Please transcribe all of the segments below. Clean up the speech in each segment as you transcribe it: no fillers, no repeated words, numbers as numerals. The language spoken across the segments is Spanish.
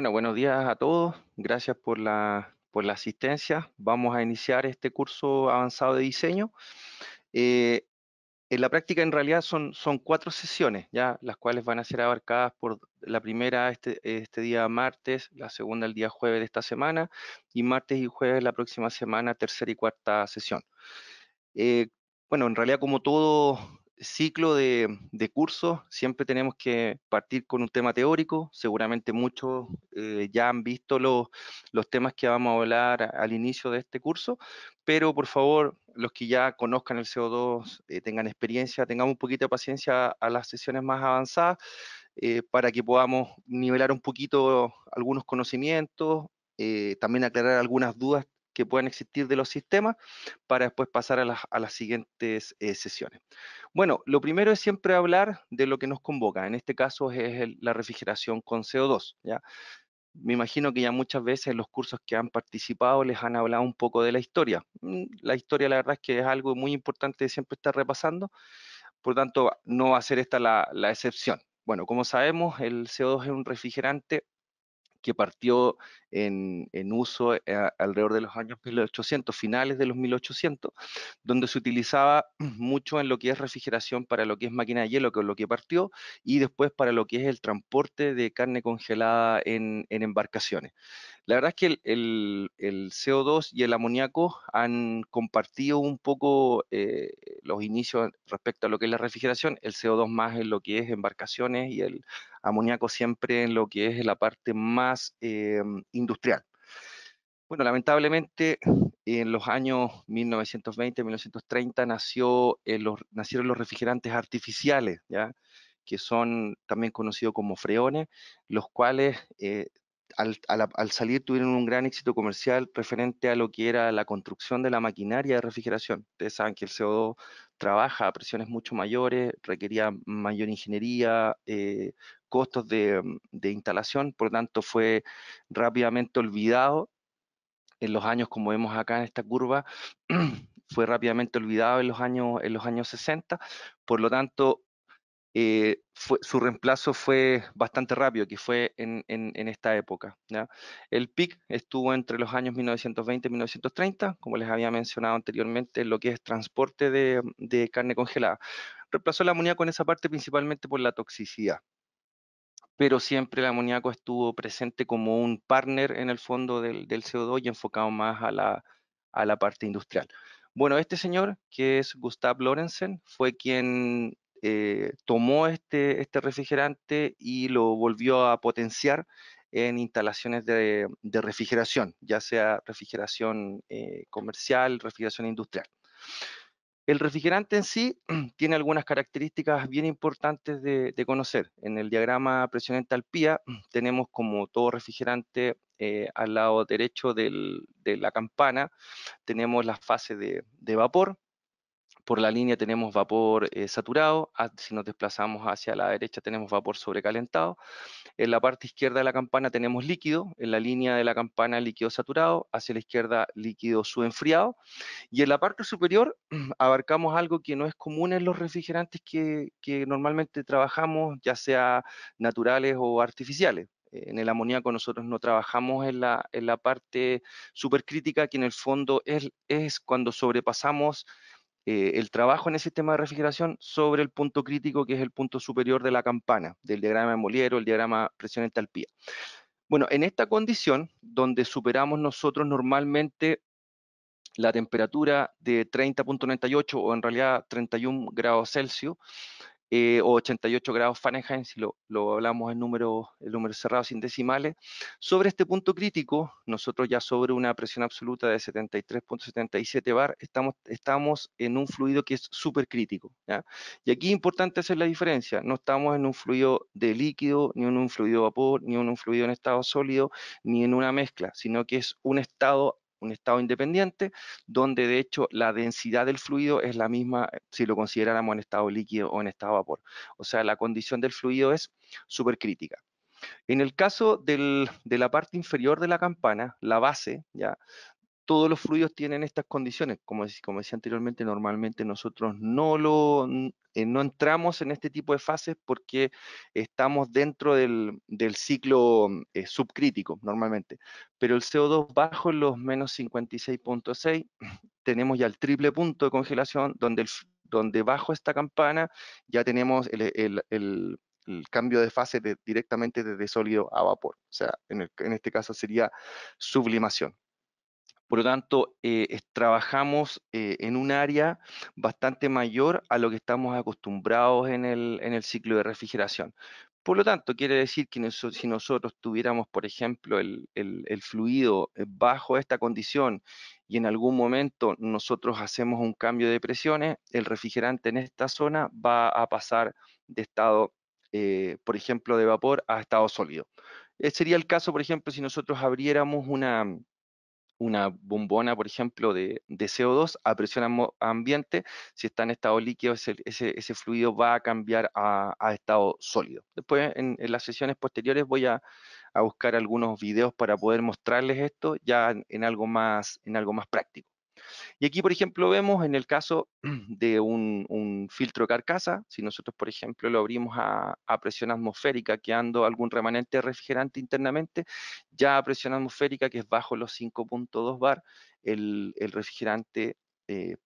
Bueno, buenos días a todos. Gracias por la asistencia. Vamos a iniciar este curso avanzado de diseño. Eh, en la práctica, en realidad, son 4 sesiones, ya, las cuales van a ser abarcadas por la primera este día martes, la segunda el día jueves de esta semana, y martes y jueves la próxima semana, tercera y cuarta sesión. Eh, bueno, en realidad como todo ciclo de cursos, siempre tenemos que partir con un tema teórico. Seguramente muchos ya han visto los temas que vamos a hablar al inicio de este curso, pero por favor, los que ya conozcan el CO2, tengan experiencia, tengamos un poquito de paciencia a las sesiones más avanzadas para que podamos nivelar un poquito algunos conocimientos, también aclarar algunas dudas que puedan existir de los sistemas para después pasar a las siguientes sesiones. Bueno, lo primero es siempre hablar de lo que nos convoca. En este caso es la refrigeración con CO2, ¿ya? Me imagino que ya muchas veces en los cursos que han participado les han hablado un poco de la historia. La historia, la verdad es que es algo muy importante de siempre estar repasando, por lo tanto, no va a ser esta la excepción. Bueno, como sabemos, el CO2 es un refrigerante que partió en uso alrededor de los años 1800, finales de los 1800, donde se utilizaba mucho en lo que es refrigeración para lo que es máquina de hielo, que es lo que partió, y después para lo que es el transporte de carne congelada en embarcaciones. La verdad es que el CO2 y el amoníaco han compartido un poco los inicios respecto a lo que es la refrigeración, el CO2 más en lo que es embarcaciones y el amoníaco siempre en lo que es la parte más industrial. Bueno, lamentablemente en los años 1920-1930 nacieron los refrigerantes artificiales, ¿ya? Que son también conocidos como freones, los cuales al salir tuvieron un gran éxito comercial referente a lo que era la construcción de la maquinaria de refrigeración. Ustedes saben que el CO2 trabaja a presiones mucho mayores, requería mayor ingeniería, costos de instalación, por lo tanto fue rápidamente olvidado en los años, como vemos acá en esta curva, fue rápidamente olvidado en los años 60, por lo tanto, su reemplazo fue bastante rápido, que fue en esta época, ¿ya? El pic estuvo entre los años 1920 y 1930, como les había mencionado anteriormente, lo que es transporte de carne congelada. Reemplazó el amoníaco en esa parte principalmente por la toxicidad, pero siempre el amoníaco estuvo presente como un partner en el fondo del CO2 y enfocado más a la parte industrial. Bueno, este señor, que es Gustav Lorenzen, fue quien tomó este refrigerante y lo volvió a potenciar en instalaciones de refrigeración, ya sea refrigeración comercial, refrigeración industrial. El refrigerante en sí tiene algunas características bien importantes de conocer. En el diagrama presión-entalpía tenemos, como todo refrigerante, al lado derecho de la campana tenemos la fase de vapor. Por la línea tenemos vapor saturado. Si nos desplazamos hacia la derecha tenemos vapor sobrecalentado. En la parte izquierda de la campana tenemos líquido. En la línea de la campana líquido saturado. Hacia la izquierda líquido subenfriado. Y en la parte superior abarcamos algo que no es común en los refrigerantes que normalmente trabajamos, ya sea naturales o artificiales. En el amoníaco nosotros no trabajamos en la parte supercrítica, que en el fondo es cuando sobrepasamos el trabajo en el sistema de refrigeración sobre el punto crítico, que es el punto superior de la campana, del diagrama de Moliero, el diagrama presión-entalpía. Bueno, en esta condición, donde superamos nosotros normalmente la temperatura de 30,98 o en realidad 31 grados Celsius o 88 grados Fahrenheit, si lo hablamos en números cerrados sin decimales. Sobre este punto crítico, nosotros ya sobre una presión absoluta de 73,77 bar, estamos en un fluido que es súper crítico, ¿ya? Y aquí es importante hacer la diferencia. No estamos en un fluido de líquido, ni en un fluido de vapor, ni en un fluido en estado sólido, ni en una mezcla, sino que es un estado independiente, donde de hecho la densidad del fluido es la misma si lo consideráramos en estado líquido o en estado vapor. O sea, la condición del fluido es supercrítica. En el caso de la parte inferior de la campana, la base, ¿ya? todos los fluidos tienen estas condiciones. Como decía anteriormente, normalmente nosotros no entramos en este tipo de fases porque estamos dentro del ciclo subcrítico normalmente. Pero el CO2 bajo los menos 56,6, tenemos ya el triple punto de congelación, donde bajo esta campana ya tenemos el cambio de fase directamente desde sólido a vapor. O sea, en este caso sería sublimación. Por lo tanto, trabajamos en un área bastante mayor a lo que estamos acostumbrados en el ciclo de refrigeración. Por lo tanto, quiere decir que si nosotros tuviéramos, por ejemplo, el fluido bajo esta condición y en algún momento nosotros hacemos un cambio de presiones, el refrigerante en esta zona va a pasar de estado, por ejemplo, de vapor a estado sólido. Sería el caso, por ejemplo, si nosotros abriéramos una bombona, por ejemplo, de CO2 a presión ambiente. Si está en estado líquido, ese fluido va a cambiar a estado sólido. Después, en las sesiones posteriores, voy a buscar algunos videos para poder mostrarles esto ya en algo más práctico. Y aquí, por ejemplo, vemos en el caso de un filtro carcasa, si nosotros, por ejemplo, lo abrimos a presión atmosférica, quedando algún remanente de refrigerante internamente, ya a presión atmosférica, que es bajo los 5,2 bar, el refrigerante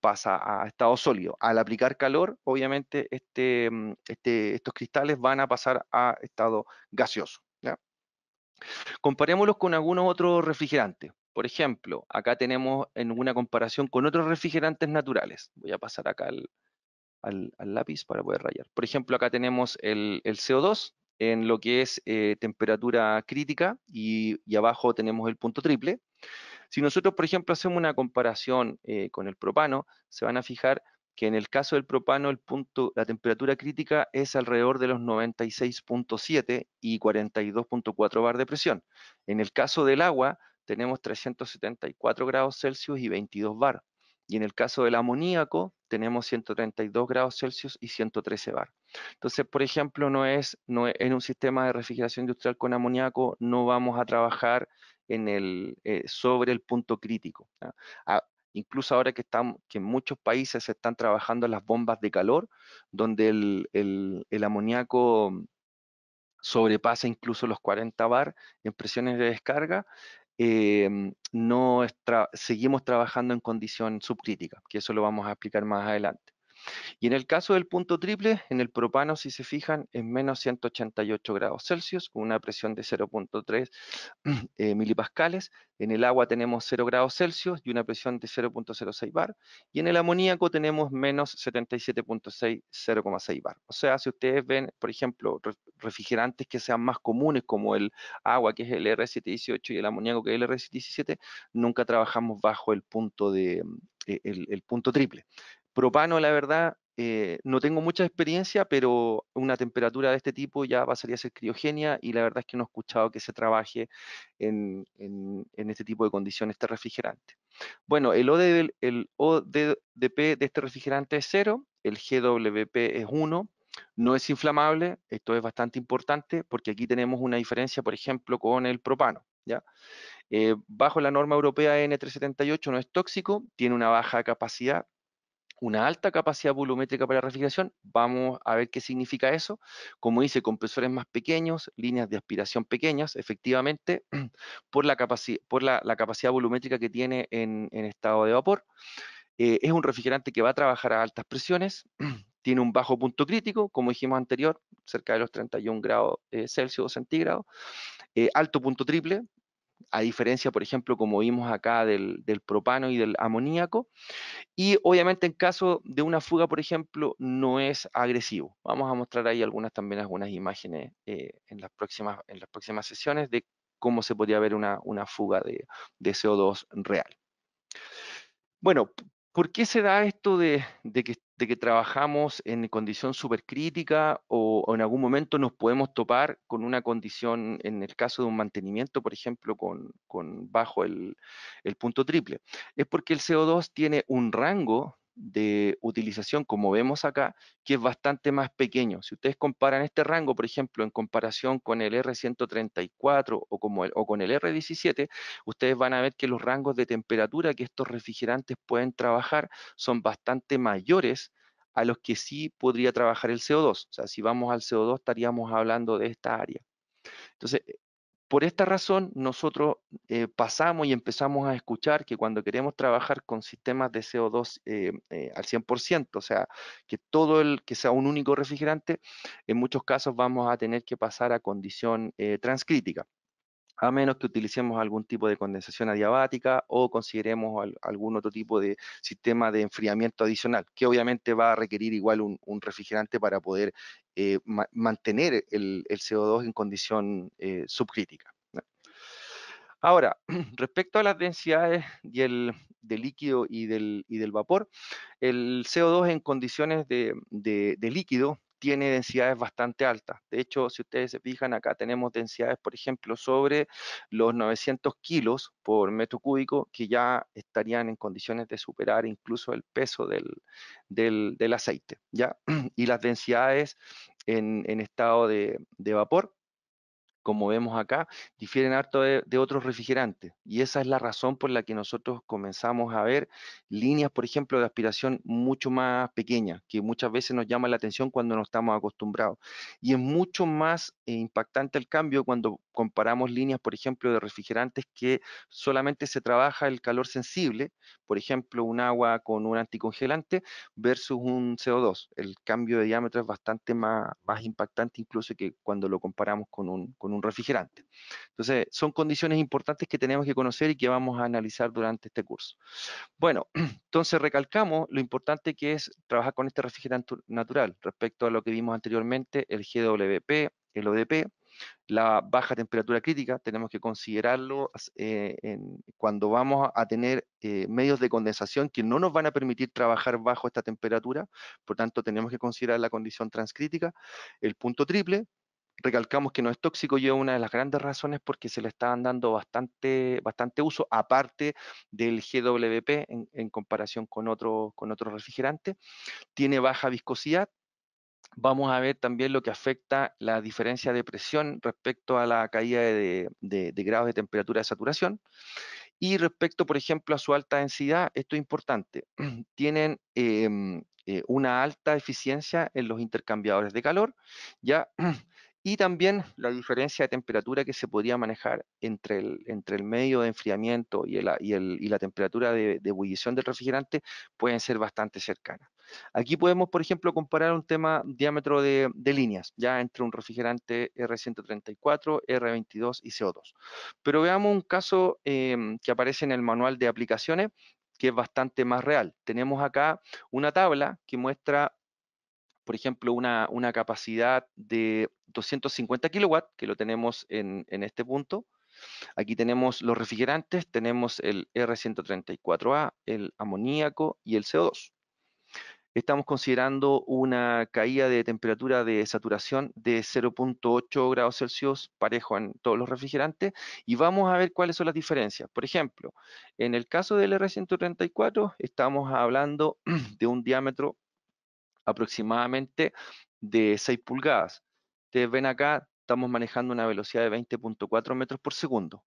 pasa a estado sólido. Al aplicar calor, obviamente, estos cristales van a pasar a estado gaseoso, ¿ya? Comparémoslos con algunos otros refrigerantes. Por ejemplo, acá tenemos en una comparación con otros refrigerantes naturales. Voy a pasar acá al lápiz para poder rayar. Por ejemplo, acá tenemos el CO2 en lo que es temperatura crítica y abajo tenemos el punto triple. Si nosotros, por ejemplo, hacemos una comparación con el propano, se van a fijar que en el caso del propano la temperatura crítica es alrededor de los 96,7 y 42,4 bar de presión. En el caso del agua tenemos 374 grados Celsius y 22 bar. Y en el caso del amoníaco tenemos 132 grados Celsius y 113 bar. Entonces, por ejemplo, en un sistema de refrigeración industrial con amoníaco no vamos a trabajar sobre el punto crítico, ¿ya? Ah, Incluso ahora que en muchos países se están trabajando las bombas de calor, donde el amoníaco sobrepasa incluso los 40 bar en presiones de descarga, no seguimos trabajando en condición subcrítica, que eso lo vamos a explicar más adelante. Y en el caso del punto triple, en el propano, si se fijan, es menos 188 grados Celsius, con una presión de 0,3 milipascales. En el agua tenemos 0 grados Celsius y una presión de 0,06 bar. Y en el amoníaco tenemos menos 77,6, 0,6 bar. O sea, si ustedes ven, por ejemplo, refrigerantes que sean más comunes, como el agua, que es el R718, y el amoníaco, que es el R717, nunca trabajamos bajo el punto triple. Propano, la verdad, no tengo mucha experiencia, pero una temperatura de este tipo ya pasaría a ser criogenia y la verdad es que no he escuchado que se trabaje en este tipo de condiciones este refrigerante. Bueno, el ODP de este refrigerante es 0, el GWP es 1, no es inflamable. Esto es bastante importante porque aquí tenemos una diferencia, por ejemplo, con el propano, ¿ya? Bajo la norma europea N378 no es tóxico, tiene una baja capacidad, una alta capacidad volumétrica para refrigeración. Vamos a ver qué significa eso. Como dice, compresores más pequeños, líneas de aspiración pequeñas, efectivamente, por la capacidad volumétrica que tiene en estado de vapor. Es un refrigerante que va a trabajar a altas presiones, tiene un bajo punto crítico, como dijimos anterior, cerca de los 31 grados Celsius o centígrados, alto punto triple, a diferencia, por ejemplo, como vimos acá del propano y del amoníaco, y obviamente en caso de una fuga, por ejemplo, no es agresivo. Vamos a mostrar ahí algunas imágenes en las próximas sesiones de cómo se podría ver una fuga de CO2 real. Bueno, ¿por qué se da esto de que trabajamos en condición supercrítica o en algún momento nos podemos topar con una condición, en el caso de un mantenimiento, por ejemplo, bajo el punto triple? Es porque el CO2 tiene un rango de utilización, como vemos acá, que es bastante más pequeño. Si ustedes comparan este rango, por ejemplo, en comparación con el R134 o con el R17, ustedes van a ver que los rangos de temperatura que estos refrigerantes pueden trabajar son bastante mayores a los que sí podría trabajar el CO2. O sea, si vamos al CO2 estaríamos hablando de esta área. Entonces, por esta razón, nosotros pasamos y empezamos a escuchar que cuando queremos trabajar con sistemas de CO2 al 100%, o sea, que sea un único refrigerante, en muchos casos vamos a tener que pasar a condición transcrítica, a menos que utilicemos algún tipo de condensación adiabática o consideremos algún otro tipo de sistema de enfriamiento adicional, que obviamente va a requerir igual un refrigerante para poder mantener el CO2 en condición subcrítica, ¿no? Ahora, respecto a las densidades del líquido y del vapor, el CO2 en condiciones de líquido tiene densidades bastante altas. De hecho, si ustedes se fijan, acá tenemos densidades, por ejemplo, sobre los 900 kilos por metro cúbico, que ya estarían en condiciones de superar incluso el peso del aceite, ¿ya? Y las densidades en estado de vapor, como vemos acá, difieren harto de otros refrigerantes. Y esa es la razón por la que nosotros comenzamos a ver líneas, por ejemplo, de aspiración mucho más pequeñas, que muchas veces nos llaman la atención cuando no estamos acostumbrados. Y es mucho más impactante el cambio cuando comparamos líneas, por ejemplo, de refrigerantes que solamente se trabaja el calor sensible, por ejemplo, un agua con un anticongelante versus un CO2. El cambio de diámetro es bastante más impactante incluso que cuando lo comparamos con un refrigerante. Entonces, son condiciones importantes que tenemos que conocer y que vamos a analizar durante este curso. Bueno, entonces recalcamos lo importante que es trabajar con este refrigerante natural respecto a lo que vimos anteriormente, el GWP, el ODP, la baja temperatura crítica, tenemos que considerarlo cuando vamos a tener medios de condensación que no nos van a permitir trabajar bajo esta temperatura, por tanto tenemos que considerar la condición transcrítica. El punto triple, recalcamos que no es tóxico y es una de las grandes razones porque se le estaban dando bastante uso, aparte del GWP en comparación con otros refrigerantes. Tiene baja viscosidad. Vamos a ver también lo que afecta la diferencia de presión respecto a la caída de grados de temperatura de saturación. Y respecto, por ejemplo, a su alta densidad, esto es importante. Tienen una alta eficiencia en los intercambiadores de calor, ¿ya? Y también la diferencia de temperatura que se podría manejar entre el medio de enfriamiento y la temperatura de ebullición del refrigerante pueden ser bastante cercanas. Aquí podemos, por ejemplo, comparar un tema diámetro de líneas, ya entre un refrigerante R134, R22 y CO2. Pero veamos un caso que aparece en el manual de aplicaciones, que es bastante más real. Tenemos acá una tabla que muestra, por ejemplo, una capacidad de 250 kilowatts, que lo tenemos en este punto. Aquí tenemos los refrigerantes, tenemos el R134A, el amoníaco y el CO2. Estamos considerando una caída de temperatura de saturación de 0,8 grados Celsius parejo en todos los refrigerantes y vamos a ver cuáles son las diferencias. Por ejemplo, en el caso del R134 estamos hablando de un diámetro aproximadamente de 6 pulgadas. Ustedes ven acá, estamos manejando una velocidad de 20,4 metros por segundo.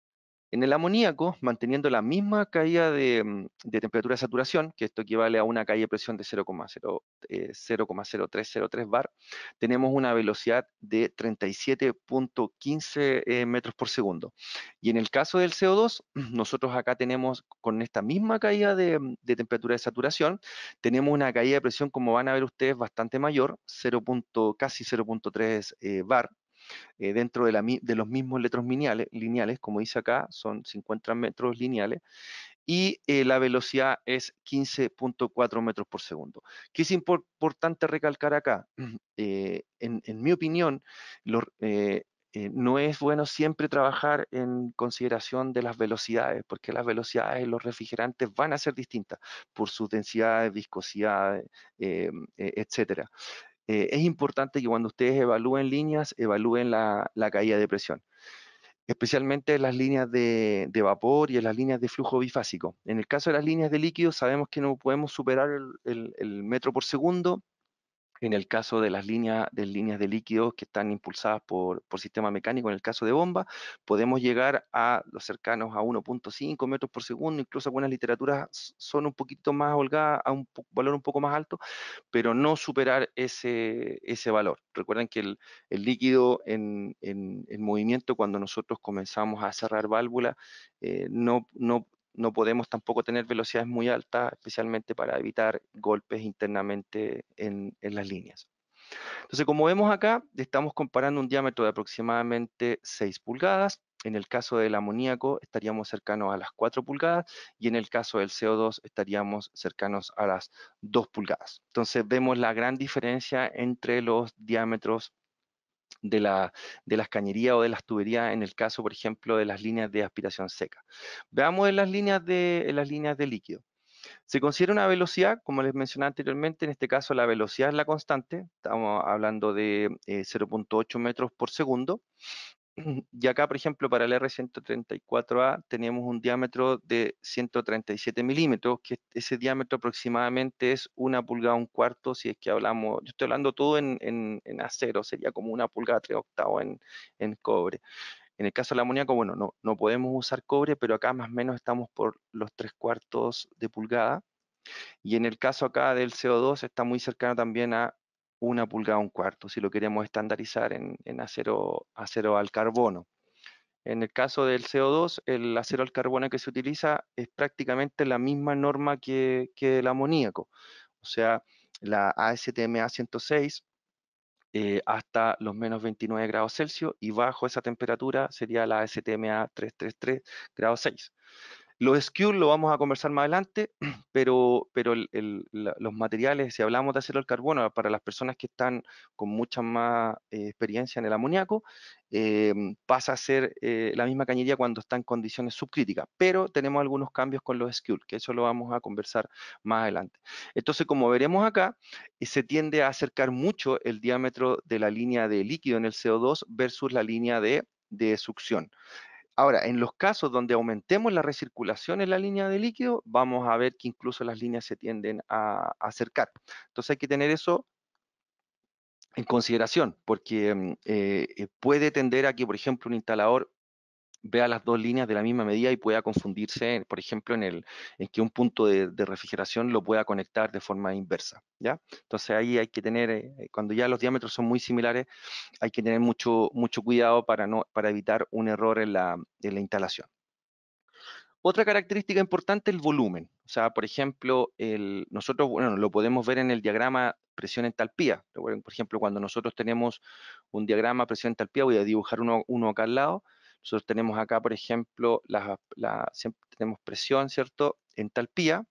En el amoníaco, manteniendo la misma caída de temperatura de saturación, que esto equivale a una caída de presión de 0,0303 bar, tenemos una velocidad de 37,15 metros por segundo. Y en el caso del CO2, nosotros acá tenemos, con esta misma caída de temperatura de saturación, tenemos una caída de presión, como van a ver ustedes, bastante mayor, casi 0,3 bar, dentro de los mismos letros lineales, como dice acá, son 50 metros lineales, y la velocidad es 15,4 metros por segundo. ¿Qué es importante recalcar acá? En mi opinión, no es bueno siempre trabajar en consideración de las velocidades, porque las velocidades en los refrigerantes van a ser distintas por sus densidades, viscosidades, etcétera. Es importante que cuando ustedes evalúen líneas, evalúen la caída de presión. especialmente en las líneas de vapor y en las líneas de flujo bifásico. En el caso de las líneas de líquido, sabemos que no podemos superar el metro por segundo. En el caso de líneas de líquidos que están impulsadas por sistema mecánico, en el caso de bomba, podemos llegar a los cercanos a 1.5 metros por segundo, incluso algunas literaturas son un poquito más holgadas, a un valor un poco más alto, pero no superar ese valor. Recuerden que el líquido en movimiento, cuando nosotros comenzamos a cerrar válvulas, no podemos tampoco tener velocidades muy altas, especialmente para evitar golpes internamente en las líneas. Entonces, como vemos acá, estamos comparando un diámetro de aproximadamente 6 pulgadas. En el caso del amoníaco estaríamos cercanos a las 4 pulgadas y en el caso del CO2 estaríamos cercanos a las 2 pulgadas. Entonces vemos la gran diferencia entre los diámetros de, de las cañerías o de las tuberías en el caso, por ejemplo, de las líneas de aspiración seca. Veamos en las líneas de líquido. Se considera una velocidad, como les mencioné anteriormente, en este caso la velocidad es la constante, estamos hablando de 0.8 metros por segundo. Y acá, por ejemplo, para el R134A tenemos un diámetro de 137 milímetros, que ese diámetro aproximadamente es una pulgada un cuarto, si es que hablamos, yo estoy hablando todo en acero, sería como una pulgada 3/8 en cobre. En el caso del amoníaco, bueno, no podemos usar cobre, pero acá más o menos estamos por los 3/4 de pulgada. Y en el caso acá del CO2 está muy cercano también a una pulgada un cuarto, si lo queremos estandarizar en acero al carbono. En el caso del CO2, el acero al carbono que se utiliza es prácticamente la misma norma que el amoníaco. O sea, la ASTM A106 hasta los menos 29 grados Celsius y bajo esa temperatura sería la ASTM A333 grados 6. Los SKUs lo vamos a conversar más adelante, pero los materiales, si hablamos de acero al carbono, para las personas que están con mucha más experiencia en el amoníaco, pasa a ser la misma cañería cuando está en condiciones subcríticas, pero tenemos algunos cambios con los SKUs, que eso lo vamos a conversar más adelante. Entonces, como veremos acá, se tiende a acercar mucho el diámetro de la línea de líquido en el CO2 versus la línea de succión. Ahora, en los casos donde aumentemos la recirculación en la línea de líquido, vamos a ver que incluso las líneas se tienden a acercar. Entonces hay que tener eso en consideración, porque puede tender a que, por ejemplo, un instalador vea las dos líneas de la misma medida y pueda confundirse, por ejemplo, en que un punto de refrigeración lo pueda conectar de forma inversa, ¿ya? Entonces ahí hay que tener, cuando ya los diámetros son muy similares, hay que tener mucho cuidado para evitar un error en la instalación. Otra característica importante es el volumen. O sea, por ejemplo, nosotros, bueno, lo podemos ver en el diagrama presión-entalpía. Por ejemplo, cuando nosotros tenemos un diagrama presión-entalpía, voy a dibujar uno acá al lado. Nosotros tenemos acá, por ejemplo, siempre tenemos presión, ¿cierto? Entalpía.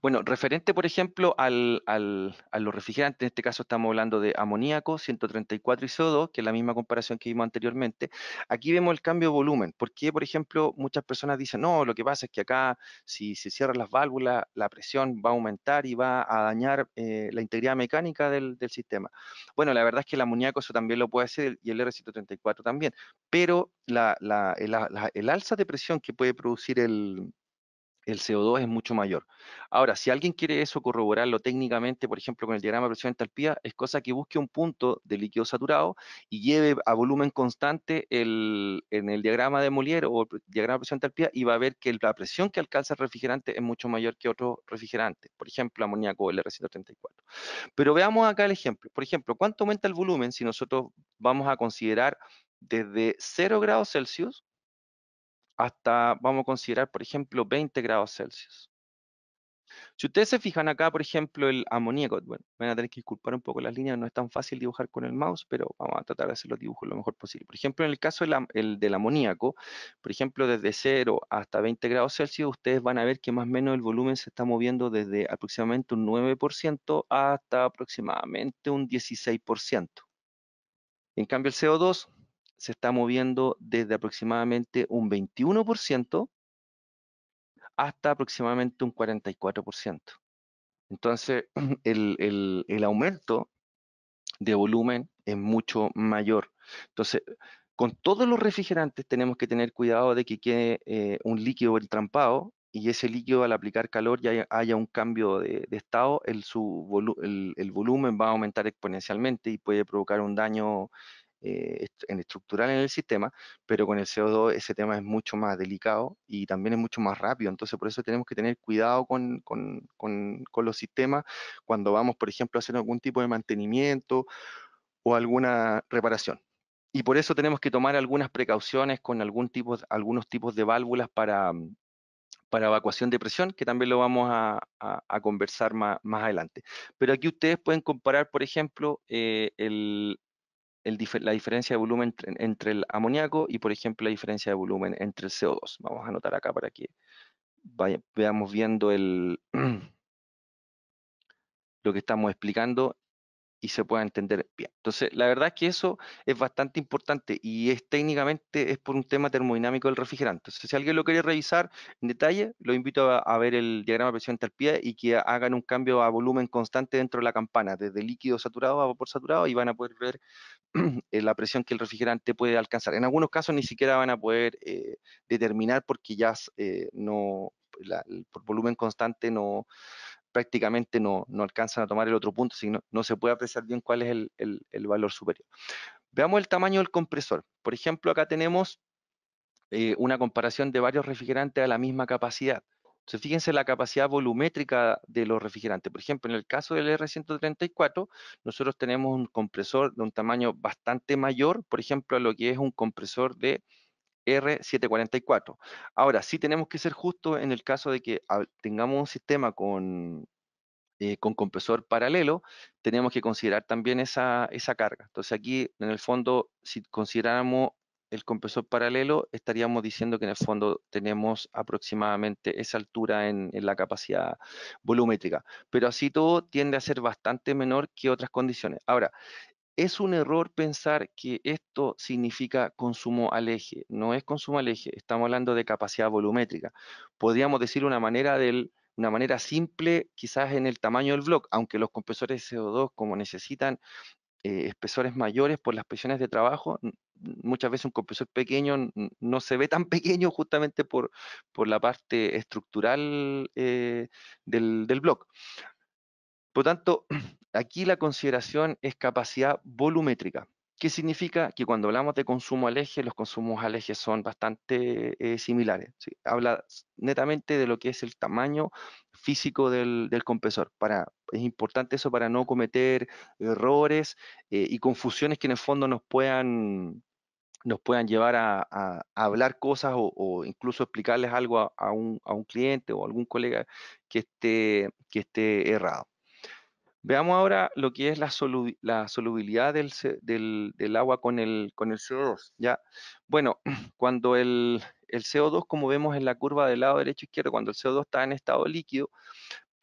Bueno, referente, por ejemplo, a los refrigerantes, en este caso estamos hablando de amoníaco, 134 y CO2, que es la misma comparación que vimos anteriormente. Aquí vemos el cambio de volumen. ¿Por qué, por ejemplo, muchas personas dicen, no, lo que pasa es que acá, si se cierran las válvulas, la presión va a aumentar y va a dañar la integridad mecánica del sistema? Bueno, la verdad es que el amoníaco eso también lo puede hacer y el R134 también, pero el alza de presión que puede producir el CO2 es mucho mayor. Ahora, si alguien quiere eso corroborarlo técnicamente, por ejemplo, con el diagrama de presión entalpía, es cosa que busque un punto de líquido saturado y lleve a volumen constante en el diagrama de Molière o el diagrama de presión entalpía y va a ver que la presión que alcanza el refrigerante es mucho mayor que otros refrigerantes, por ejemplo, amoníaco o el R134. Pero veamos acá el ejemplo. Por ejemplo, ¿cuánto aumenta el volumen si nosotros vamos a considerar desde 0 grados Celsius hasta, vamos a considerar, por ejemplo, 20 grados Celsius? Si ustedes se fijan acá, por ejemplo, el amoníaco, bueno, van a tener que disculpar un poco las líneas, no es tan fácil dibujar con el mouse, pero vamos a tratar de hacer los dibujos lo mejor posible. Por ejemplo, en el caso del amoníaco, por ejemplo, desde 0 hasta 20 grados Celsius, ustedes van a ver que más o menos el volumen se está moviendo desde aproximadamente un 9% hasta aproximadamente un 16%. En cambio, el CO2 se está moviendo desde aproximadamente un 21% hasta aproximadamente un 44%. Entonces, el aumento de volumen es mucho mayor. Entonces, Con todos los refrigerantes tenemos que tener cuidado de que quede un líquido entrampado y ese líquido al aplicar calor ya haya un cambio de estado, el volumen va a aumentar exponencialmente y puede provocar un daño estructural en el sistema, pero con el CO2 ese tema es mucho más delicado y también es mucho más rápido, entonces por eso tenemos que tener cuidado con los sistemas cuando vamos, por ejemplo, a hacer algún tipo de mantenimiento o alguna reparación. Y por eso tenemos que tomar algunas precauciones con algunos tipos de válvulas para evacuación de presión, que también lo vamos a conversar más adelante. Pero aquí ustedes pueden comparar, por ejemplo, la diferencia de volumen entre el amoníaco y, por ejemplo, la diferencia de volumen entre el CO2. Vamos a anotar acá para que veamos viendo lo que estamos explicando y se pueda entender bien. Entonces, la verdad es que eso es bastante importante y es técnicamente es por un tema termodinámico del refrigerante. Entonces, si alguien lo quiere revisar en detalle, lo invito a ver el diagrama de presión entalpía y que hagan un cambio a volumen constante dentro de la campana, desde líquido saturado a vapor saturado, y van a poder ver la presión que el refrigerante puede alcanzar. En algunos casos ni siquiera van a poder determinar porque ya no, por volumen constante no prácticamente no alcanzan a tomar el otro punto, sino no se puede apreciar bien cuál es el valor superior. Veamos el tamaño del compresor. Por ejemplo, acá tenemos una comparación de varios refrigerantes a la misma capacidad. Entonces, fíjense la capacidad volumétrica de los refrigerantes. Por ejemplo, en el caso del R134, nosotros tenemos un compresor de un tamaño bastante mayor, por ejemplo, a lo que es un compresor de R744. Ahora, sí tenemos que ser justos en el caso de que tengamos un sistema con compresor paralelo, tenemos que considerar también esa carga. Entonces aquí, en el fondo, si consideráramos el compresor paralelo, estaríamos diciendo que en el fondo tenemos aproximadamente esa altura en la capacidad volumétrica. Pero así todo tiende a ser bastante menor que otras condiciones. Ahora, es un error pensar que esto significa consumo al eje. No es consumo al eje, estamos hablando de capacidad volumétrica. Podríamos decir una manera simple, quizás en el tamaño del bloque, aunque los compresores de CO2, como necesitan espesores mayores por las presiones de trabajo, muchas veces un compresor pequeño no se ve tan pequeño justamente por la parte estructural del bloque. Por lo tanto, aquí la consideración es capacidad volumétrica. ¿Qué significa? Que cuando hablamos de consumo al eje, los consumos al eje son bastante similares. ¿Sí? Habla netamente de lo que es el tamaño físico del compresor. Es importante eso para no cometer errores y confusiones que en el fondo nos puedan llevar a hablar cosas o incluso explicarles algo a un cliente o a algún colega que esté errado. Veamos ahora lo que es la solubilidad del agua con el CO2, ¿ya? Bueno, cuando el CO2, como vemos en la curva del lado derecho e izquierdo, cuando el CO2 está en estado líquido,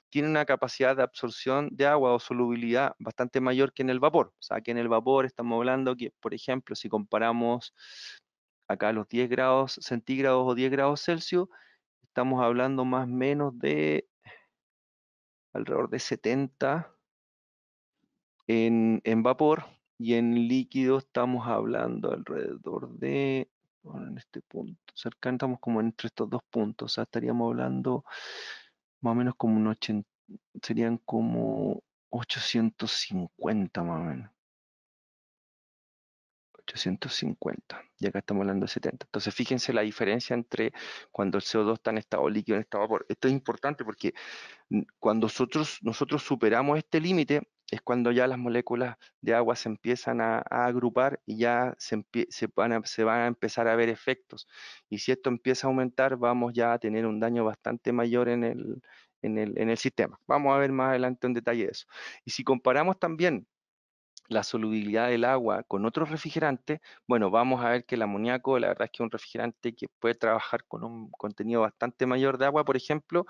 tiene una capacidad de absorción de agua o solubilidad bastante mayor que en el vapor. O sea, que en el vapor estamos hablando que, por ejemplo, si comparamos acá los 10 grados centígrados o 10 grados Celsius, estamos hablando más o menos de alrededor de 70 en vapor y en líquido estamos hablando alrededor de, bueno, en este punto, cercano estamos como entre estos dos puntos, o sea, estaríamos hablando más o menos como serían como 850 más o menos. 850, y acá estamos hablando de 70. Entonces, fíjense la diferencia entre cuando el CO2 está en estado líquido y en estado vapor. Esto es importante porque cuando nosotros superamos este límite, es cuando ya las moléculas de agua se empiezan a agrupar y ya se van a empezar a ver efectos. Y si esto empieza a aumentar, vamos ya a tener un daño bastante mayor en el sistema. Vamos a ver más adelante en detalle eso. Y si comparamos también la solubilidad del agua con otros refrigerantes, bueno, vamos a ver que el amoníaco, la verdad es que es un refrigerante que puede trabajar con un contenido bastante mayor de agua, por ejemplo,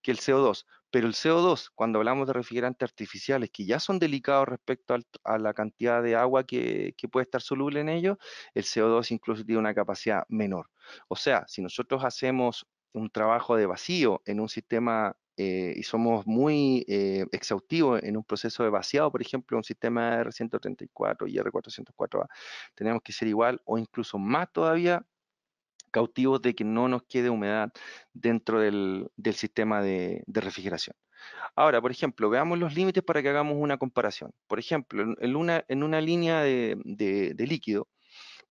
que el CO2. Pero el CO2, cuando hablamos de refrigerantes artificiales, que ya son delicados respecto a la cantidad de agua que puede estar soluble en ellos, el CO2 incluso tiene una capacidad menor. O sea, si nosotros hacemos un trabajo de vacío en un sistema y somos muy exhaustivos en un proceso de vaciado, por ejemplo, un sistema R134 y R404A, tenemos que ser igual o incluso más todavía cautivos de que no nos quede humedad dentro del sistema de refrigeración. Ahora, por ejemplo, veamos los límites para que hagamos una comparación. Por ejemplo, en una línea de líquido,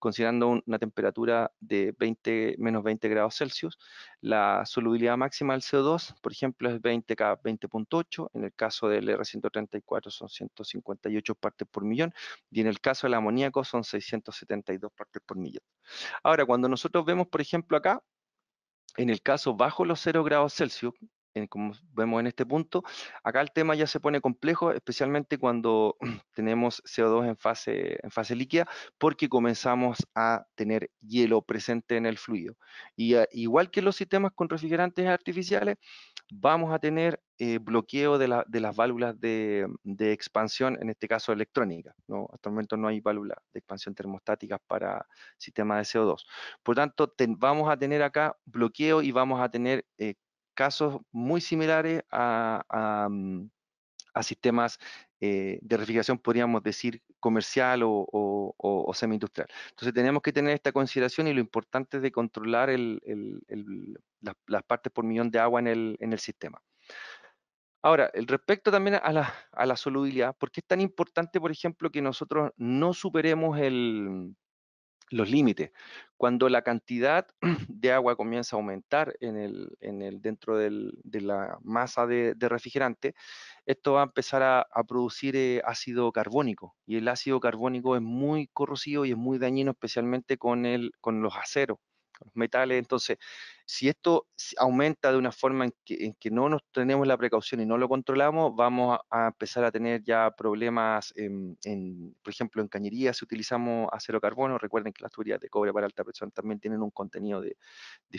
considerando una temperatura de -20 grados Celsius, la solubilidad máxima del CO2, por ejemplo, es 20 K 20.8, en el caso del R134 son 158 partes por millón, y en el caso del amoníaco son 672 partes por millón. Ahora, cuando nosotros vemos, por ejemplo, acá, en el caso bajo los 0 grados Celsius, como vemos en este punto, acá el tema ya se pone complejo, especialmente cuando tenemos CO2 en fase líquida, porque comenzamos a tener hielo presente en el fluido. Y igual que los sistemas con refrigerantes artificiales, vamos a tener bloqueo de las válvulas de expansión, en este caso electrónica, ¿no? Hasta el momento no hay válvulas de expansión termostáticas para sistemas de CO2. Por tanto, vamos a tener acá bloqueo y vamos a tener casos muy similares a sistemas de refrigeración, podríamos decir, comercial o semi-industrial. Entonces tenemos que tener esta consideración, y lo importante es de controlar las partes por millón de agua en el sistema. Ahora, el respecto también a la solubilidad, ¿por qué es tan importante, por ejemplo, que nosotros no superemos los límites? Cuando la cantidad de agua comienza a aumentar dentro de la masa de refrigerante, esto va a empezar a producir ácido carbónico, y el ácido carbónico es muy corrosivo y es muy dañino, especialmente con los aceros, con los metales. Entonces, si esto aumenta de una forma en que no nos tenemos la precaución y no lo controlamos, vamos a empezar a tener ya problemas, por ejemplo, en cañería, si utilizamos acero carbono. Recuerden que las tuberías de cobre para alta presión también tienen un contenido de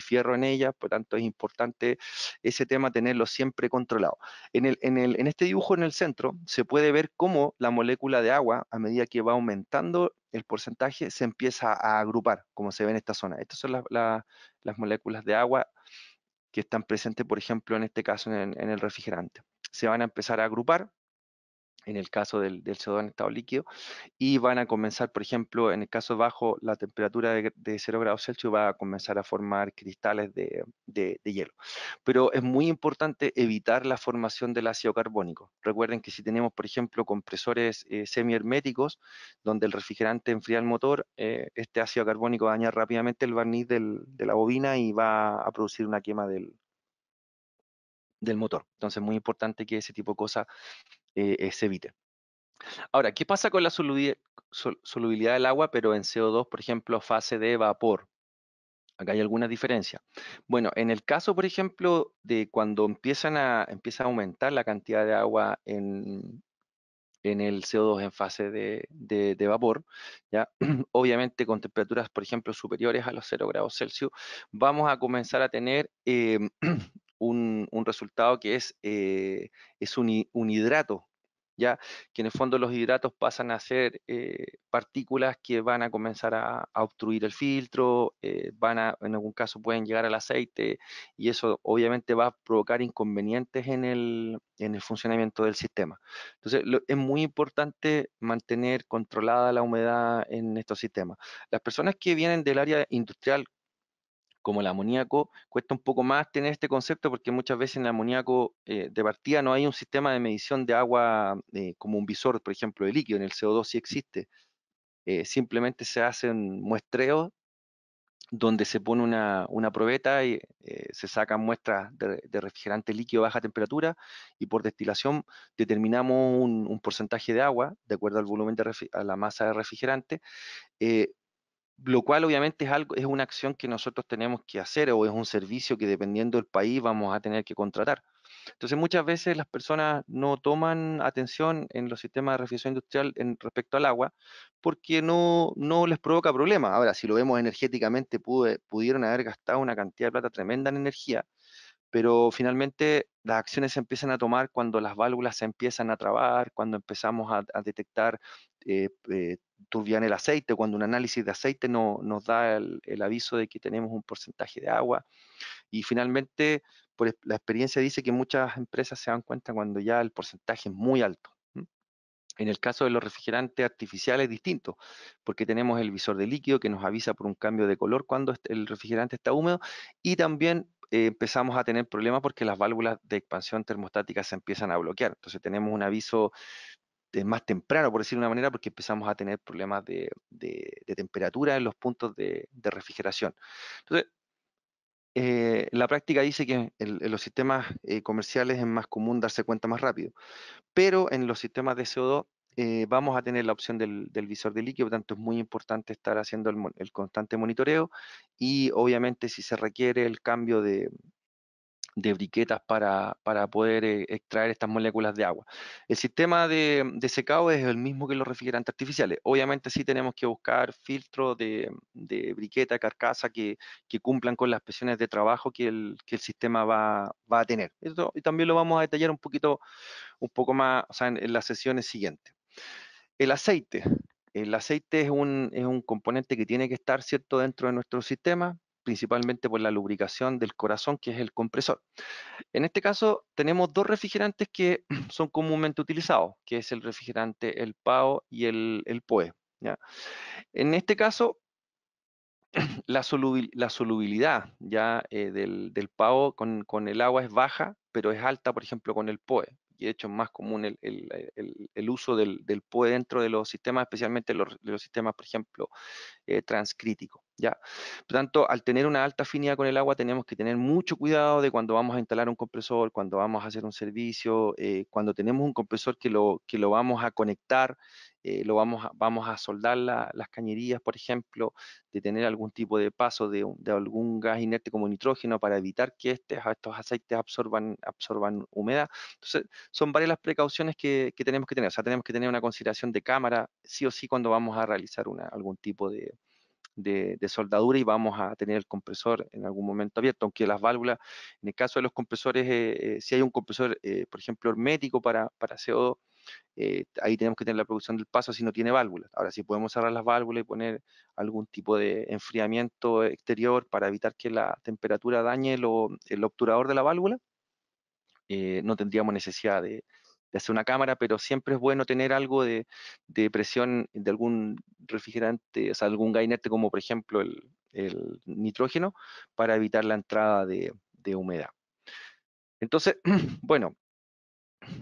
fierro en ellas, por tanto es importante ese tema tenerlo siempre controlado. En este dibujo en el centro se puede ver cómo la molécula de agua, a medida que va aumentando el porcentaje, se empieza a agrupar, como se ve en esta zona. Estas son las moléculas de agua que están presentes, por ejemplo, en este caso en el refrigerante. Se van a empezar a agrupar en el caso del CO2 en estado líquido, y van a comenzar, por ejemplo, en el caso bajo la temperatura de 0 grados Celsius, va a comenzar a formar cristales de hielo. Pero es muy importante evitar la formación del ácido carbónico. Recuerden que si tenemos, por ejemplo, compresores semiherméticos, donde el refrigerante enfría el motor, este ácido carbónico daña rápidamente el barniz de la bobina y va a producir una quema del motor. Entonces es muy importante que ese tipo de cosas se evite. Ahora, ¿qué pasa con la solubilidad del agua, pero en CO2, por ejemplo, fase de vapor? Acá hay algunas diferencias. Bueno, en el caso, por ejemplo, de cuando empieza a aumentar la cantidad de agua en el CO2 en fase de vapor, ¿ya? Obviamente con temperaturas, por ejemplo, superiores a los 0 grados Celsius, vamos a comenzar a tener un resultado que es un hidrato, ¿ya? Que en el fondo los hidratos pasan a ser partículas que van a comenzar a obstruir el filtro, en algún caso pueden llegar al aceite, y eso obviamente va a provocar inconvenientes en el funcionamiento del sistema. Entonces, es muy importante mantener controlada la humedad en estos sistemas. Las personas que vienen del área industrial, como el amoníaco, cuesta un poco más tener este concepto, porque muchas veces en el amoníaco de partida no hay un sistema de medición de agua como un visor, por ejemplo, de líquido. En el CO2 sí existe. Simplemente se hacen muestreos donde se pone una probeta y se sacan muestras de refrigerante líquido a baja temperatura, y por destilación determinamos un porcentaje de agua de acuerdo al volumen a la masa de refrigerante, eh, lo cual obviamente es una acción que nosotros tenemos que hacer, o es un servicio que, dependiendo del país, vamos a tener que contratar. Entonces, muchas veces las personas no toman atención en los sistemas de refrigeración industrial respecto al agua, porque no les provoca problema. Ahora, si lo vemos energéticamente, pudieron haber gastado una cantidad de plata tremenda en energía, pero finalmente las acciones se empiezan a tomar cuando las válvulas se empiezan a trabar, cuando empezamos a detectar turbia en el aceite, cuando un análisis de aceite nos da el aviso de que tenemos un porcentaje de agua. Y finalmente la experiencia dice que muchas empresas se dan cuenta cuando ya el porcentaje es muy alto. En el caso de los refrigerantes artificiales es distinto, porque tenemos el visor de líquido que nos avisa por un cambio de color cuando el refrigerante está húmedo y también empezamos a tener problemas porque las válvulas de expansión termostática se empiezan a bloquear. Entonces tenemos un aviso más temprano, por decirlo de una manera, porque empezamos a tener problemas de temperatura en los puntos de refrigeración. Entonces, la práctica dice que en los sistemas comerciales es más común darse cuenta más rápido, pero en los sistemas de CO2 vamos a tener la opción del visor de líquido, por tanto es muy importante estar haciendo el constante monitoreo y obviamente si se requiere el cambio de briquetas para poder extraer estas moléculas de agua. El sistema de secado es el mismo que los refrigerantes artificiales. Obviamente sí tenemos que buscar filtros de briqueta, carcasa que cumplan con las presiones de trabajo que el sistema va a tener. Esto, y también lo vamos a detallar un poco más, o sea, en las sesiones siguientes. El aceite. El aceite es un componente que tiene que estar, ¿cierto?, dentro de nuestro sistema, principalmente por la lubricación del corazón, que es el compresor. En este caso, tenemos dos refrigerantes que son comúnmente utilizados, que es el refrigerante el PAO y el POE. ¿Ya? En este caso, la solubilidad ya del PAO con el agua es baja, pero es alta, por ejemplo, con el POE. Y de hecho es más común el uso del POE dentro de los sistemas, especialmente de los sistemas, por ejemplo, transcrítico, ¿ya? Por tanto, al tener una alta afinidad con el agua, tenemos que tener mucho cuidado de cuando vamos a instalar un compresor, cuando vamos a hacer un servicio, cuando tenemos un compresor que lo vamos a conectar, vamos a soldar las cañerías, por ejemplo, de tener algún tipo de paso de algún gas inerte como nitrógeno para evitar que estos aceites absorban humedad. Entonces, son varias las precauciones que tenemos que tener. O sea, tenemos que tener una consideración de cámara, sí o sí, cuando vamos a realizar algún tipo de soldadura y vamos a tener el compresor en algún momento abierto, aunque las válvulas, en el caso de los compresores, si hay un compresor, por ejemplo, hermético para CO2, ahí tenemos que tener la producción del paso si no tiene válvulas. Ahora, si podemos cerrar las válvulas y poner algún tipo de enfriamiento exterior para evitar que la temperatura dañe el obturador de la válvula, no tendríamos necesidad de hacer una cámara, pero siempre es bueno tener algo de presión de algún refrigerante, o sea, algún gas inerte como por ejemplo el nitrógeno, para evitar la entrada de humedad. Entonces, bueno,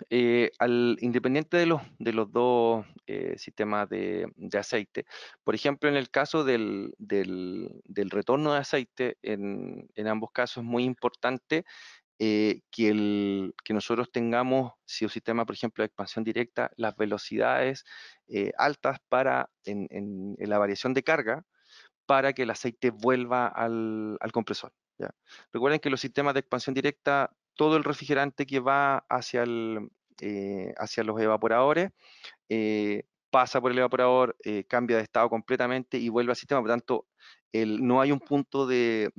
independiente de los dos sistemas de aceite, por ejemplo, en el caso del retorno de aceite, en ambos casos es muy importante que nosotros tengamos, si un sistema, por ejemplo, de expansión directa, las velocidades altas en la variación de carga para que el aceite vuelva al compresor. ¿Ya? Recuerden que los sistemas de expansión directa, todo el refrigerante que va hacia los evaporadores, pasa por el evaporador, cambia de estado completamente y vuelve al sistema. Por tanto, no hay un punto de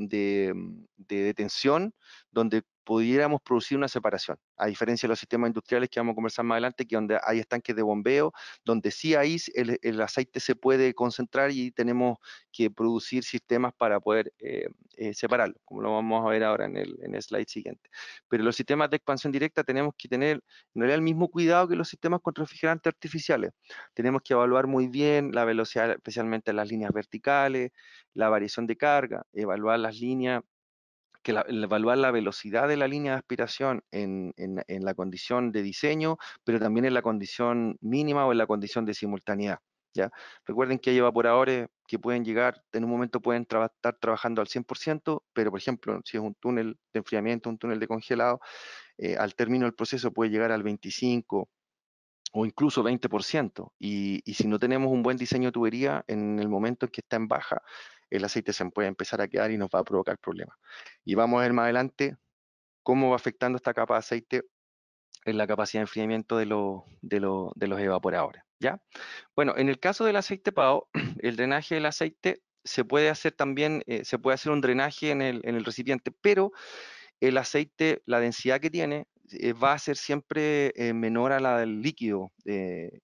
detención donde pudiéramos producir una separación, a diferencia de los sistemas industriales que vamos a conversar más adelante, que donde hay estanques de bombeo, donde sí ahí el aceite se puede concentrar y tenemos que producir sistemas para poder separarlo, como lo vamos a ver ahora en el slide siguiente. Pero los sistemas de expansión directa tenemos que tener en realidad el mismo cuidado que los sistemas con refrigerantes artificiales. Tenemos que evaluar muy bien la velocidad, especialmente en las líneas verticales, la variación de carga, evaluar las líneas, evaluar la velocidad de la línea de aspiración en la condición de diseño, pero también en la condición mínima o en la condición de simultaneidad. ¿Ya? Recuerden que hay evaporadores que pueden llegar, en un momento pueden estar trabajando al 100%, pero por ejemplo, si es un túnel de enfriamiento, un túnel de congelado, al término del proceso puede llegar al 25 o incluso 20%. Y si no tenemos un buen diseño de tubería, en el momento en que está en baja, el aceite se puede empezar a quedar y nos va a provocar problemas. Y vamos a ver más adelante cómo va afectando esta capa de aceite en la capacidad de enfriamiento de los evaporadores. ¿Ya? Bueno, en el caso del aceite PAO, el drenaje del aceite se puede hacer también, se puede hacer un drenaje en el recipiente, pero el aceite, la densidad que tiene, va a ser siempre menor a la del líquido,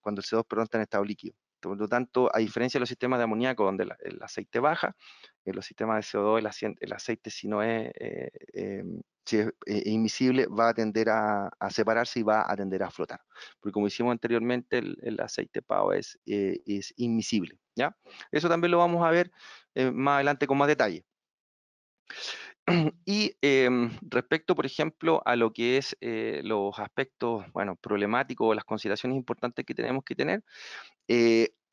cuando el CO2, perdón, está en estado líquido. Por lo tanto, a diferencia de los sistemas de amoníaco, donde el aceite baja, en los sistemas de CO2 el aceite, si no es, si es immiscible, va a tender a separarse y va a tender a flotar. Porque como hicimos anteriormente, el aceite PAO es inmiscible, ¿ya? Eso también lo vamos a ver más adelante con más detalle. Y respecto, por ejemplo, a lo que es los aspectos, bueno, problemáticos o las consideraciones importantes que tenemos que tener,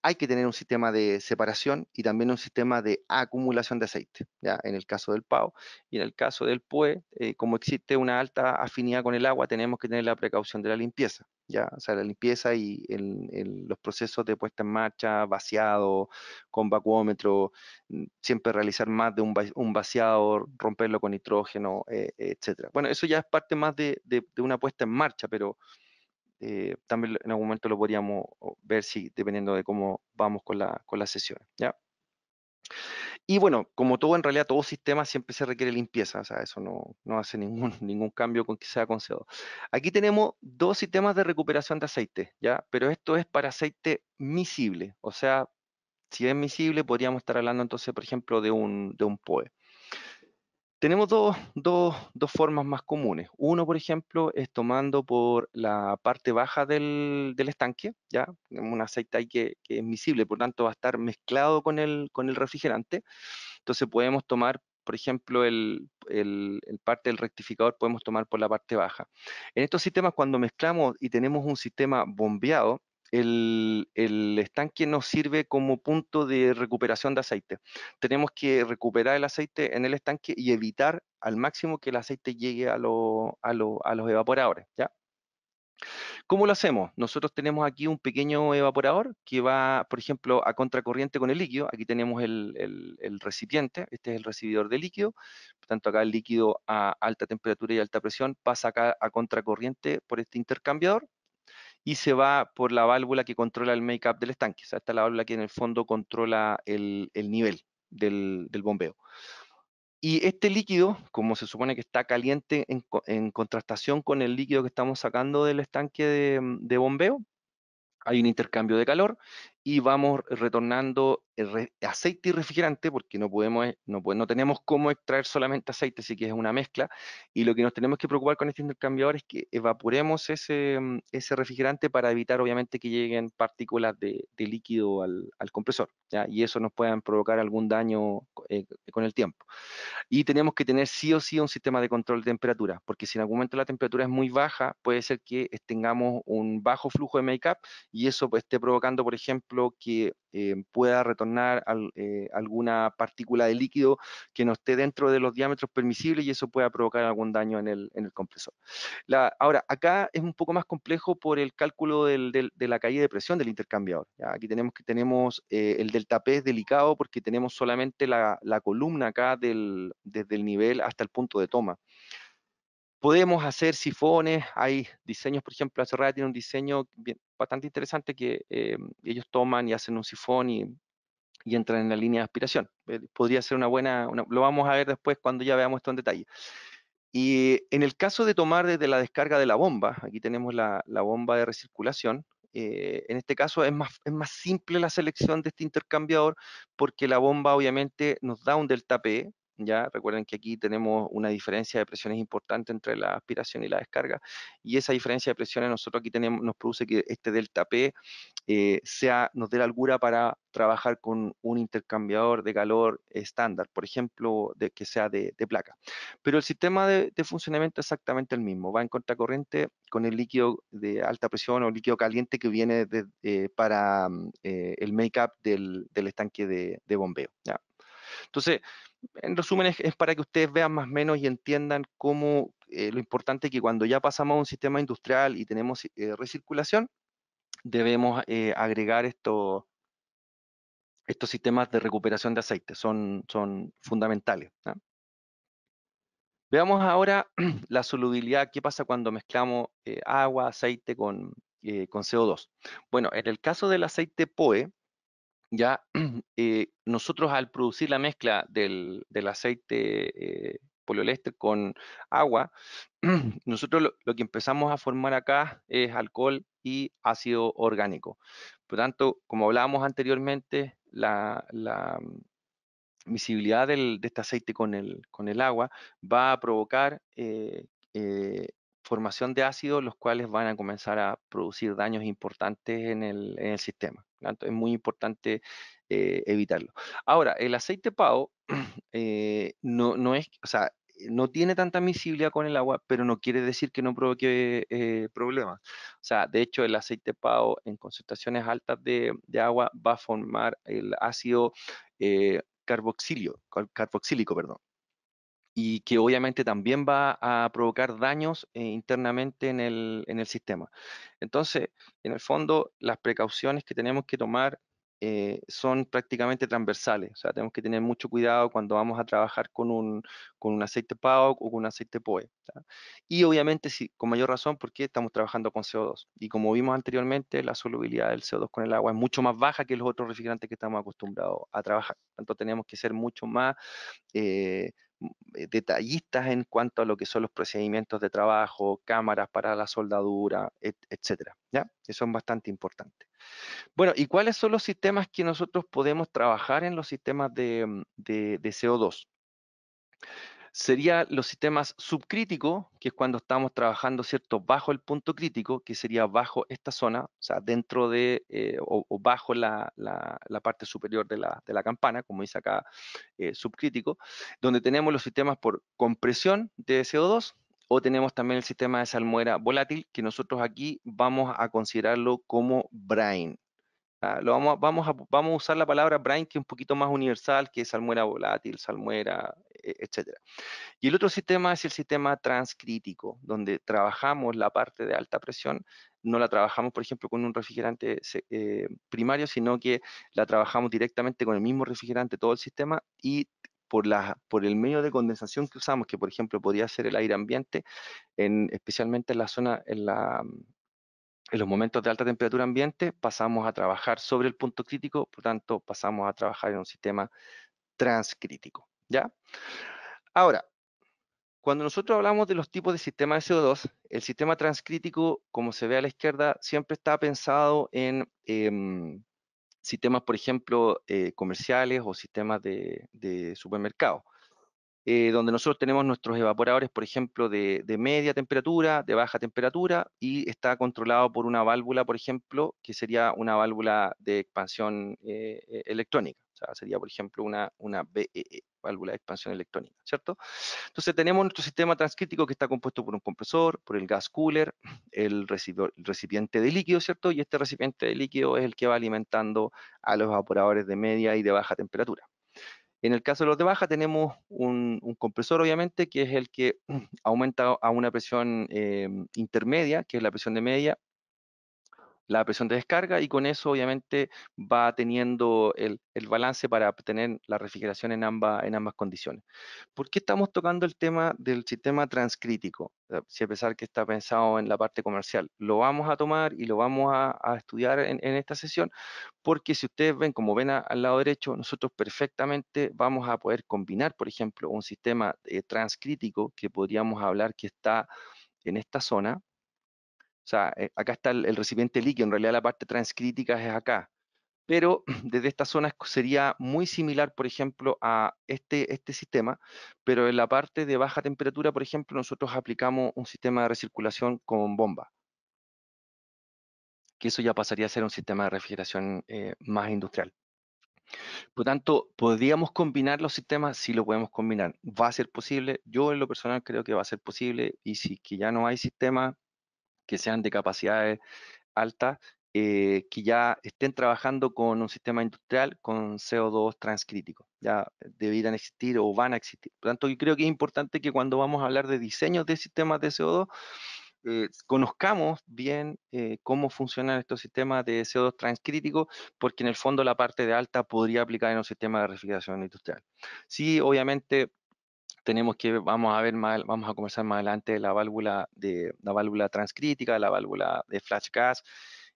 hay que tener un sistema de separación y también un sistema de acumulación de aceite, ¿ya? En el caso del PAO y en el caso del PUE, como existe una alta afinidad con el agua, tenemos que tener la precaución de la limpieza, ¿ya? O sea, la limpieza y los procesos de puesta en marcha, vaciado, con vacuómetro, siempre realizar más de un vaciado, romperlo con nitrógeno, etcétera. Bueno, eso ya es parte más de una puesta en marcha, pero también en algún momento lo podríamos ver si, dependiendo de cómo vamos con la sesión, ¿ya? Y bueno, como todo, en realidad, todo sistema siempre se requiere limpieza, o sea, eso no hace ningún, ningún cambio con que sea con CO2. Aquí tenemos dos sistemas de recuperación de aceite, ¿ya? Pero esto es para aceite miscible, o sea, si es miscible, podríamos estar hablando entonces, por ejemplo, de un POE. Tenemos dos formas más comunes. Uno, por ejemplo, es tomando por la parte baja del estanque, ¿ya? Tenemos un aceite ahí que es miscible, por tanto va a estar mezclado con el refrigerante. Entonces podemos tomar, por ejemplo, el parte del rectificador, podemos tomar por la parte baja. En estos sistemas, cuando mezclamos y tenemos un sistema bombeado, el estanque nos sirve como punto de recuperación de aceite. Tenemos que recuperar el aceite en el estanque y evitar al máximo que el aceite llegue a los evaporadores, ¿ya? ¿Cómo lo hacemos? Nosotros tenemos aquí un pequeño evaporador que va, por ejemplo, a contracorriente con el líquido. Aquí tenemos el recipiente, este es el recibidor de líquido. Por tanto, acá el líquido a alta temperatura y alta presión pasa acá a contracorriente por este intercambiador y se va por la válvula que controla el make-up del estanque. O sea, esta es la válvula que en el fondo controla el nivel del bombeo. Y este líquido, como se supone que está caliente en contrastación con el líquido que estamos sacando del estanque de bombeo, hay un intercambio de calor y vamos retornando aceite y refrigerante porque no tenemos cómo extraer solamente aceite, así que es una mezcla. Y lo que nos tenemos que preocupar con este intercambiador es que evaporemos ese refrigerante para evitar obviamente que lleguen partículas de líquido al compresor, ¿ya? Y eso nos puedan provocar algún daño con el tiempo. Y tenemos que tener sí o sí un sistema de control de temperatura, porque si en algún momento la temperatura es muy baja, puede ser que tengamos un bajo flujo de make-up y eso pues, esté provocando, por ejemplo, que pueda retornar alguna partícula de líquido que no esté dentro de los diámetros permisibles y eso pueda provocar algún daño en el compresor. Ahora, acá es un poco más complejo por el cálculo de la caída de presión del intercambiador. ¿Ya? Aquí tenemos el delta P es delicado porque tenemos solamente la columna acá desde el nivel hasta el punto de toma. Podemos hacer sifones, hay diseños, por ejemplo, Acerrada tiene un diseño bastante interesante que ellos toman y hacen un sifón y entran en la línea de aspiración. Podría ser lo vamos a ver después cuando ya veamos esto en detalle. Y en el caso de tomar desde la descarga de la bomba, aquí tenemos la bomba de recirculación, en este caso es más simple la selección de este intercambiador porque la bomba obviamente nos da un delta P, ya recuerden que aquí tenemos una diferencia de presiones importante entre la aspiración y la descarga, y esa diferencia de presiones nosotros aquí nos produce que este delta P nos dé la holgura para trabajar con un intercambiador de calor estándar, por ejemplo, que sea de placa. Pero el sistema de funcionamiento es exactamente el mismo, va en contracorriente con el líquido de alta presión o líquido caliente que viene para el make-up del estanque de bombeo, ¿ya? Entonces, en resumen, es para que ustedes vean más o menos y entiendan cómo lo importante es que cuando ya pasamos a un sistema industrial y tenemos recirculación, debemos agregar estos sistemas de recuperación de aceite, son fundamentales, ¿ya? Veamos ahora la solubilidad, qué pasa cuando mezclamos agua, aceite con CO2. Bueno, en el caso del aceite POE, ya nosotros al producir la mezcla del aceite poliéster con agua, nosotros lo que empezamos a formar acá es alcohol y ácido orgánico. Por lo tanto, como hablábamos anteriormente, la miscibilidad de este aceite con el agua va a provocar formación de ácidos, los cuales van a comenzar a producir daños importantes en el sistema. Por lo tanto, es muy importante evitarlo. Ahora, el aceite PAO no es, o sea, no tiene tanta miscibilidad con el agua, pero no quiere decir que no provoque problemas. O sea, de hecho, el aceite PAO en concentraciones altas de agua va a formar el ácido carboxílico, perdón, y que obviamente también va a provocar daños internamente en el sistema. Entonces, en el fondo, las precauciones que tenemos que tomar son prácticamente transversales, o sea, tenemos que tener mucho cuidado cuando vamos a trabajar con un aceite PAOK o con un aceite POE. ¿Ya? Y obviamente, sí, con mayor razón, porque estamos trabajando con CO2. Y como vimos anteriormente, la solubilidad del CO2 con el agua es mucho más baja que los otros refrigerantes que estamos acostumbrados a trabajar. Por tanto, tenemos que ser mucho más eh, detallistas en cuanto a lo que son los procedimientos de trabajo, cámaras para la soldadura, etcétera. ¿Ya? Eso es bastante importante. Bueno, ¿y cuáles son los sistemas que nosotros podemos trabajar en los sistemas de CO2? Sería los sistemas subcríticos, que es cuando estamos trabajando, ¿cierto?, bajo el punto crítico, que sería bajo esta zona, o sea, dentro de, o bajo la parte superior de la campana, como dice acá, subcrítico, donde tenemos los sistemas por compresión de CO2, o tenemos también el sistema de salmuera volátil, que nosotros aquí vamos a considerarlo como brine. ¿Ah? Vamos a usar la palabra brine, que es un poquito más universal, que es salmuera volátil, salmuera, etcétera. Y el otro sistema es el sistema transcrítico, donde trabajamos la parte de alta presión, no la trabajamos, por ejemplo, con un refrigerante primario, sino que la trabajamos directamente con el mismo refrigerante, todo el sistema, y por el medio de condensación que usamos, que por ejemplo podría ser el aire ambiente, especialmente en la zona, en los momentos de alta temperatura ambiente, pasamos a trabajar sobre el punto crítico, por tanto pasamos a trabajar en un sistema transcrítico. ¿Ya? Ahora, cuando nosotros hablamos de los tipos de sistemas de CO2, el sistema transcrítico, como se ve a la izquierda, siempre está pensado en sistemas, por ejemplo, comerciales o sistemas de supermercado, donde nosotros tenemos nuestros evaporadores, por ejemplo, de media temperatura, de baja temperatura, y está controlado por una válvula, por ejemplo, que sería una válvula de expansión electrónica. O sea, sería, por ejemplo, una VEE, válvula de expansión electrónica, ¿cierto? Entonces tenemos nuestro sistema transcrítico que está compuesto por un compresor, por el gas cooler, el recipiente de líquido, ¿cierto? Y este recipiente de líquido es el que va alimentando a los evaporadores de media y de baja temperatura. En el caso de los de baja tenemos un compresor, obviamente, que es el que aumenta a una presión intermedia, que es la presión de media, la presión de descarga, y con eso obviamente va teniendo el balance para obtener la refrigeración en ambas condiciones. ¿Por qué estamos tocando el tema del sistema transcrítico? Si a pesar que está pensado en la parte comercial, lo vamos a tomar y lo vamos a estudiar en esta sesión, porque si ustedes ven, como ven al lado derecho, nosotros perfectamente vamos a poder combinar, por ejemplo, un sistema transcrítico que podríamos hablar que está en esta zona. O sea, acá está el recipiente líquido, en realidad la parte transcrítica es acá, pero desde esta zona sería muy similar, por ejemplo, a este sistema, pero en la parte de baja temperatura, por ejemplo, nosotros aplicamos un sistema de recirculación con bomba, que eso ya pasaría a ser un sistema de refrigeración más industrial. Por lo tanto, ¿podríamos combinar los sistemas? Sí, lo podemos combinar. ¿Va a ser posible? Yo en lo personal creo que va a ser posible, y si que ya no hay sistemas que sean de capacidades altas, que ya estén trabajando con un sistema industrial con CO2 transcrítico. Ya debieran existir o van a existir. Por lo tanto, yo creo que es importante que cuando vamos a hablar de diseños de sistemas de CO2, conozcamos bien cómo funcionan estos sistemas de CO2 transcríticos, porque en el fondo la parte de alta podría aplicar en un sistema de refrigeración industrial. Sí, obviamente tenemos que, vamos a ver más, vamos a conversar más adelante la válvula transcrítica, la válvula de flash gas.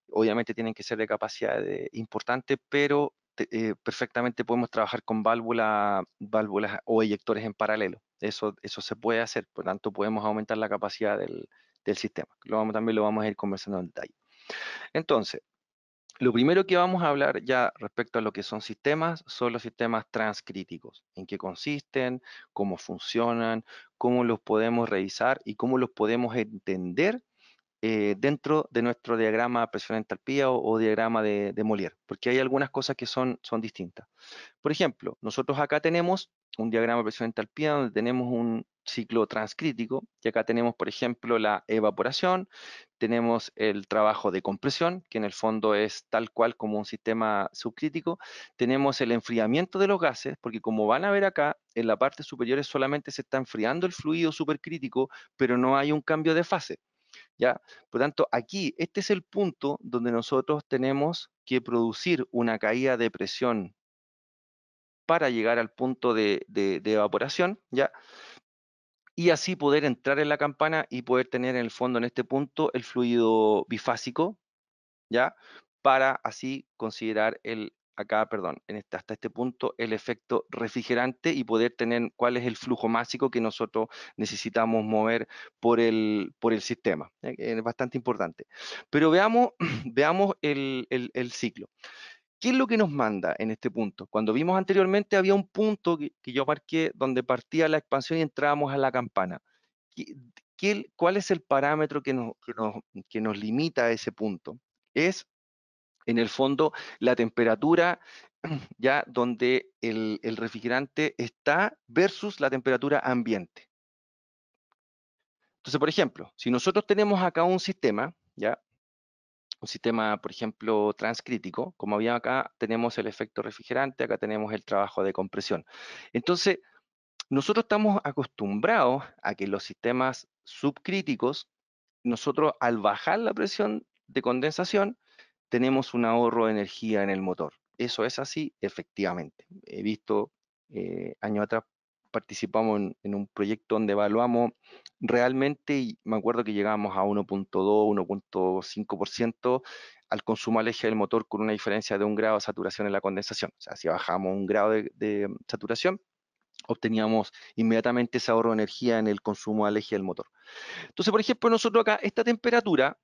Obviamente tienen que ser de capacidad importante, pero perfectamente podemos trabajar con válvulas o eyectores en paralelo. Eso se puede hacer, por tanto podemos aumentar la capacidad del sistema. También lo vamos a ir conversando en detalle. Entonces, lo primero que vamos a hablar ya respecto a lo que son sistemas, son los sistemas transcríticos. En qué consisten, cómo funcionan, cómo los podemos revisar y cómo los podemos entender dentro de nuestro diagrama presión-entalpía o diagrama de Molière, porque hay algunas cosas que son distintas. Por ejemplo, nosotros acá tenemos un diagrama de presión-entalpía donde tenemos un ciclo transcrítico, y acá tenemos, por ejemplo, la evaporación, tenemos el trabajo de compresión, que en el fondo es tal cual como un sistema subcrítico, tenemos el enfriamiento de los gases, porque como van a ver acá, en la parte superior solamente se está enfriando el fluido supercrítico, pero no hay un cambio de fase. ¿Ya? Por lo tanto, aquí, este es el punto donde nosotros tenemos que producir una caída de presión para llegar al punto de evaporación, ¿ya? Y así poder entrar en la campana y poder tener en el fondo, en este punto, el fluido bifásico, ¿ya? Para así considerar acá, perdón, hasta este punto, el efecto refrigerante y poder tener cuál es el flujo másico que nosotros necesitamos mover por el sistema. Es bastante importante. Pero veamos, veamos el ciclo. ¿Qué es lo que nos manda en este punto? Cuando vimos anteriormente había un punto que yo marqué donde partía la expansión y entrábamos a la campana. ¿Qué- ¿Cuál es el parámetro que nos limita a ese punto? Es, en el fondo, la temperatura ya donde el refrigerante está versus la temperatura ambiente. Entonces, por ejemplo, si nosotros tenemos acá un sistema, ¿ya? Un sistema, por ejemplo, transcrítico, como había acá, tenemos el efecto refrigerante, acá tenemos el trabajo de compresión. Entonces, nosotros estamos acostumbrados a que los sistemas subcríticos, nosotros al bajar la presión de condensación, tenemos un ahorro de energía en el motor. Eso es así, efectivamente. He visto, años atrás participamos en un proyecto donde evaluamos realmente, y me acuerdo que llegábamos a 1.2, 1.5% al consumo al eje del motor con una diferencia de 1 grado de saturación en la condensación. O sea, si bajamos 1 grado de saturación, obteníamos inmediatamente ese ahorro de energía en el consumo al eje del motor. Entonces, por ejemplo, nosotros acá, esta temperatura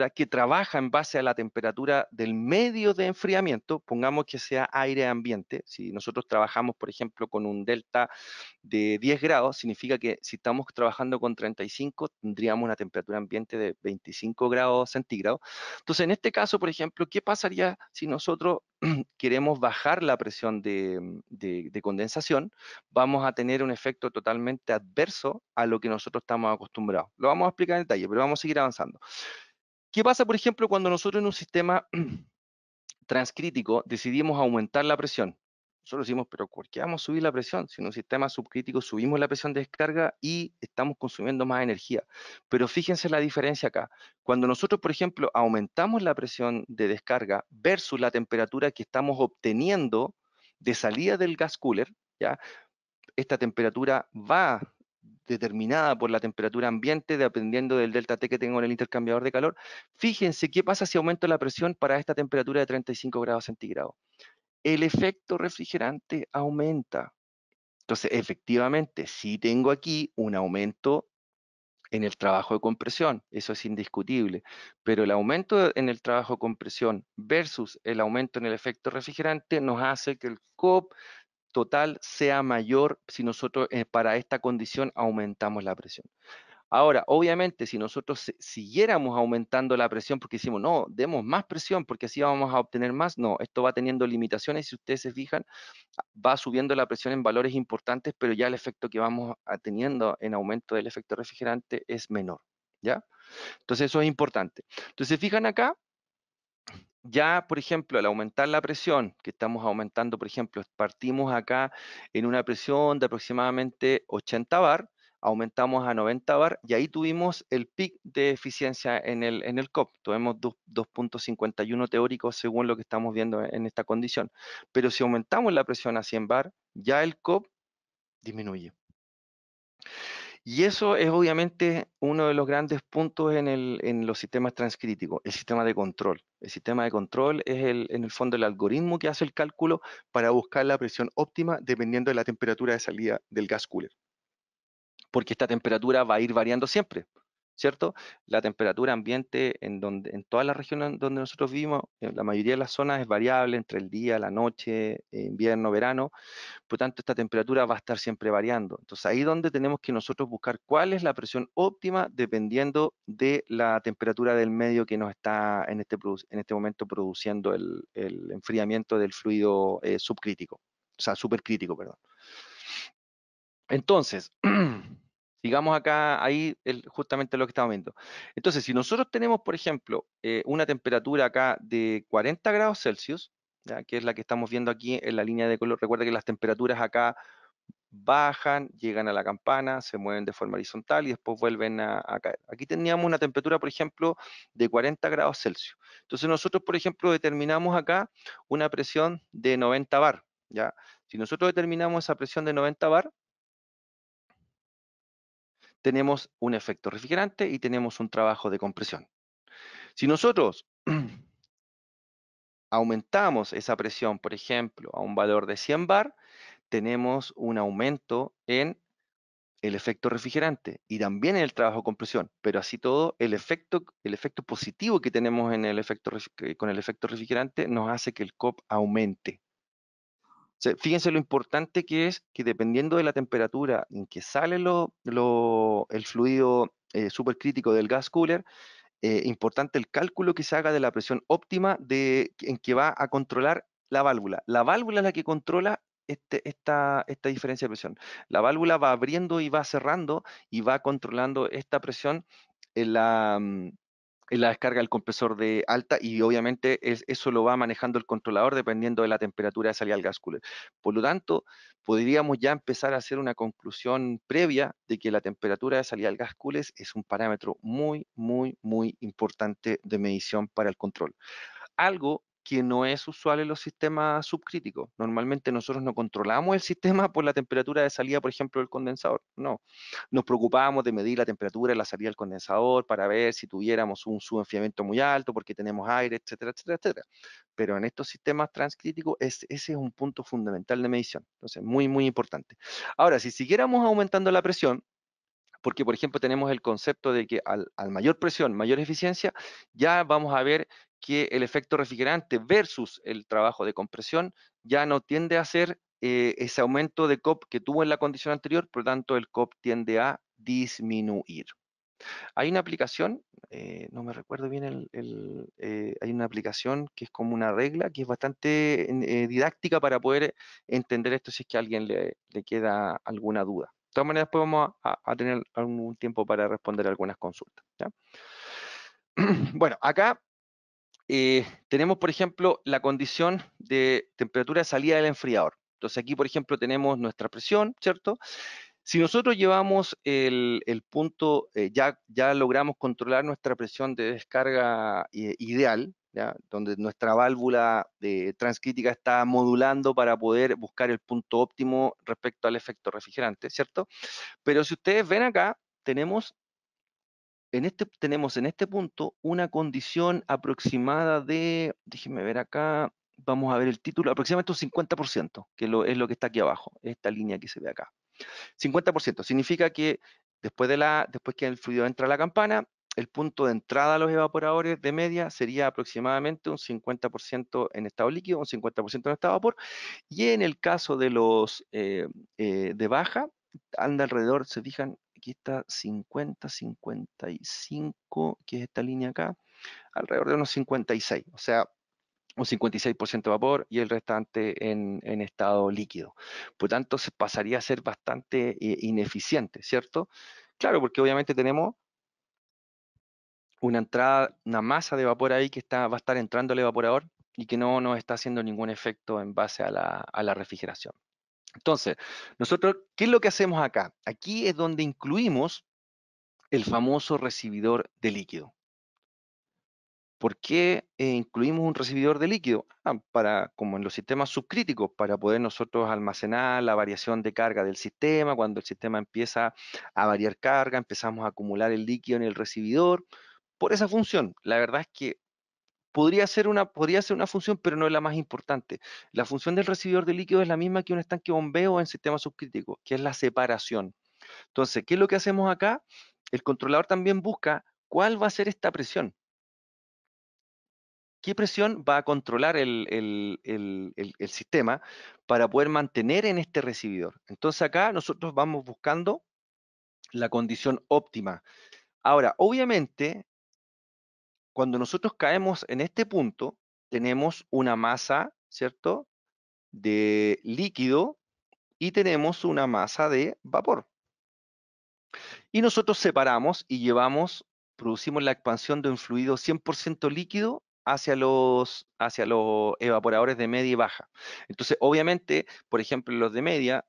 que trabaja en base a la temperatura del medio de enfriamiento, pongamos que sea aire ambiente, si nosotros trabajamos, por ejemplo, con un delta de 10 grados, significa que si estamos trabajando con 35, tendríamos una temperatura ambiente de 25 grados centígrados. Entonces, en este caso, por ejemplo, ¿qué pasaría si nosotros queremos bajar la presión de condensación? Vamos a tener un efecto totalmente adverso a lo que nosotros estamos acostumbrados. Lo vamos a explicar en detalle, pero vamos a seguir avanzando. ¿Qué pasa, por ejemplo, cuando nosotros en un sistema transcrítico decidimos aumentar la presión? Nosotros decimos, pero ¿por qué vamos a subir la presión? Si en un sistema subcrítico subimos la presión de descarga y estamos consumiendo más energía. Pero fíjense la diferencia acá. Cuando nosotros, por ejemplo, aumentamos la presión de descarga versus la temperatura que estamos obteniendo de salida del gas cooler, ¿ya? Esta temperatura va determinada por la temperatura ambiente, dependiendo del delta T que tengo en el intercambiador de calor. Fíjense qué pasa si aumento la presión para esta temperatura de 35 grados centígrados. El efecto refrigerante aumenta. Entonces, efectivamente, sí tengo aquí un aumento en el trabajo de compresión, eso es indiscutible, pero el aumento en el trabajo de compresión versus el aumento en el efecto refrigerante nos hace que el COP total sea mayor si nosotros para esta condición aumentamos la presión. Ahora, obviamente, si nosotros siguiéramos aumentando la presión porque decimos, no, demos más presión porque así vamos a obtener más, no, esto va teniendo limitaciones, si ustedes se fijan, va subiendo la presión en valores importantes, pero ya el efecto que vamos teniendo en aumento del efecto refrigerante es menor, ¿ya? Entonces eso es importante. Entonces, se fijan acá, ya, por ejemplo, al aumentar la presión, que estamos aumentando, por ejemplo, partimos acá en una presión de aproximadamente 80 bar, aumentamos a 90 bar y ahí tuvimos el pic de eficiencia en el COP. Tuvimos 2.51 teóricos según lo que estamos viendo en esta condición. Pero si aumentamos la presión a 100 bar, ya el COP disminuye. Y eso es obviamente uno de los grandes puntos en los sistemas transcríticos, el sistema de control. El sistema de control es en el fondo el algoritmo que hace el cálculo para buscar la presión óptima dependiendo de la temperatura de salida del gas cooler. porque esta temperatura va a ir variando siempre, ¿cierto? La temperatura ambiente en todas las regiones donde nosotros vivimos, en la mayoría de las zonas es variable entre el día, la noche, invierno, verano, por tanto esta temperatura va a estar siempre variando. Entonces ahí es donde tenemos que nosotros buscar cuál es la presión óptima dependiendo de la temperatura del medio que nos está en este momento produciendo el enfriamiento del fluido subcrítico, o sea, supercrítico, perdón. Entonces, sigamos acá, ahí justamente lo que estamos viendo. Entonces, si nosotros tenemos, por ejemplo, una temperatura acá de 40 grados Celsius, ¿ya? Que es la que estamos viendo aquí en la línea de color, recuerda que las temperaturas acá bajan, llegan a la campana, se mueven de forma horizontal y después vuelven a caer. Aquí teníamos una temperatura, por ejemplo, de 40 grados Celsius. Entonces nosotros, por ejemplo, determinamos acá una presión de 90 bar, ¿ya? Si nosotros determinamos esa presión de 90 bar, tenemos un efecto refrigerante y tenemos un trabajo de compresión. Si nosotros aumentamos esa presión, por ejemplo, a un valor de 100 bar, tenemos un aumento en el efecto refrigerante y también en el trabajo de compresión, pero así todo, el efecto positivo que tenemos en el efecto, con el efecto refrigerante nos hace que el COP aumente. O sea, fíjense lo importante que es que dependiendo de la temperatura en que sale el fluido supercrítico del gas cooler, importante el cálculo que se haga de la presión óptima en que va a controlar la válvula. La válvula es la que controla esta diferencia de presión. La válvula va abriendo y va cerrando y va controlando esta presión en la descarga del compresor de alta y obviamente eso lo va manejando el controlador dependiendo de la temperatura de salida del gas cooler. Por lo tanto, podríamos ya empezar a hacer una conclusión previa de que la temperatura de salida del gas cooler es un parámetro muy, muy, muy importante de medición para el control. Algo que no es usual en los sistemas subcríticos. Normalmente nosotros no controlamos el sistema por la temperatura de salida, por ejemplo, del condensador. No. Nos preocupábamos de medir la temperatura de la salida del condensador para ver si tuviéramos un subenfriamiento muy alto porque tenemos aire, etcétera, etcétera, etcétera. Pero en estos sistemas transcríticos ese es un punto fundamental de medición. Entonces, muy, muy importante. Ahora, si siguiéramos aumentando la presión, porque por ejemplo tenemos el concepto de que al mayor presión, mayor eficiencia, ya vamos a ver que el efecto refrigerante versus el trabajo de compresión ya no tiende a ser ese aumento de COP que tuvo en la condición anterior, por lo tanto el COP tiende a disminuir. Hay una aplicación, no me recuerdo bien hay una aplicación que es como una regla que es bastante didáctica para poder entender esto si es que a alguien le queda alguna duda. De todas maneras, después vamos a tener algún tiempo para responder algunas consultas, ¿ya? Bueno, acá tenemos, por ejemplo, la condición de temperatura de salida del enfriador. Entonces aquí, por ejemplo, tenemos nuestra presión, ¿cierto? Si nosotros llevamos el punto, ya logramos controlar nuestra presión de descarga ideal, ¿ya? Donde nuestra válvula transcrítica está modulando para poder buscar el punto óptimo respecto al efecto refrigerante, ¿cierto? Pero si ustedes ven acá, tenemos en este punto una condición aproximada de, déjenme ver acá, vamos a ver el título, aproximadamente un 50%, que es lo que está aquí abajo, esta línea que se ve acá. 50% significa que después que el fluido entra a la campana, el punto de entrada a los evaporadores de media sería aproximadamente un 50% en estado líquido, un 50% en estado de vapor, y en el caso de los de baja, anda alrededor, se fijan, aquí está 50, 55, que es esta línea acá, alrededor de unos 56, o sea, un 56% de vapor y el restante en estado líquido. Por tanto, se pasaría a ser bastante ineficiente, ¿cierto? Claro, porque obviamente tenemos una entrada, una masa de vapor ahí que va a estar entrando al evaporador y que no nos está haciendo ningún efecto en base a la refrigeración. Entonces, nosotros, ¿qué es lo que hacemos acá? Aquí es donde incluimos el famoso recibidor de líquido. ¿Por qué incluimos un recibidor de líquido? Como en los sistemas subcríticos, para poder nosotros almacenar la variación de carga del sistema. Cuando el sistema empieza a variar carga, empezamos a acumular el líquido en el recibidor. Por esa función, la verdad es que podría ser una función, pero no es la más importante. La función del recibidor de líquido es la misma que un estanque bombeo en sistemas subcríticos, que es la separación. Entonces, ¿qué es lo que hacemos acá? El controlador también busca cuál va a ser esta presión. ¿Qué presión va a controlar el sistema para poder mantener en este recibidor? Entonces acá nosotros vamos buscando la condición óptima. Ahora, obviamente, cuando nosotros caemos en este punto, tenemos una masa, ¿cierto?, de líquido y tenemos una masa de vapor. Y nosotros separamos y producimos la expansión de un fluido 100% líquido hacia los evaporadores de media y baja. Entonces, obviamente, por ejemplo, en los de media,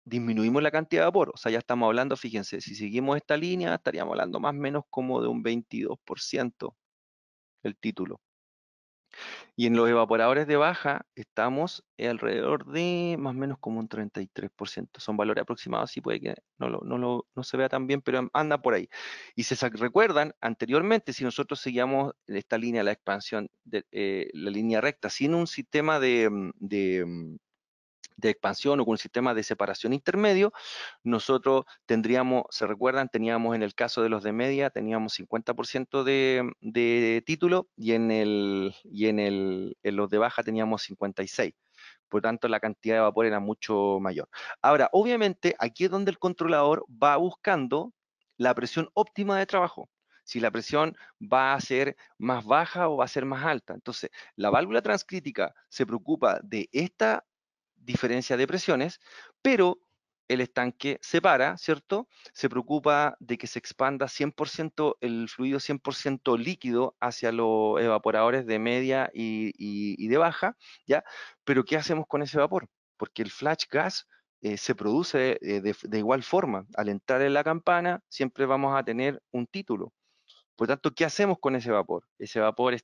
disminuimos la cantidad de vapor. O sea, ya estamos hablando, fíjense, si seguimos esta línea, estaríamos hablando más o menos como de un 22% el título. Y en los evaporadores de baja estamos alrededor de más o menos como un 33%. Son valores aproximados, sí puede que no se vea tan bien, pero anda por ahí. Y si recuerdan, anteriormente, si nosotros seguíamos esta línea, la expansión, la línea recta, sin un sistema de expansión o con un sistema de separación intermedio, nosotros tendríamos, se recuerdan, teníamos en el caso de los de media, teníamos 50% de título y en los de baja teníamos 56%. Por tanto, la cantidad de vapor era mucho mayor. Ahora, obviamente, aquí es donde el controlador va buscando la presión óptima de trabajo. Si la presión va a ser más baja o va a ser más alta. Entonces, la válvula transcrítica se preocupa de esta diferencia de presiones, pero el estanque se para, ¿cierto? Se preocupa de que se expanda 100% el fluido 100% líquido hacia los evaporadores de media y de baja, ¿ya? Pero ¿qué hacemos con ese vapor? Porque el flash gas se produce de igual forma. Al entrar en la campana, siempre vamos a tener un título. Por tanto, ¿qué hacemos con ese vapor? Ese vapor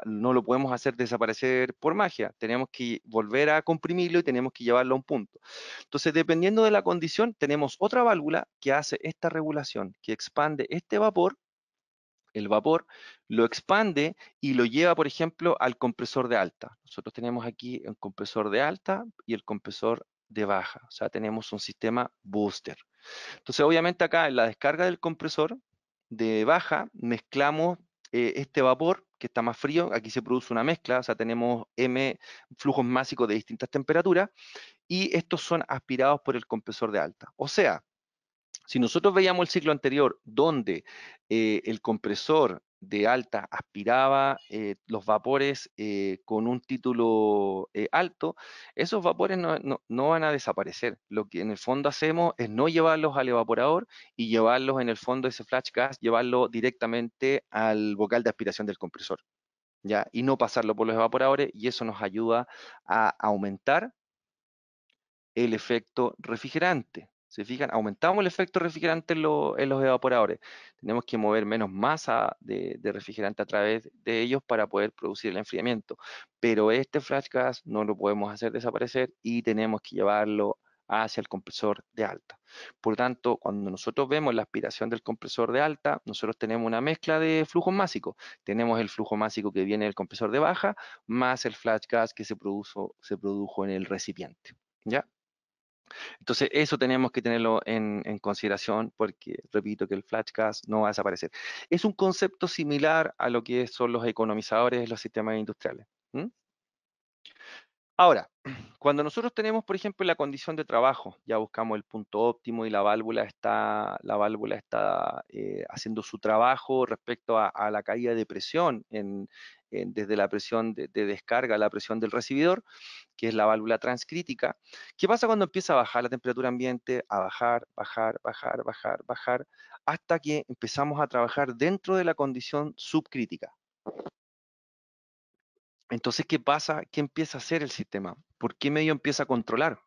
no lo podemos hacer desaparecer por magia. Tenemos que volver a comprimirlo y tenemos que llevarlo a un punto. Entonces, dependiendo de la condición, tenemos otra válvula que hace esta regulación, que expande este vapor, el vapor lo expande y lo lleva, por ejemplo, al compresor de alta. Nosotros tenemos aquí el compresor de alta y el compresor de baja. O sea, tenemos un sistema booster. Entonces, obviamente acá en la descarga del compresor de baja, mezclamos este vapor que está más frío, aquí se produce una mezcla, o sea, tenemos M flujos másicos de distintas temperaturas, y estos son aspirados por el compresor de alta. O sea, si nosotros veíamos el ciclo anterior donde el compresor de alta aspiraba los vapores con un título alto, esos vapores no van a desaparecer. Lo que en el fondo hacemos es no llevarlos al evaporador y llevarlos en el fondo ese flash gas, llevarlo directamente al bocal de aspiración del compresor, ¿ya? Y no pasarlo por los evaporadores, y eso nos ayuda a aumentar el efecto refrigerante. ¿Se fijan? Aumentamos el efecto refrigerante en los evaporadores. Tenemos que mover menos masa de refrigerante a través de ellos para poder producir el enfriamiento. Pero este flash gas no lo podemos hacer desaparecer y tenemos que llevarlo hacia el compresor de alta. Por tanto, cuando nosotros vemos la aspiración del compresor de alta, nosotros tenemos una mezcla de flujos másicos. Tenemos el flujo másico que viene del compresor de baja, más el flash gas que se produjo en el recipiente. ¿Ya? Entonces, eso tenemos que tenerlo en consideración porque, repito, que el flash gas no va a desaparecer. Es un concepto similar a lo que son los economizadores en los sistemas industriales. ¿Mm? Ahora, cuando nosotros tenemos, por ejemplo, la condición de trabajo, ya buscamos el punto óptimo y la válvula está haciendo su trabajo respecto a la caída de presión desde la presión de descarga a la presión del recibidor, que es la válvula transcrítica. ¿Qué pasa cuando empieza a bajar la temperatura ambiente? A bajar, bajar, bajar, bajar, bajar, hasta que empezamos a trabajar dentro de la condición subcrítica. Entonces, ¿qué pasa? ¿Qué empieza a hacer el sistema? ¿Por qué medio empieza a controlar?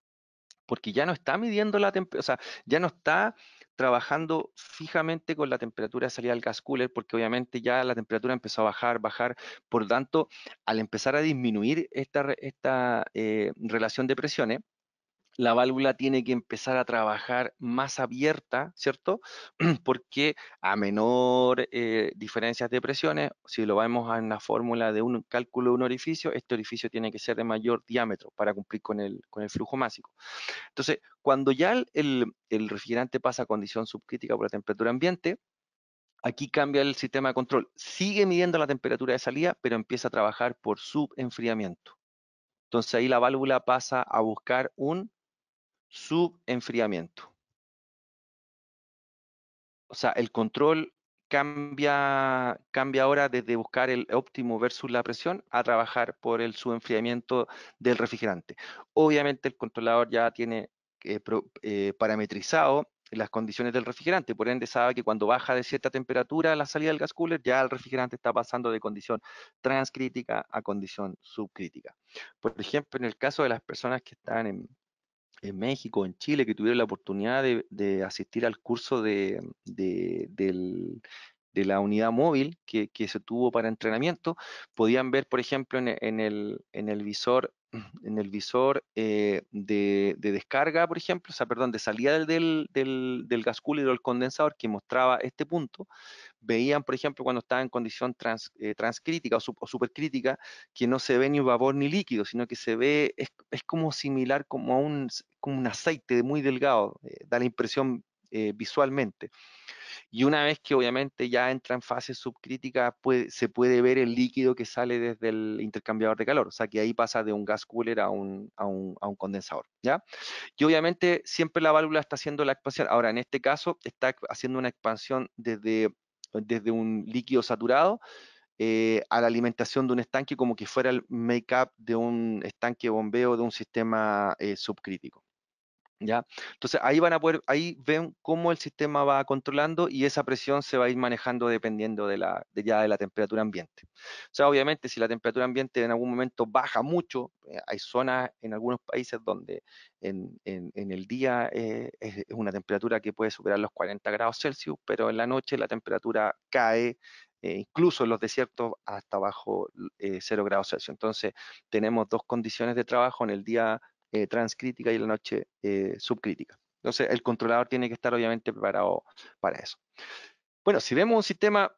Porque ya no está midiendo la temperatura, o sea, ya no está trabajando fijamente con la temperatura de salida del gas cooler, porque obviamente ya la temperatura empezó a bajar, bajar. Por lo tanto, al empezar a disminuir esta relación de presiones, la válvula tiene que empezar a trabajar más abierta, ¿cierto? Porque a menor diferencias de presiones, si lo vemos en la fórmula de un cálculo de un orificio, este orificio tiene que ser de mayor diámetro para cumplir con el flujo másico. Entonces, cuando ya el refrigerante pasa a condición subcrítica por la temperatura ambiente, aquí cambia el sistema de control. Sigue midiendo la temperatura de salida, pero empieza a trabajar por subenfriamiento. Entonces ahí la válvula pasa a buscar un subenfriamiento. O sea, el control cambia ahora desde buscar el óptimo versus la presión a trabajar por el subenfriamiento del refrigerante. Obviamente el controlador ya tiene parametrizado las condiciones del refrigerante, por ende sabe que cuando baja de cierta temperatura la salida del gas cooler, ya el refrigerante está pasando de condición transcrítica a condición subcrítica. Por ejemplo, en el caso de las personas que están en México, en Chile, que tuvieron la oportunidad de asistir al curso de la unidad móvil que se tuvo para entrenamiento, podían ver, por ejemplo, en el visor, de descarga, por ejemplo, o sea, perdón, de salida del gas cooler o el condensador que mostraba este punto, veían, por ejemplo, cuando estaba en condición transcrítica o supercrítica, que no se ve ni vapor ni líquido, sino que se ve, es como similar como a como un aceite muy delgado, da la impresión visualmente. Y una vez que obviamente ya entra en fase subcrítica, se puede ver el líquido que sale desde el intercambiador de calor, o sea que ahí pasa de un gas cooler a un condensador, ¿ya? Y obviamente siempre la válvula está haciendo la expansión. Ahora, en este caso, está haciendo una expansión desde un líquido saturado a la alimentación de un estanque como que fuera el make-up de un estanque de bombeo de un sistema subcrítico. ¿Ya? Entonces ahí van a poder, ahí ven cómo el sistema va controlando y esa presión se va a ir manejando dependiendo ya de la temperatura ambiente. O sea, obviamente si la temperatura ambiente en algún momento baja mucho, hay zonas en algunos países donde en el día es una temperatura que puede superar los 40 grados Celsius, pero en la noche la temperatura cae. Incluso en los desiertos hasta bajo 0 grados Celsius. Entonces, tenemos dos condiciones de trabajo en el día transcrítica y en la noche subcrítica. Entonces, el controlador tiene que estar obviamente preparado para eso. Bueno, si vemos un sistema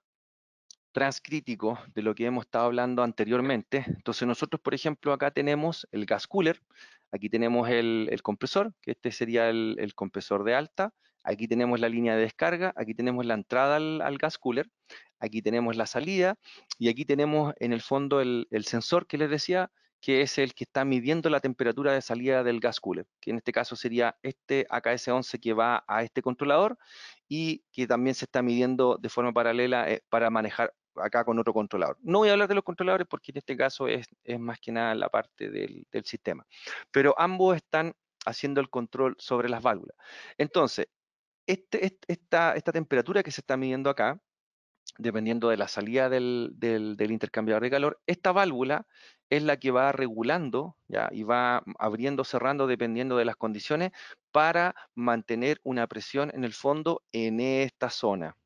transcrítico de lo que hemos estado hablando anteriormente, entonces nosotros, por ejemplo, acá tenemos el gas cooler, aquí tenemos el compresor, que este sería el compresor de alta, aquí tenemos la línea de descarga, aquí tenemos la entrada al gas cooler, aquí tenemos la salida y aquí tenemos en el fondo el sensor que les decía, que es el que está midiendo la temperatura de salida del gas cooler, que en este caso sería este AKS-11 que va a este controlador y que también se está midiendo de forma paralela para manejar acá con otro controlador. No voy a hablar de los controladores porque en este caso es más que nada la parte del sistema, pero ambos están haciendo el control sobre las válvulas. Entonces, esta temperatura que se está midiendo acá, dependiendo de la salida del intercambiador de calor, esta válvula es la que va regulando, ¿ya? Y va abriendo, cerrando dependiendo de las condiciones para mantener una presión en el fondo en esta zona.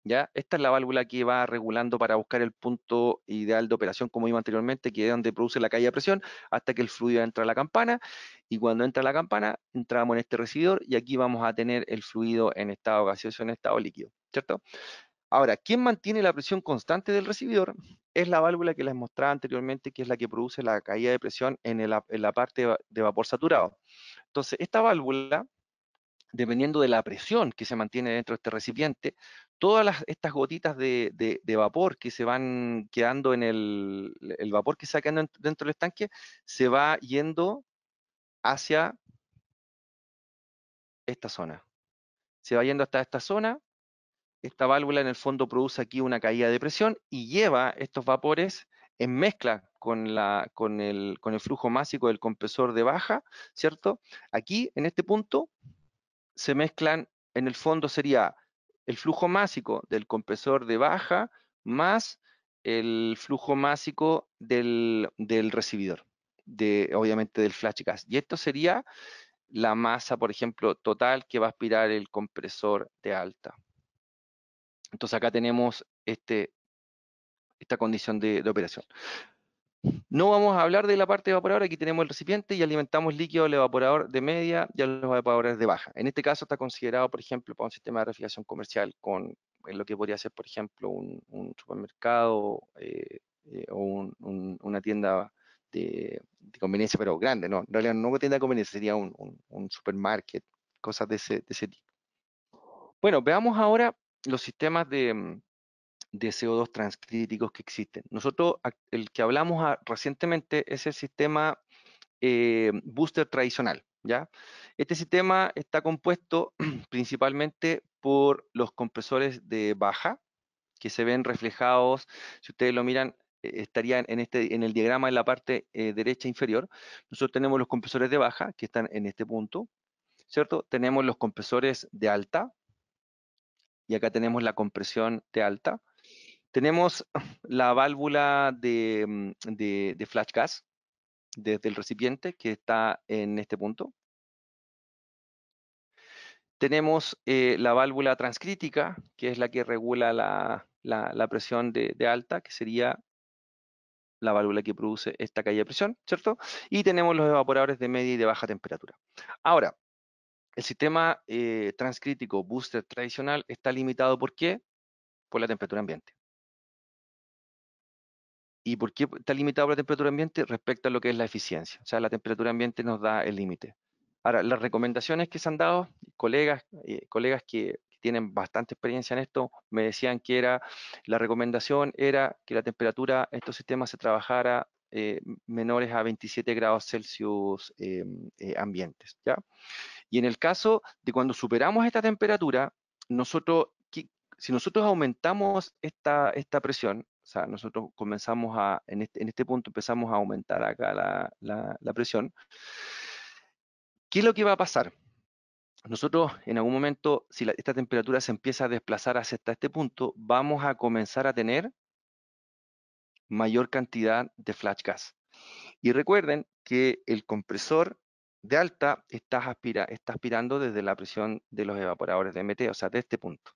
¿Ya? Esta es la válvula que va regulando para buscar el punto ideal de operación, como vimos anteriormente, que es donde produce la caída de presión, hasta que el fluido entra a la campana, y cuando entra a la campana, entramos en este recibidor, y aquí vamos a tener el fluido en estado gaseoso, en estado líquido, ¿cierto? Ahora, ¿quién mantiene la presión constante del recibidor? Es la válvula que les mostraba anteriormente, que es la que produce la caída de presión en la parte de vapor saturado. Entonces, esta válvula dependiendo de la presión que se mantiene dentro de este recipiente, todas estas gotitas de vapor que se van quedando en el vapor que se va quedando dentro del estanque, se va yendo hacia esta zona. Se va yendo hasta esta zona, esta válvula en el fondo produce aquí una caída de presión y lleva estos vapores en mezcla con el flujo másico del compresor de baja, ¿cierto? Aquí, en este punto, se mezclan, en el fondo sería el flujo másico del compresor de baja más el flujo másico del recibidor, obviamente del flash gas. Y esto sería la masa, por ejemplo, total que va a aspirar el compresor de alta. Entonces acá tenemos esta condición de operación. No vamos a hablar de la parte evaporadora, aquí tenemos el recipiente y alimentamos líquido al evaporador de media y a los evaporadores de baja. En este caso está considerado, por ejemplo, para un sistema de refrigeración comercial con lo que podría ser, por ejemplo, un supermercado o una tienda de conveniencia, pero grande, ¿no? En realidad no una tienda de conveniencia, sería un supermarket, cosas de ese tipo. Bueno, veamos ahora los sistemas de CO2 transcríticos que existen. Nosotros, el que hablamos recientemente es el sistema booster tradicional, ¿ya? Este sistema está compuesto principalmente por los compresores de baja, que se ven reflejados, si ustedes lo miran, estarían en el diagrama en la parte derecha inferior. Nosotros tenemos los compresores de baja, que están en este punto, ¿cierto? Tenemos los compresores de alta, y acá tenemos la compresión de alta. Tenemos la válvula de flash gas desde el recipiente que está en este punto. Tenemos la válvula transcrítica, que es la que regula la presión de alta, que sería la válvula que produce esta caída de presión, ¿cierto? Y tenemos los evaporadores de media y de baja temperatura. Ahora, el sistema transcrítico booster tradicional está limitado ¿por qué? Por la temperatura ambiente. ¿Y por qué está limitado por la temperatura ambiente respecto a lo que es la eficiencia? O sea, la temperatura ambiente nos da el límite. Ahora, las recomendaciones que se han dado, colegas que tienen bastante experiencia en esto, me decían que la recomendación era que la temperatura en estos sistemas se trabajara menores a 27 grados Celsius ambientes, ¿ya? Y en el caso de cuando superamos esta temperatura, nosotros, si nosotros aumentamos esta presión, o sea, nosotros comenzamos en este punto empezamos a aumentar acá la presión, ¿qué es lo que va a pasar? Nosotros en algún momento, si esta temperatura se empieza a desplazar hacia hasta este punto, vamos a comenzar a tener mayor cantidad de flash gas. Y recuerden que el compresor de alta está aspirando desde la presión de los evaporadores de MT, o sea, de este punto.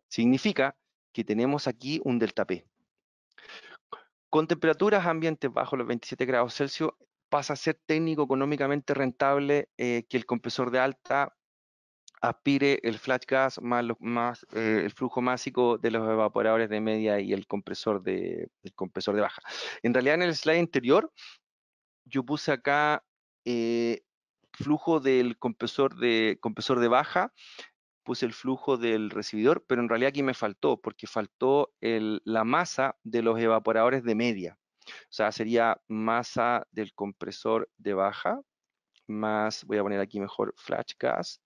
Significa que tenemos aquí un delta P. Con temperaturas ambientes bajo los 27 grados Celsius, pasa a ser técnico económicamente rentable que el compresor de alta aspire el flash gas más el flujo másico de los evaporadores de media y el compresor de baja. En realidad en el slide anterior yo puse acá flujo del compresor de baja, puse el flujo del recibidor, pero en realidad aquí me faltó, porque faltó la masa de los evaporadores de media. O sea, sería masa del compresor de baja, más, voy a poner aquí mejor flash gas,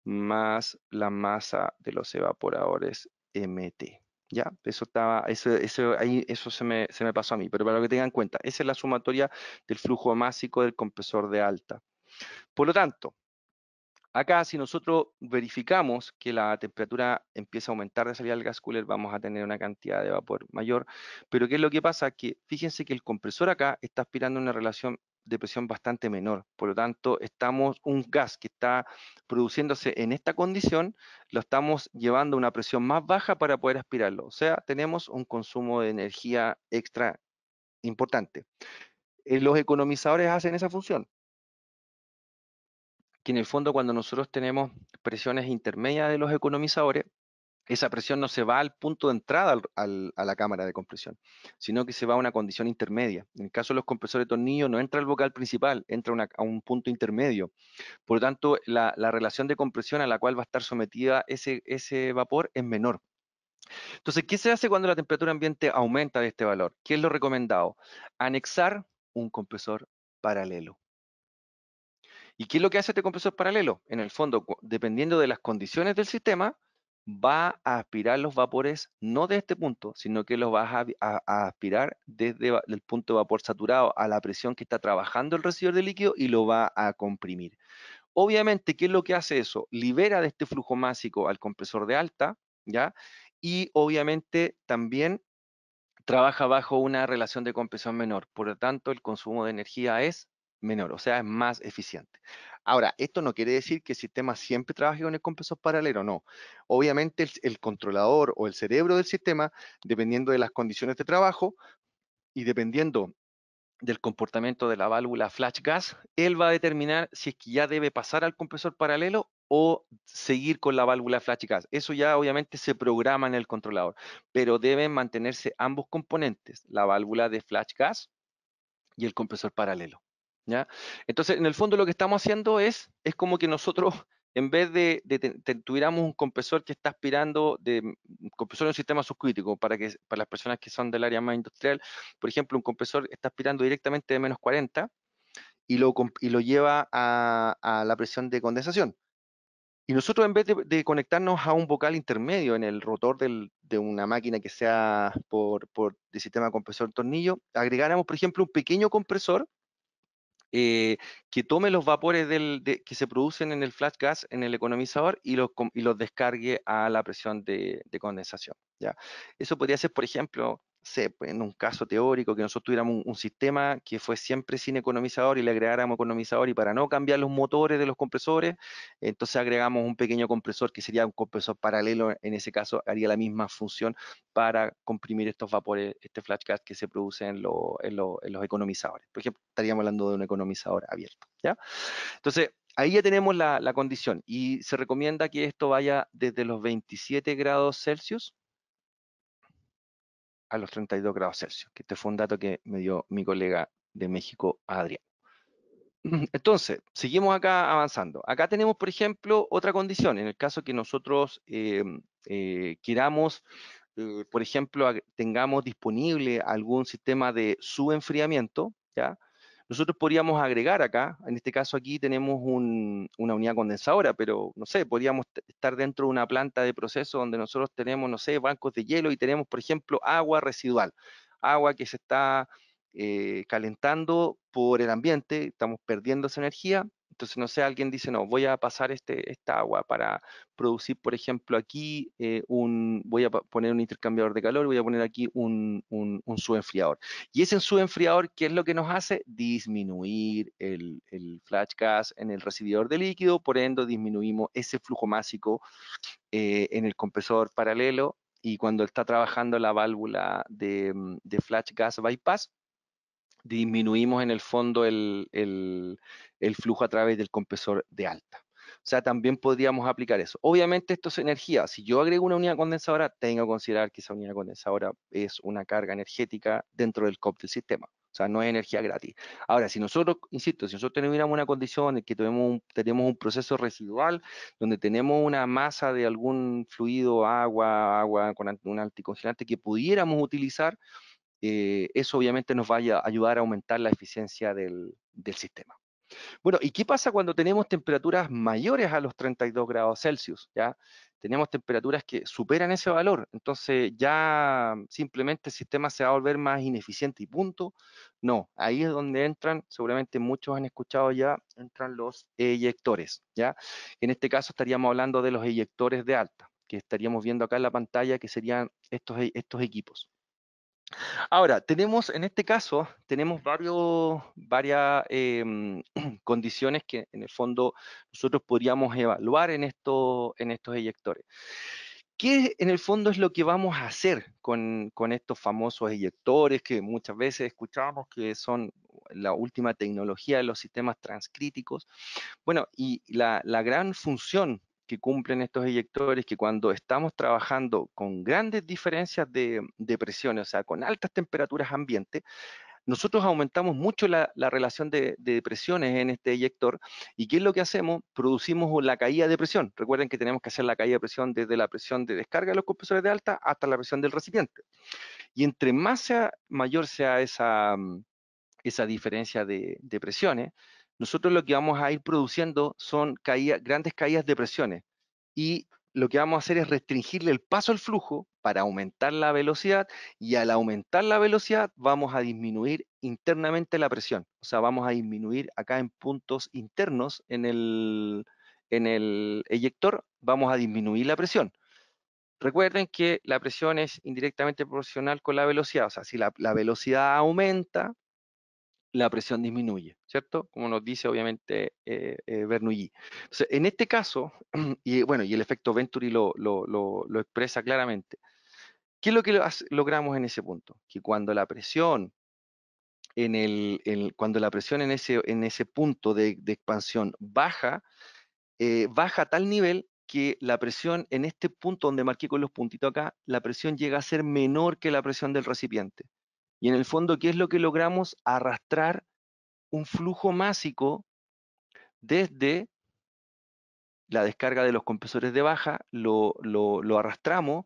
más la masa de los evaporadores MT. ¿Ya? Eso se me pasó a mí, pero para que tengan en cuenta, esa es la sumatoria del flujo másico del compresor de alta. Por lo tanto, acá si nosotros verificamos que la temperatura empieza a aumentar de salida del gas cooler, vamos a tener una cantidad de vapor mayor. Pero ¿qué es lo que pasa? Que fíjense que el compresor acá está aspirando a una relación de presión bastante menor. Por lo tanto, un gas que está produciéndose en esta condición, lo estamos llevando a una presión más baja para poder aspirarlo. O sea, tenemos un consumo de energía extra importante. Los economizadores hacen esa función, que en el fondo cuando nosotros tenemos presiones intermedias de los economizadores, esa presión no se va al punto de entrada a la cámara de compresión, sino que se va a una condición intermedia. En el caso de los compresores de tornillo no entra al bocal principal, entra a un punto intermedio. Por lo tanto, la relación de compresión a la cual va a estar sometida ese vapor es menor. Entonces, ¿qué se hace cuando la temperatura ambiente aumenta de este valor? ¿Qué es lo recomendado? Anexar un compresor paralelo. ¿Y qué es lo que hace este compresor paralelo? En el fondo, dependiendo de las condiciones del sistema, va a aspirar los vapores no de este punto, sino que los va a aspirar desde el punto de vapor saturado a la presión que está trabajando el recibidor de líquido y lo va a comprimir. Obviamente, ¿qué es lo que hace eso? Libera de este flujo másico al compresor de alta, ¿ya? Y obviamente también trabaja bajo una relación de compresión menor, por lo tanto el consumo de energía es menor, o sea, es más eficiente. Ahora, esto no quiere decir que el sistema siempre trabaje con el compresor paralelo, no. Obviamente el controlador o el cerebro del sistema, dependiendo de las condiciones de trabajo y dependiendo del comportamiento de la válvula flash gas, él va a determinar si es que ya debe pasar al compresor paralelo o seguir con la válvula flash gas. Eso ya obviamente se programa en el controlador, pero deben mantenerse ambos componentes, la válvula de flash gas y el compresor paralelo. ¿Ya? Entonces, en el fondo lo que estamos haciendo es como que nosotros, en vez de tuviéramos un compresor que está aspirando, un compresor en un sistema subcrítico, para las personas que son del área más industrial, por ejemplo, un compresor está aspirando directamente de menos 40 y lo lleva a la presión de condensación. Y nosotros, en vez de conectarnos a un vocal intermedio en el rotor de una máquina que sea de sistema compresor tornillo, agregáramos, por ejemplo, un pequeño compresor eh, que tome los vapores que se producen en el flash gas, en el economizador, y los descargue a la presión de condensación. ¿Ya? Eso podría ser, por ejemplo, en un caso teórico, que nosotros tuviéramos un sistema que fue siempre sin economizador y le agregáramos economizador, y para no cambiar los motores de los compresores, entonces agregamos un pequeño compresor que sería un compresor paralelo. En ese caso haría la misma función para comprimir estos vapores, este flash gas que se produce en los economizadores. Por ejemplo, estaríamos hablando de un economizador abierto, ¿ya? Entonces, ahí ya tenemos la condición, y se recomienda que esto vaya desde los 27 grados Celsius a los 32 grados Celsius, que este fue un dato que me dio mi colega de México, Adrián. Entonces, seguimos acá avanzando. Acá tenemos, por ejemplo, otra condición. En el caso que nosotros queramos, por ejemplo, tengamos disponible algún sistema de subenfriamiento, ¿ya? Nosotros podríamos agregar acá, en este caso aquí tenemos una unidad condensadora, pero no sé, podríamos estar dentro de una planta de proceso donde nosotros tenemos, no sé, bancos de hielo, y tenemos, por ejemplo, agua residual, agua que se está calentando por el ambiente, estamos perdiendo esa energía. Entonces, no sé, alguien dice, no, voy a pasar esta agua para producir, por ejemplo, aquí voy a poner un intercambiador de calor, voy a poner aquí un subenfriador. Y ese subenfriador, ¿qué es lo que nos hace? Disminuir el flash gas en el recibidor de líquido, por ende disminuimos ese flujo másico en el compresor paralelo, y cuando está trabajando la válvula de flash gas bypass, disminuimos en el fondo el flujo a través del compresor de alta. O sea, también podríamos aplicar eso. Obviamente esto es energía. Si yo agrego una unidad condensadora, tengo que considerar que esa unidad condensadora es una carga energética dentro del COP del sistema. O sea, no es energía gratis. Ahora, si nosotros, insisto, si nosotros tuviéramos una condición en que tenemos un proceso residual donde tenemos una masa de algún fluido, agua con un anticongelante que pudiéramos utilizar, eso obviamente nos va a ayudar a aumentar la eficiencia del sistema. Bueno, ¿y qué pasa cuando tenemos temperaturas mayores a los 32 grados Celsius? ¿Ya? Tenemos temperaturas que superan ese valor, entonces ya simplemente el sistema se va a volver más ineficiente y punto. No, ahí es donde entran, seguramente muchos han escuchado ya, entran los eyectores, ¿ya? En este caso estaríamos hablando de los eyectores de alta, que estaríamos viendo acá en la pantalla, que serían estos equipos. Ahora, en este caso, tenemos varias condiciones que en el fondo nosotros podríamos evaluar en estos eyectores. ¿Qué en el fondo es lo que vamos a hacer con estos famosos eyectores que muchas veces escuchamos que son la última tecnología de los sistemas transcríticos? Bueno, y la gran función que cumplen estos eyectores, que cuando estamos trabajando con grandes diferencias de presiones, o sea, con altas temperaturas ambiente, nosotros aumentamos mucho la relación de presiones en este eyector. ¿Y qué es lo que hacemos? Producimos la caída de presión. Recuerden que tenemos que hacer la caída de presión desde la presión de descarga de los compresores de alta hasta la presión del recipiente. Y entre mayor sea esa diferencia de presiones, nosotros lo que vamos a ir produciendo son grandes caídas de presiones, y lo que vamos a hacer es restringirle el paso al flujo para aumentar la velocidad, y al aumentar la velocidad vamos a disminuir internamente la presión. O sea, vamos a disminuir acá en puntos internos en el eyector, vamos a disminuir la presión. Recuerden que la presión es indirectamente proporcional con la velocidad. O sea, si la velocidad aumenta, la presión disminuye, ¿cierto? Como nos dice obviamente Bernoulli. Entonces, en este caso, y bueno, y el efecto Venturi lo expresa claramente. ¿Qué es lo que logramos en ese punto? Que cuando la presión cuando la presión en ese punto de expansión baja, baja a tal nivel que la presión en este punto donde marqué con los puntitos acá, la presión llega a ser menor que la presión del recipiente. Y en el fondo, ¿qué es lo que logramos? Arrastrar un flujo másico desde la descarga de los compresores de baja, lo arrastramos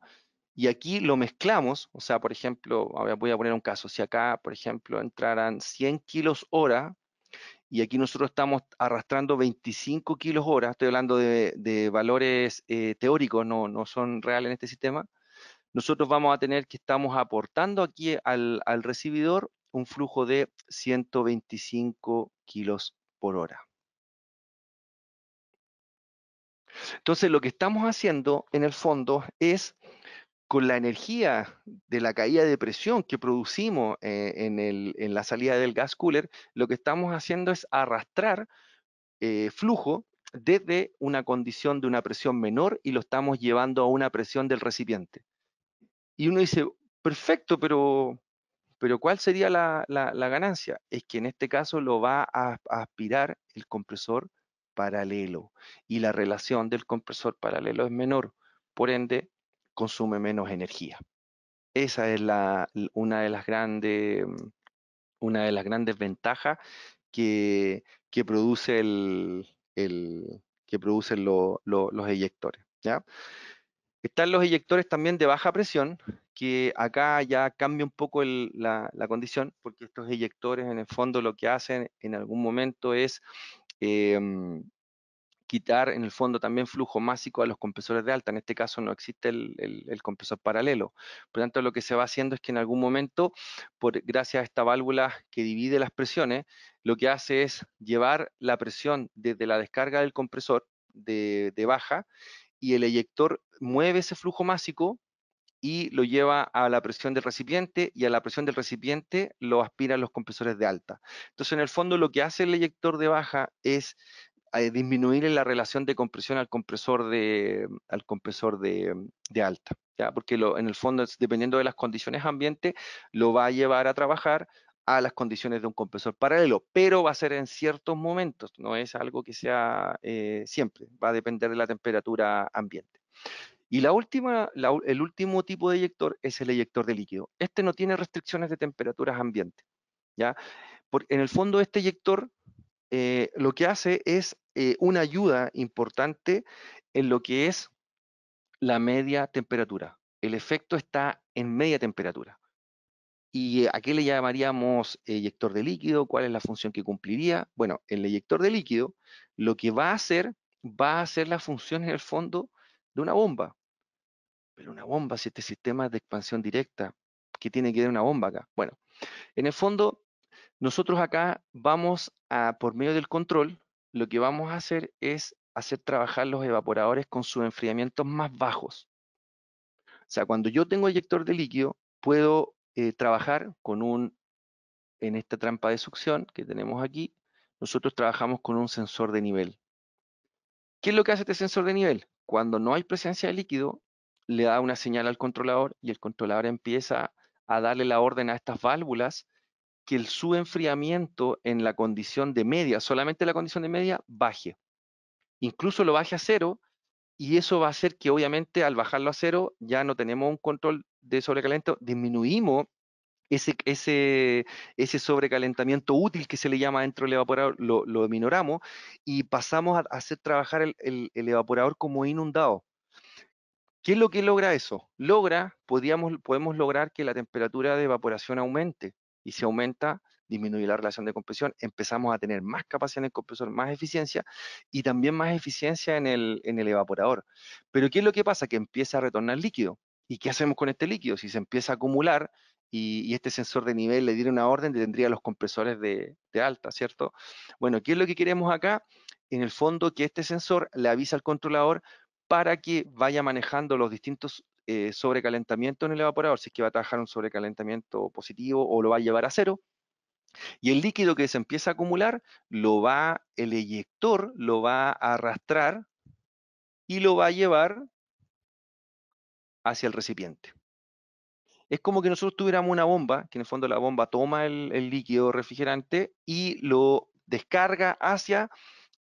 y aquí lo mezclamos. O sea, por ejemplo, voy a poner un caso, si acá, por ejemplo, entraran 100 kilos hora y aquí nosotros estamos arrastrando 25 kilos hora, estoy hablando de valores teóricos, no son reales en este sistema, nosotros vamos a tener que estamos aportando aquí al recibidor un flujo de 125 kilos por hora. Entonces, lo que estamos haciendo en el fondo es, con la energía de la caída de presión que producimos en la salida del gas cooler, lo que estamos haciendo es arrastrar flujo desde una condición de una presión menor y lo estamos llevando a una presión del recipiente. Y uno dice, perfecto, pero ¿cuál sería la ganancia? Es que en este caso lo va a aspirar el compresor paralelo y la relación del compresor paralelo es menor, por ende consume menos energía. Esa es una de las grandes ventajas que, que produce que producen los eyectores, ¿ya? Están los eyectores también de baja presión, que acá ya cambia un poco la condición, porque estos eyectores en el fondo lo que hacen en algún momento es em, quitar en el fondo también flujo másico a los compresores de alta. En este caso no existe el compresor paralelo. Por lo tanto, lo que se va haciendo es que en algún momento, gracias a esta válvula que divide las presiones, lo que hace es llevar la presión desde la descarga del compresor de baja y el eyector mueve ese flujo másico y lo lleva a la presión del recipiente y a la presión del recipiente lo aspiran los compresores de alta. Entonces, en el fondo, lo que hace el eyector de baja es disminuir en la relación de compresión al compresor de alta, ¿ya? Porque en el fondo, dependiendo de las condiciones ambiente, lo va a llevar a trabajar a las condiciones de un compresor paralelo, pero va a ser en ciertos momentos, no es algo que sea siempre, va a depender de la temperatura ambiente. Y el último tipo de eyector es el eyector de líquido. Este no tiene restricciones de temperaturas ambiente, ¿ya? En el fondo, este eyector lo que hace es una ayuda importante en lo que es la media temperatura. El efecto está en media temperatura. ¿Y a qué le llamaríamos eyector de líquido? ¿Cuál es la función que cumpliría? Bueno, el eyector de líquido lo que va a hacer la función en el fondo de una bomba. Pero una bomba, si este sistema es de expansión directa, ¿qué tiene que ver una bomba acá? Bueno, en el fondo, nosotros acá por medio del control, lo que vamos a hacer es hacer trabajar los evaporadores con sus enfriamientos más bajos. O sea, cuando yo tengo eyector de líquido, puedo trabajar en esta trampa de succión que tenemos aquí, nosotros trabajamos con un sensor de nivel. ¿Qué es lo que hace este sensor de nivel? Cuando no hay presencia de líquido, le da una señal al controlador y el controlador empieza a darle la orden a estas válvulas que su enfriamiento en la condición de media, solamente la condición de media, baje. Incluso lo baje a cero y eso va a hacer que obviamente al bajarlo a cero ya no tenemos un control de sobrecalentamiento, disminuimos ese sobrecalentamiento útil que se le llama dentro del evaporador, lo minoramos y pasamos a hacer trabajar el evaporador como inundado. ¿Qué es lo que logra eso? Podemos lograr que la temperatura de evaporación aumente y si aumenta, disminuye la relación de compresión, empezamos a tener más capacidad en el compresor, más eficiencia y también más eficiencia en el evaporador. Pero ¿qué es lo que pasa? Que empieza a retornar líquido. ¿Y qué hacemos con este líquido? Si se empieza a acumular y este sensor de nivel le diera una orden, tendría los compresores de alta, ¿cierto? Bueno, ¿qué es lo que queremos acá? En el fondo, que este sensor le avisa al controlador para que vaya manejando los distintos sobrecalentamientos en el evaporador, si es que va a trabajar un sobrecalentamiento positivo o lo va a llevar a cero, y el líquido que se empieza a acumular, el eyector lo va a arrastrar y lo va a llevar hacia el recipiente. Es como que nosotros tuviéramos una bomba, que en el fondo la bomba toma el líquido refrigerante y lo descarga hacia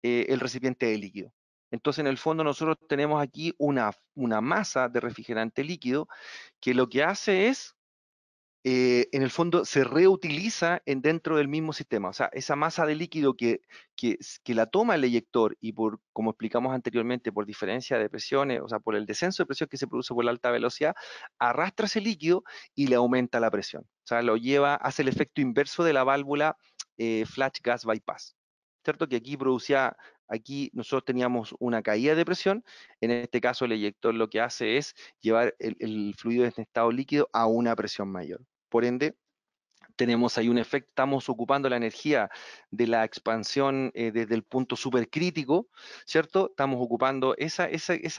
el recipiente de líquido. Entonces, en el fondo, nosotros tenemos aquí una masa de refrigerante líquido que lo que hace es en el fondo se reutiliza dentro del mismo sistema. O sea, esa masa de líquido que la toma el eyector y por, como explicamos anteriormente, por diferencia de presiones, o sea, por el descenso de presión que se produce por la alta velocidad, arrastra ese líquido y le aumenta la presión. O sea, lo lleva, hace el efecto inverso de la válvula flash gas bypass. ¿Cierto? Que aquí nosotros teníamos una caída de presión, en este caso el eyector lo que hace es llevar el fluido en estado líquido a una presión mayor. Por ende, tenemos ahí un efecto, estamos ocupando la energía de la expansión desde el punto supercrítico, ¿cierto? Estamos ocupando esa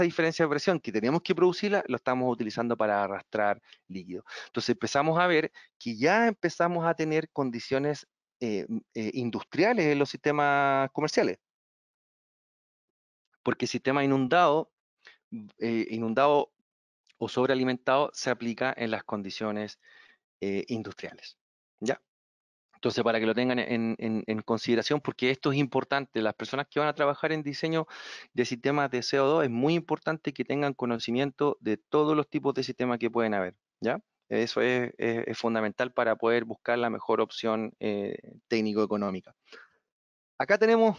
diferencia de presión que tenemos que producirla, lo estamos utilizando para arrastrar líquido. Entonces empezamos a ver que ya empezamos a tener condiciones industriales en los sistemas comerciales, porque el sistema inundado o sobrealimentado se aplica en las condiciones industriales. ¿Ya? Entonces, para que lo tengan en consideración, porque esto es importante, las personas que van a trabajar en diseño de sistemas de CO2, es muy importante que tengan conocimiento de todos los tipos de sistemas que pueden haber, ¿ya? Eso es fundamental para poder buscar la mejor opción técnico-económica. Acá tenemos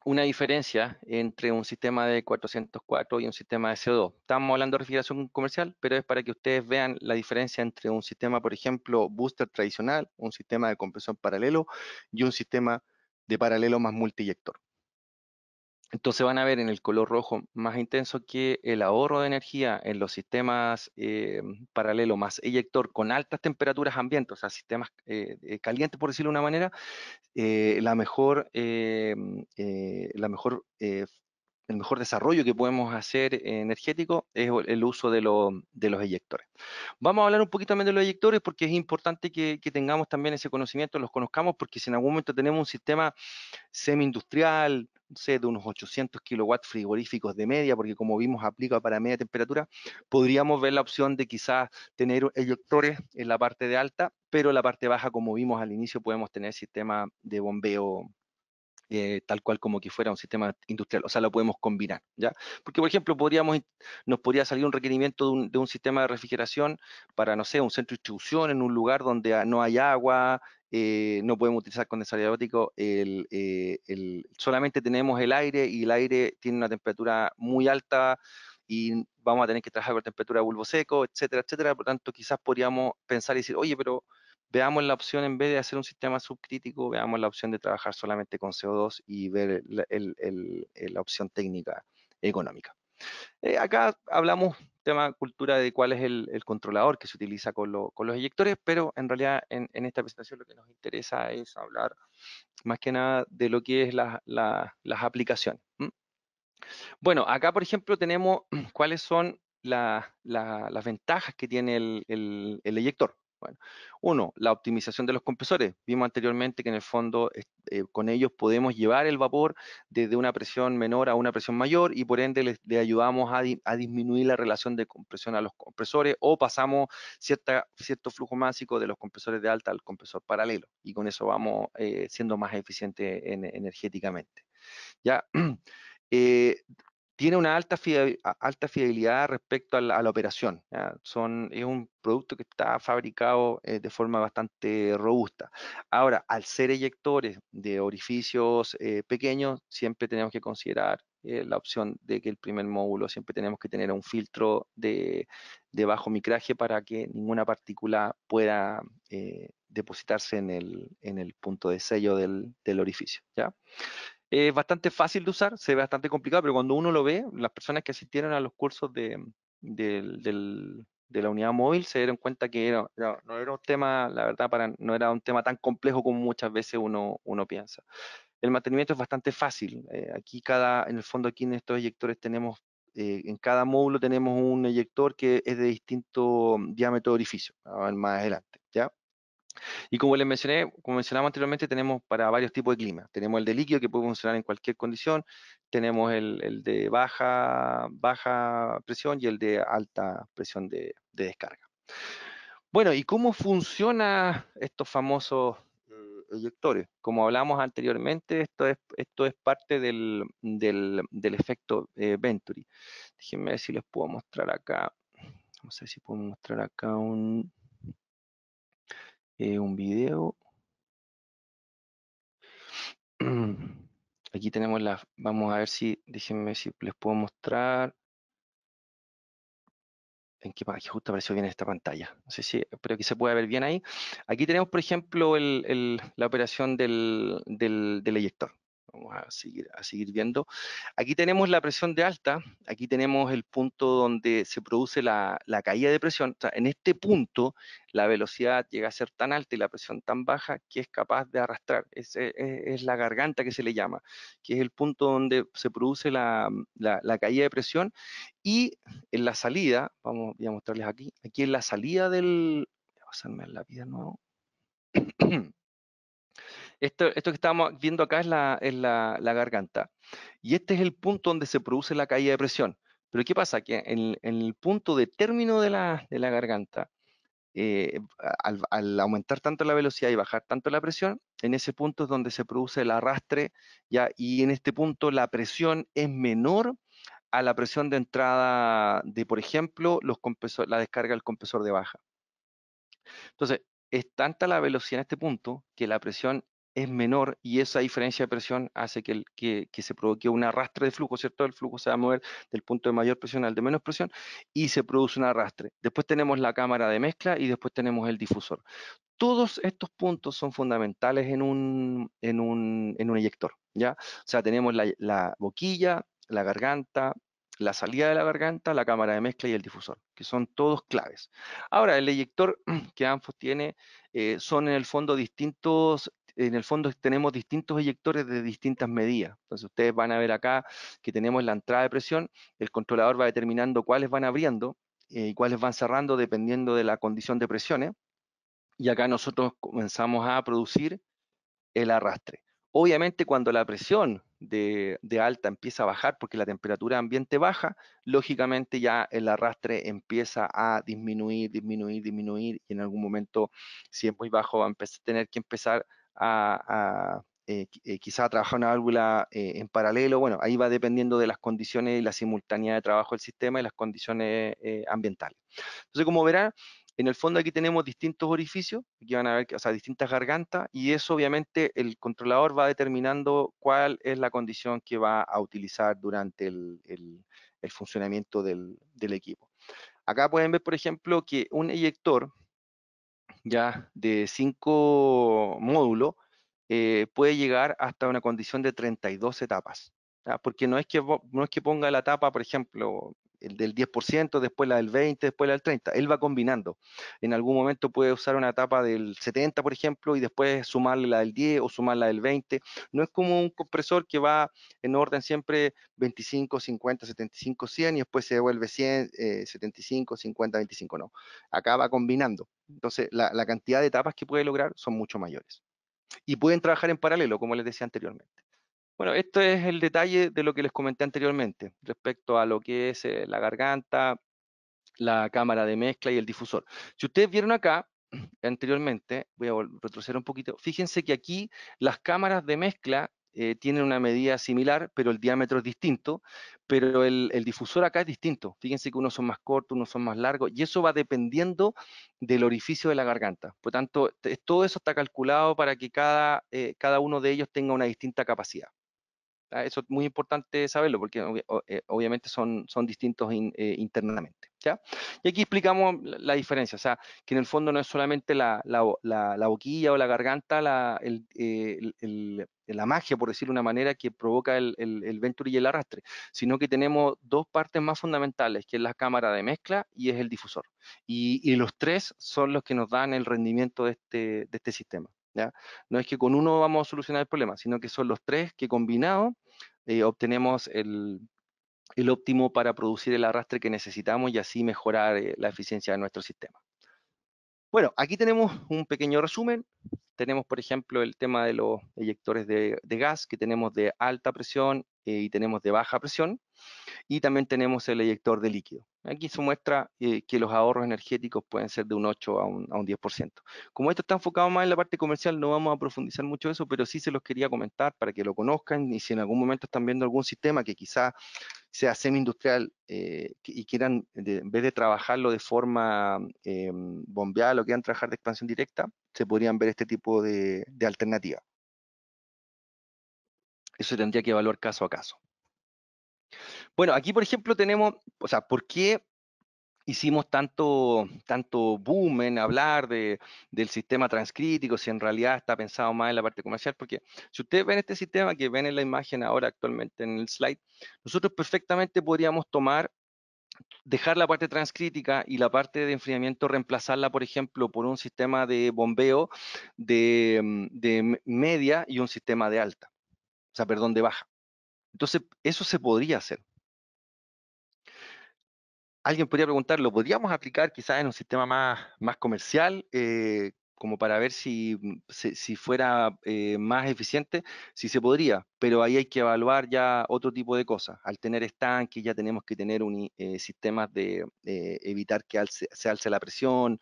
una diferencia entre un sistema de 404 y un sistema de CO2. Estamos hablando de refrigeración comercial, pero es para que ustedes vean la diferencia entre un sistema, por ejemplo, booster tradicional, un sistema de compresión paralelo y un sistema de paralelo más multiyector. Entonces van a ver en el color rojo más intenso que el ahorro de energía en los sistemas paralelo más eyector con altas temperaturas ambientes, o sea, sistemas calientes, por decirlo de una manera, la mejor, el mejor desarrollo que podemos hacer energético es el uso de los eyectores. Vamos a hablar un poquito también de los eyectores porque es importante que tengamos también ese conocimiento, los conozcamos, porque si en algún momento tenemos un sistema semi-industrial, no sé, de unos 800 kilowatts frigoríficos de media, porque como vimos aplica para media temperatura, podríamos ver la opción de quizás tener eyectores en la parte de alta, pero en la parte baja, como vimos al inicio, podemos tener sistema de bombeo tal cual como que fuera un sistema industrial, o sea, lo podemos combinar, ¿ya? Porque, por ejemplo, nos podría salir un requerimiento de un sistema de refrigeración para, no sé, un centro de distribución en un lugar donde no hay agua, no podemos utilizar condensador aerótico, solamente tenemos el aire y el aire tiene una temperatura muy alta y vamos a tener que trabajar con temperatura de bulbo seco, etcétera, etcétera. Por lo tanto, quizás podríamos pensar y decir, oye, pero veamos la opción, en vez de hacer un sistema subcrítico, veamos la opción de trabajar solamente con CO2 y ver la opción técnica económica. Acá hablamos tema cultura de cuál es el controlador que se utiliza con los eyectores, pero en realidad en esta presentación lo que nos interesa es hablar más que nada de lo que es las aplicaciones. Bueno, acá por ejemplo tenemos cuáles son las ventajas que tiene el eyector. Bueno, uno, la optimización de los compresores. Vimos anteriormente que en el fondo con ellos podemos llevar el vapor desde una presión menor a una presión mayor y por ende le ayudamos a disminuir la relación de compresión a los compresores o pasamos cierto flujo másico de los compresores de alta al compresor paralelo y con eso vamos siendo más eficientes energéticamente. ¿Ya? Eh, tiene una alta fidelidad respecto a la operación. ¿Ya? Es un producto que está fabricado de forma bastante robusta. Ahora, al ser eyectores de orificios pequeños, siempre tenemos que considerar la opción de que el primer módulo siempre tenemos que tener un filtro de bajo micraje para que ninguna partícula pueda depositarse en el punto de sello del orificio. ¿Ya? Es bastante fácil de usar, se ve bastante complicado, pero cuando uno lo ve, las personas que asistieron a los cursos de la unidad móvil se dieron cuenta que no era un tema, la verdad, no era un tema tan complejo como muchas veces uno piensa. El mantenimiento es bastante fácil. En el fondo, aquí en estos eyectores en cada módulo tenemos un eyector que es de distinto diámetro de orificio, más adelante, ¿ya? Y como les mencioné, como mencionamos anteriormente, tenemos para varios tipos de clima. Tenemos el de líquido que puede funcionar en cualquier condición, tenemos el de baja presión y el de alta presión de descarga. Bueno, ¿y cómo funciona estos famosos eyectores? Como hablamos anteriormente, esto es parte del efecto Venturi. Déjenme ver si les puedo mostrar acá. No sé si puedo mostrar acá un video. Aquí tenemos vamos a ver si, déjenme ver si les puedo mostrar. Aquí justo apareció bien esta pantalla. No sé si, espero que se pueda ver bien ahí. Aquí tenemos, por ejemplo, la operación del eyector. Vamos a seguir viendo. Aquí tenemos la presión de alta, aquí tenemos el punto donde se produce la caída de presión. O sea, en este punto la velocidad llega a ser tan alta y la presión tan baja que es capaz de arrastrar. Es la garganta que se le llama, que es el punto donde se produce la caída de presión y en la salida, voy a mostrarles aquí en la salida voy a pasarme el lápiz de nuevo. Esto que estamos viendo acá es la garganta. Y este es el punto donde se produce la caída de presión. Pero ¿qué pasa? Que en el punto de término de la garganta, al aumentar tanto la velocidad y bajar tanto la presión, en ese punto es donde se produce el arrastre, ¿ya? Y en este punto la presión es menor a la presión de entrada de, por ejemplo, la descarga del compresor de baja. Entonces, es tanta la velocidad en este punto que la presión es menor y esa diferencia de presión hace que se provoque un arrastre de flujo, ¿cierto? El flujo se va a mover del punto de mayor presión al de menos presión y se produce un arrastre. Después tenemos la cámara de mezcla y después tenemos el difusor. Todos estos puntos son fundamentales en un eyector, ¿ya? O sea, tenemos la boquilla, la garganta, la salida de la garganta, la cámara de mezcla y el difusor, que son todos claves. Ahora, el eyector que Anfos tiene son en el fondo tenemos distintos eyectores de distintas medidas. Entonces ustedes van a ver acá que tenemos la entrada de presión, el controlador va determinando cuáles van abriendo y cuáles van cerrando dependiendo de la condición de presiones y acá nosotros comenzamos a producir el arrastre. Obviamente cuando la presión de alta empieza a bajar porque la temperatura ambiente baja, lógicamente ya el arrastre empieza a disminuir, disminuir, disminuir y en algún momento, si es muy bajo, va a tener que empezar quizá a trabajar una válvula en paralelo. Bueno, ahí va dependiendo de las condiciones y la simultaneidad de trabajo del sistema y las condiciones ambientales. Entonces, como verán, en el fondo aquí tenemos distintos orificios, aquí van a ver, o sea, distintas gargantas, y eso obviamente el controlador va determinando cuál es la condición que va a utilizar durante el funcionamiento del equipo. Acá pueden ver, por ejemplo, que un eyector ya de 5 módulos puede llegar hasta una condición de 32 etapas. ¿Ya? Porque no es que ponga la etapa, por ejemplo, el del 10%, después la del 20%, después la del 30%. Él va combinando. En algún momento puede usar una etapa del 70%, por ejemplo, y después sumarle la del 10 o sumar la del 20. No es como un compresor que va en orden siempre 25, 50, 75, 100 y después se devuelve 100, 75, 50, 25. No. Acá va combinando. Entonces, la cantidad de etapas que puede lograr son mucho mayores. Y pueden trabajar en paralelo, como les decía anteriormente. Bueno, esto es el detalle de lo que les comenté anteriormente, respecto a lo que es la garganta, la cámara de mezcla y el difusor. Si ustedes vieron acá, anteriormente, voy a retroceder un poquito, fíjense que aquí las cámaras de mezcla tienen una medida similar, pero el diámetro es distinto, pero el difusor acá es distinto. Fíjense que unos son más cortos, unos son más largos, y eso va dependiendo del orificio de la garganta. Por tanto, todo eso está calculado para que cada uno de ellos tenga una distinta capacidad. Eso es muy importante saberlo porque obviamente son distintos internamente. ¿Ya? Y aquí explicamos la diferencia, o sea, que en el fondo no es solamente la boquilla o la garganta, la magia, por decirlo de una manera, que provoca el venturi y el arrastre, sino que tenemos dos partes más fundamentales, que es la cámara de mezcla y es el difusor. Y los tres son los que nos dan el rendimiento de este sistema. ¿Ya? No es que con uno vamos a solucionar el problema, sino que son los tres que combinados obtenemos el óptimo para producir el arrastre que necesitamos y así mejorar la eficiencia de nuestro sistema. Bueno, aquí tenemos un pequeño resumen. tenemos, por ejemplo, el tema de los eyectores de gas, que tenemos de alta presión y tenemos de baja presión, y también tenemos el eyector de líquido. Aquí se muestra que los ahorros energéticos pueden ser de un 8 a un 10%. Como esto está enfocado más en la parte comercial, no vamos a profundizar mucho eso, pero sí se los quería comentar para que lo conozcan y si en algún momento están viendo algún sistema que quizá sea semi-industrial y quieran, en vez de trabajarlo de forma bombeada, lo quieran trabajar de expansión directa, se podrían ver este tipo de alternativa. Eso tendría que evaluar caso a caso. Bueno, aquí por ejemplo tenemos, o sea, ¿por qué hicimos tanto boom en hablar del sistema transcrítico, si en realidad está pensado más en la parte comercial? Porque si ustedes ven este sistema que ven en la imagen ahora actualmente en el slide, nosotros perfectamente podríamos dejar la parte transcrítica y la parte de enfriamiento, reemplazarla, por ejemplo, por un sistema de bombeo de media y un sistema de alta, o sea, perdón, de baja. Entonces, eso se podría hacer. Alguien podría preguntar, ¿lo podríamos aplicar quizás en un sistema más comercial, como para ver si fuera más eficiente? Sí se podría, pero ahí hay que evaluar ya otro tipo de cosas. Al tener estanques ya tenemos que tener sistemas de evitar que se alce la presión,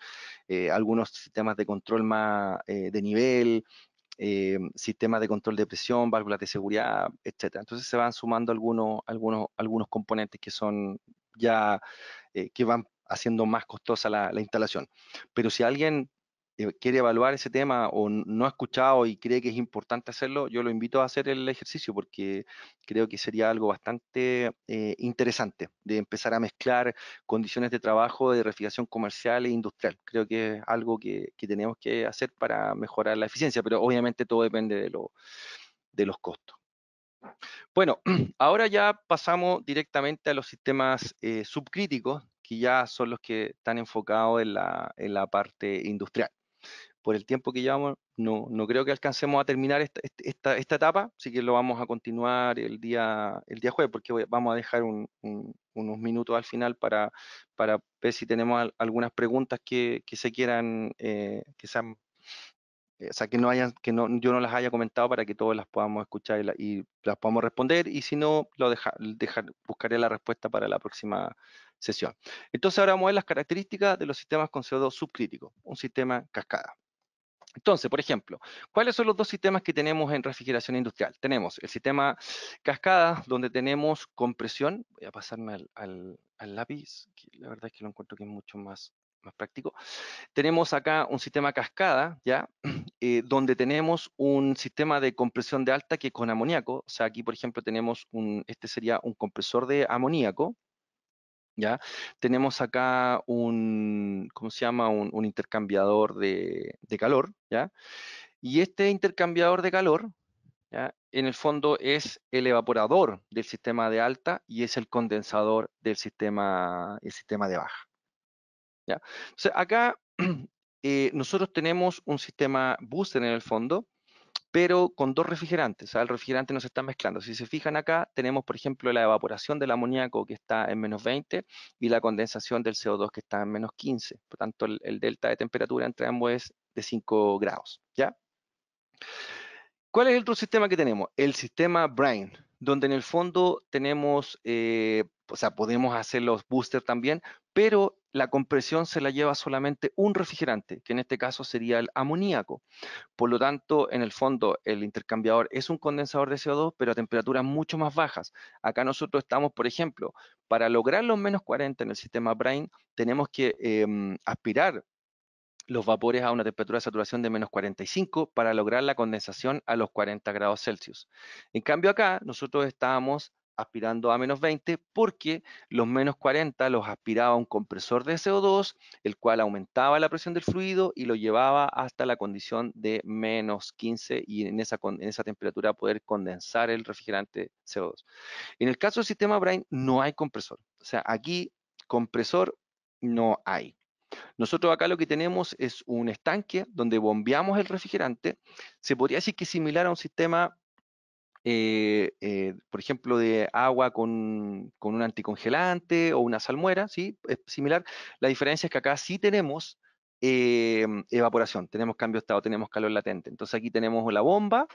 algunos sistemas de control más de nivel, sistemas de control de presión, válvulas de seguridad, etcétera. Entonces se van sumando algunos componentes que son ya que van haciendo más costosa la instalación. Pero si alguien quiere evaluar ese tema o no ha escuchado y cree que es importante hacerlo, yo lo invito a hacer el ejercicio porque creo que sería algo bastante interesante de empezar a mezclar condiciones de trabajo de refrigeración comercial e industrial. Creo que es algo que tenemos que hacer para mejorar la eficiencia, pero obviamente todo depende de los costos. Bueno, ahora ya pasamos directamente a los sistemas subcríticos, que ya son los que están enfocados en la parte industrial. Por el tiempo que llevamos, no creo que alcancemos a terminar esta etapa, así que lo vamos a continuar el día jueves, porque vamos a dejar unos minutos al final para ver si tenemos algunas preguntas que se quieran, que sean o sea, yo no las haya comentado para que todos las podamos escuchar y las podamos responder, y si no, buscaré la respuesta para la próxima sesión. Entonces ahora vamos a ver las características de los sistemas con CO2 subcrítico, un sistema cascada. Entonces, por ejemplo, ¿cuáles son los dos sistemas que tenemos en refrigeración industrial? Tenemos el sistema cascada, donde tenemos compresión. Voy a pasarme al lápiz, que la verdad es que lo encuentro que es mucho más práctico. Tenemos acá un sistema cascada, ¿ya? Donde tenemos un sistema de compresión de alta que es con amoníaco. O sea, aquí, por ejemplo, tenemos este sería un compresor de amoníaco, ¿ya? Tenemos acá ¿cómo se llama? Un intercambiador de calor, ¿ya? Y este intercambiador de calor, ¿ya? En el fondo es el evaporador del sistema de alta y es el condensador el sistema de baja, ¿ya? Entonces, acá nosotros tenemos un sistema booster en el fondo, pero con dos refrigerantes. O sea, el refrigerante no se está mezclando. Si se fijan acá, tenemos, por ejemplo, la evaporación del amoníaco que está en -20 y la condensación del CO2 que está en -15. Por tanto, el delta de temperatura entre ambos es de 5 grados, ¿ya? ¿Cuál es el otro sistema que tenemos? El sistema Brain, donde en el fondo tenemos, o sea, podemos hacer los boosters también, pero la compresión se la lleva solamente un refrigerante, que en este caso sería el amoníaco. Por lo tanto, en el fondo, el intercambiador es un condensador de CO2, pero a temperaturas mucho más bajas. Acá nosotros estamos, por ejemplo, para lograr los -40 en el sistema Brain, tenemos que aspirar los vapores a una temperatura de saturación de -45 para lograr la condensación a los 40 grados Celsius. En cambio acá nosotros estábamos aspirando a -20 porque los -40 los aspiraba un compresor de CO2, el cual aumentaba la presión del fluido y lo llevaba hasta la condición de -15 y en esa temperatura poder condensar el refrigerante CO2. En el caso del sistema Brain no hay compresor, o sea, aquí compresor no hay. Nosotros acá lo que tenemos es un estanque donde bombeamos el refrigerante. Se podría decir que es similar a un sistema, por ejemplo, de agua con un anticongelante o una salmuera, ¿sí? Es similar. La diferencia es que acá sí tenemos evaporación, tenemos cambio de estado, tenemos calor latente. Entonces aquí tenemos la bomba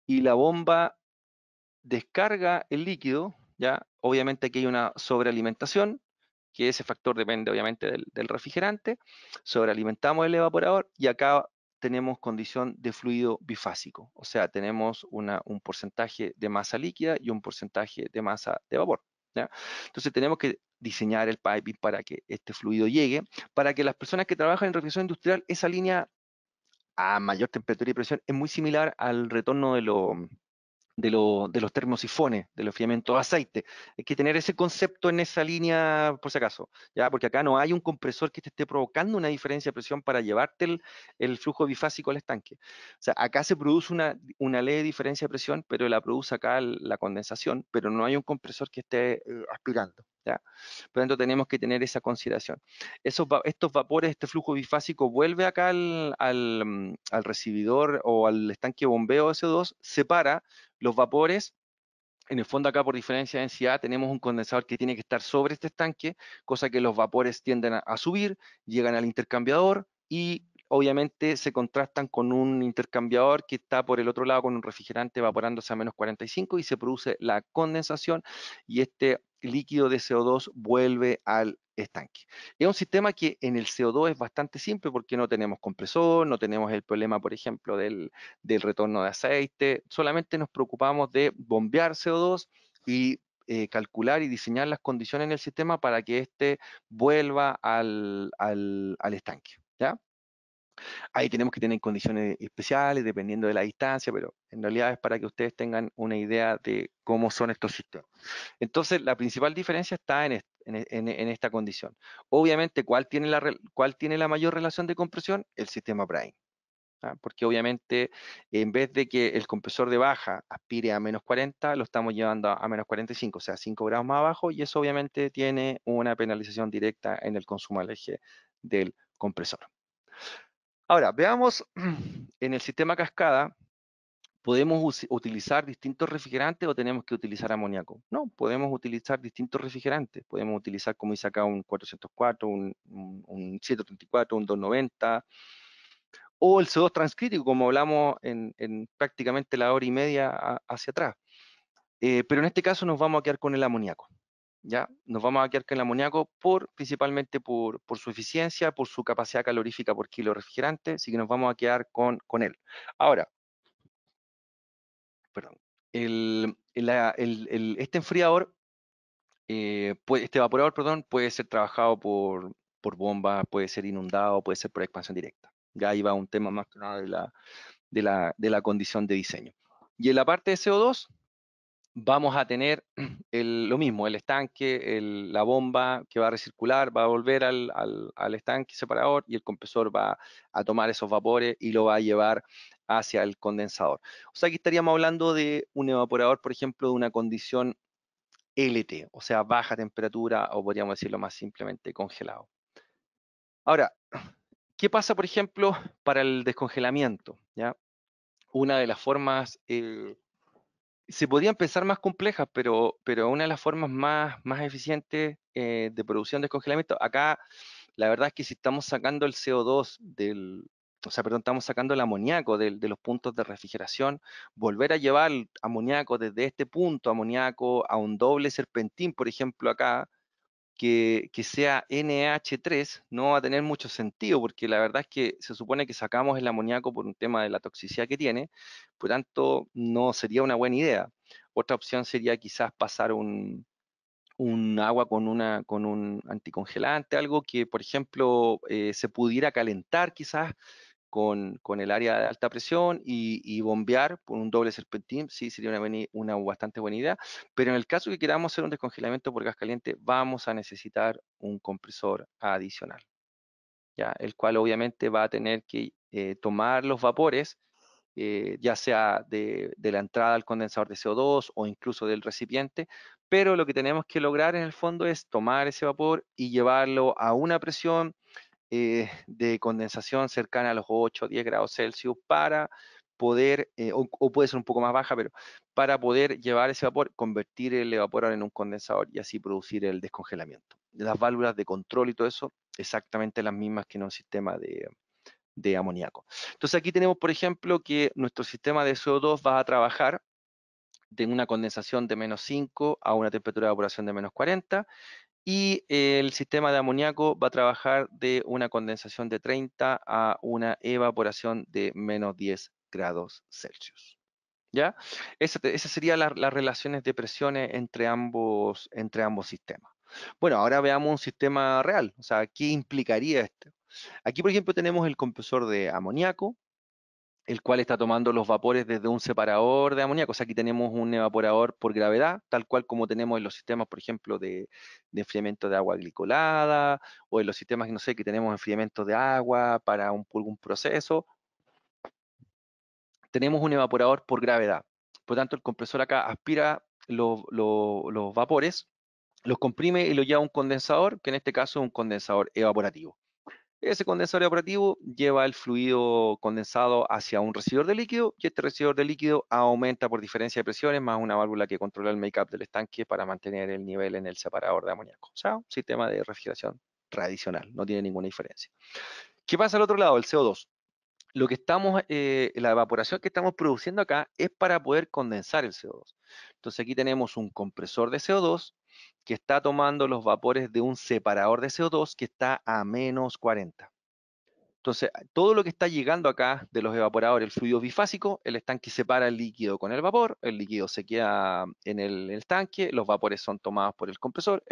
y la bomba descarga el líquido, ¿ya? Obviamente aquí hay una sobrealimentación, que ese factor depende obviamente del refrigerante. Sobrealimentamos el evaporador y acá tenemos condición de fluido bifásico, o sea, tenemos un porcentaje de masa líquida y un porcentaje de masa de vapor, ¿ya? Entonces tenemos que diseñar el piping para que este fluido llegue, para que las personas que trabajan en refrigeración industrial, esa línea a mayor temperatura y presión es muy similar al retorno de los termosifones, del enfriamiento de aceite. Hay que tener ese concepto en esa línea, por si acaso, ¿ya? Porque acá no hay un compresor que te esté provocando una diferencia de presión para llevarte el flujo bifásico al estanque. O sea, acá se produce una leve diferencia de presión, pero la produce acá la condensación, pero no hay un compresor que esté aspirando, ¿ya? Por lo tanto, tenemos que tener esa consideración. Estos vapores, este flujo bifásico vuelve acá al recibidor o al estanque de bombeo de CO2, separa los vapores. En el fondo acá por diferencia de densidad tenemos un condensador que tiene que estar sobre este estanque, cosa que los vapores tienden a subir, llegan al intercambiador y obviamente se contrastan con un intercambiador que está por el otro lado con un refrigerante evaporándose a menos 45 y se produce la condensación y este líquido de CO2 vuelve al estanque. Es un sistema que en el CO2 es bastante simple porque no tenemos compresor, no tenemos el problema, por ejemplo, del retorno de aceite, solamente nos preocupamos de bombear CO2 y calcular y diseñar las condiciones en el sistema para que éste vuelva al estanque, ¿ya? Ahí tenemos que tener condiciones especiales dependiendo de la distancia, pero en realidad es para que ustedes tengan una idea de cómo son estos sistemas. Entonces, la principal diferencia está en esta condición. Obviamente, ¿cuál tiene la mayor relación de compresión? El sistema Brine. ¿Ah? Porque obviamente en vez de que el compresor de baja aspire a menos 40, lo estamos llevando a menos 45, o sea, 5 grados más abajo, y eso obviamente tiene una penalización directa en el consumo al eje del compresor. Ahora, veamos en el sistema cascada, ¿podemos utilizar distintos refrigerantes o tenemos que utilizar amoníaco? No, podemos utilizar distintos refrigerantes. Podemos utilizar, como dice acá, un 404, un 734, un 290, o el CO2 transcrítico, como hablamos en prácticamente la hora y media hacia atrás. Pero en este caso nos vamos a quedar con el amoníaco, ¿ya? Nos vamos a quedar con el amoníaco principalmente por su eficiencia, por su capacidad calorífica por kilo de refrigerante, así que nos vamos a quedar con él. Ahora, perdón, este enfriador, este evaporador, perdón, puede ser trabajado por bomba, puede ser inundado, puede ser por expansión directa. Ya ahí va un tema más que nada de la condición de diseño. Y en la parte de CO2 vamos a tener lo mismo, el estanque, la bomba que va a recircular, va a volver al estanque separador y el compresor va a tomar esos vapores y lo va a llevar hacia el condensador. O sea, aquí estaríamos hablando de un evaporador, por ejemplo, de una condición LT, o sea, baja temperatura o podríamos decirlo más simplemente congelado. Ahora, ¿qué pasa, por ejemplo, para el descongelamiento? ¿Ya? Una de las formas, se podrían pensar más complejas, pero una de las formas más eficientes de producción de descongelamiento, acá la verdad es que si estamos sacando el CO2 o sea, perdón, estamos sacando el amoníaco de los puntos de refrigeración, volver a llevar el amoníaco desde este punto, amoníaco a un doble serpentín, por ejemplo, acá, que sea NH3 no va a tener mucho sentido, porque la verdad es que se supone que sacamos el amoníaco por un tema de la toxicidad que tiene, por tanto no sería una buena idea. Otra opción sería quizás pasar un agua con un anticongelante, algo que, por ejemplo, se pudiera calentar quizás con el área de alta presión y bombear por un doble serpentín, sí, sería una bastante buena idea. Pero en el caso que queramos hacer un descongelamiento por gas caliente, vamos a necesitar un compresor adicional, ¿ya? El cual obviamente va a tener que tomar los vapores, ya sea de la entrada al condensador de CO2 o incluso del recipiente, pero lo que tenemos que lograr en el fondo es tomar ese vapor y llevarlo a una presión de condensación cercana a los 8 o 10 grados Celsius para poder, o puede ser un poco más baja, pero para poder llevar ese vapor, convertir el evaporador en un condensador y así producir el descongelamiento. Las válvulas de control y todo eso exactamente las mismas que en un sistema de amoníaco. Entonces aquí tenemos, por ejemplo, que nuestro sistema de CO2 va a trabajar de una condensación de -5 a una temperatura de evaporación de -40, y el sistema de amoníaco va a trabajar de una condensación de 30 a una evaporación de -10 grados Celsius. ¿Ya? Esas serían las relaciones de presiones entre ambos sistemas. Bueno, ahora veamos un sistema real. O sea, ¿qué implicaría esto? Aquí, por ejemplo, tenemos el compresor de amoníaco, el cual está tomando los vapores desde un separador de amoníaco. O sea, aquí tenemos un evaporador por gravedad, tal cual como tenemos en los sistemas, por ejemplo, de enfriamiento de agua glicolada, o en los sistemas, no sé, que tenemos enfriamiento de agua para algún proceso. Tenemos un evaporador por gravedad. Por lo tanto, el compresor acá aspira los vapores, los comprime y los lleva a un condensador, que en este caso es un condensador evaporativo. Ese condensador evaporativo lleva el fluido condensado hacia un recibidor de líquido, y este recibidor de líquido aumenta por diferencia de presiones, más una válvula que controla el make-up del estanque para mantener el nivel en el separador de amoníaco. O sea, un sistema de refrigeración tradicional, no tiene ninguna diferencia. ¿Qué pasa al otro lado? El CO2. La evaporación que estamos produciendo acá es para poder condensar el CO2. Entonces aquí tenemos un compresor de CO2 que está tomando los vapores de un separador de CO2 que está a -40. Entonces, todo lo que está llegando acá de los evaporadores, el fluido bifásico, el estanque separa el líquido con el vapor, el líquido se queda en el tanque, los vapores son tomados por el compresor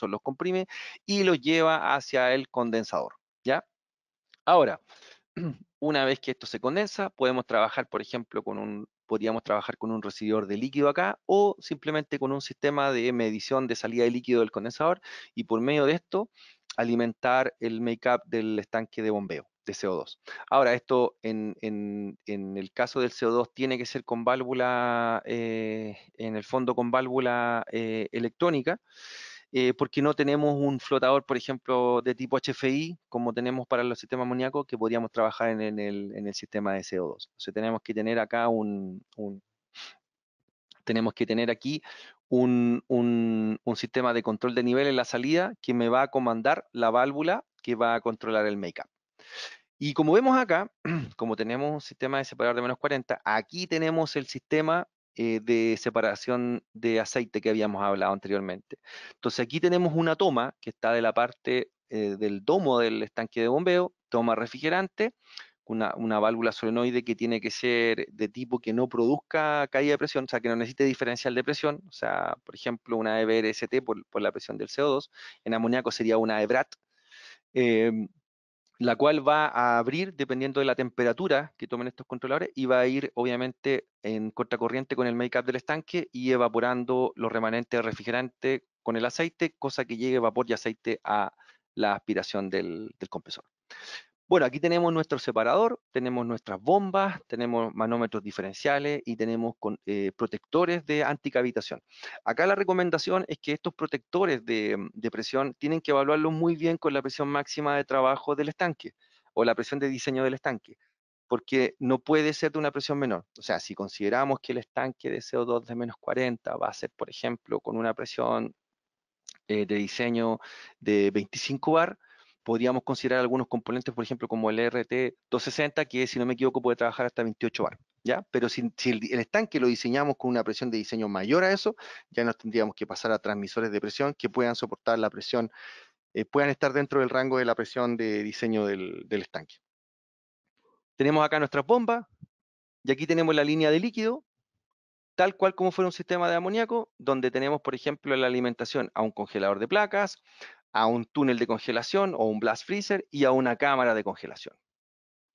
los comprime y los lleva hacia el condensador, ¿ya? Ahora, una vez que esto se condensa, podemos trabajar, por ejemplo, podríamos trabajar con un recibidor de líquido acá, o simplemente con un sistema de medición de salida de líquido del condensador, y por medio de esto alimentar el make-up del estanque de bombeo de CO2. Ahora, esto en el caso del CO2 tiene que ser con válvula, en el fondo con válvula electrónica, porque no tenemos un flotador, por ejemplo, de tipo HFI, como tenemos para los sistemas amoníacos, que podríamos trabajar en el sistema de CO2. Entonces tenemos que tener acá tenemos que tener aquí un sistema de control de nivel en la salida que me va a comandar la válvula que va a controlar el make-up. Y como vemos acá, como tenemos un sistema de separador de -40, aquí tenemos el sistema de separación de aceite que habíamos hablado anteriormente. Entonces aquí tenemos una toma que está de la parte del domo del estanque de bombeo, toma refrigerante, una válvula solenoide que tiene que ser de tipo que no produzca caída de presión, o sea, que no necesite diferencial de presión, o sea, por ejemplo, una EBRST por la presión del CO2, en amoníaco sería una EBRAT. La cual va a abrir dependiendo de la temperatura que tomen estos controladores, y va a ir obviamente en contracorriente con el make-up del estanque y evaporando los remanentes de refrigerante con el aceite, cosa que llegue vapor y aceite a la aspiración del compresor. Bueno, aquí tenemos nuestro separador, tenemos nuestras bombas, tenemos manómetros diferenciales y tenemos protectores de anticavitación. Acá la recomendación es que estos protectores de presión tienen que evaluarlos muy bien con la presión máxima de trabajo del estanque o la presión de diseño del estanque, porque no puede ser de una presión menor. O sea, si consideramos que el estanque de CO2 de -40 va a ser, por ejemplo, con una presión de diseño de 25 bar, podríamos considerar algunos componentes, por ejemplo, como el RT260, que si no me equivoco puede trabajar hasta 28 bar, ¿ya? Pero si el estanque lo diseñamos con una presión de diseño mayor a eso, ya nos tendríamos que pasar a transmisores de presión que puedan soportar la presión, puedan estar dentro del rango de la presión de diseño del estanque. Tenemos acá nuestras bombas, y aquí tenemos la línea de líquido, tal cual como fuera un sistema de amoníaco, donde tenemos, por ejemplo, la alimentación a un congelador de placas, a un túnel de congelación o un blast freezer y a una cámara de congelación.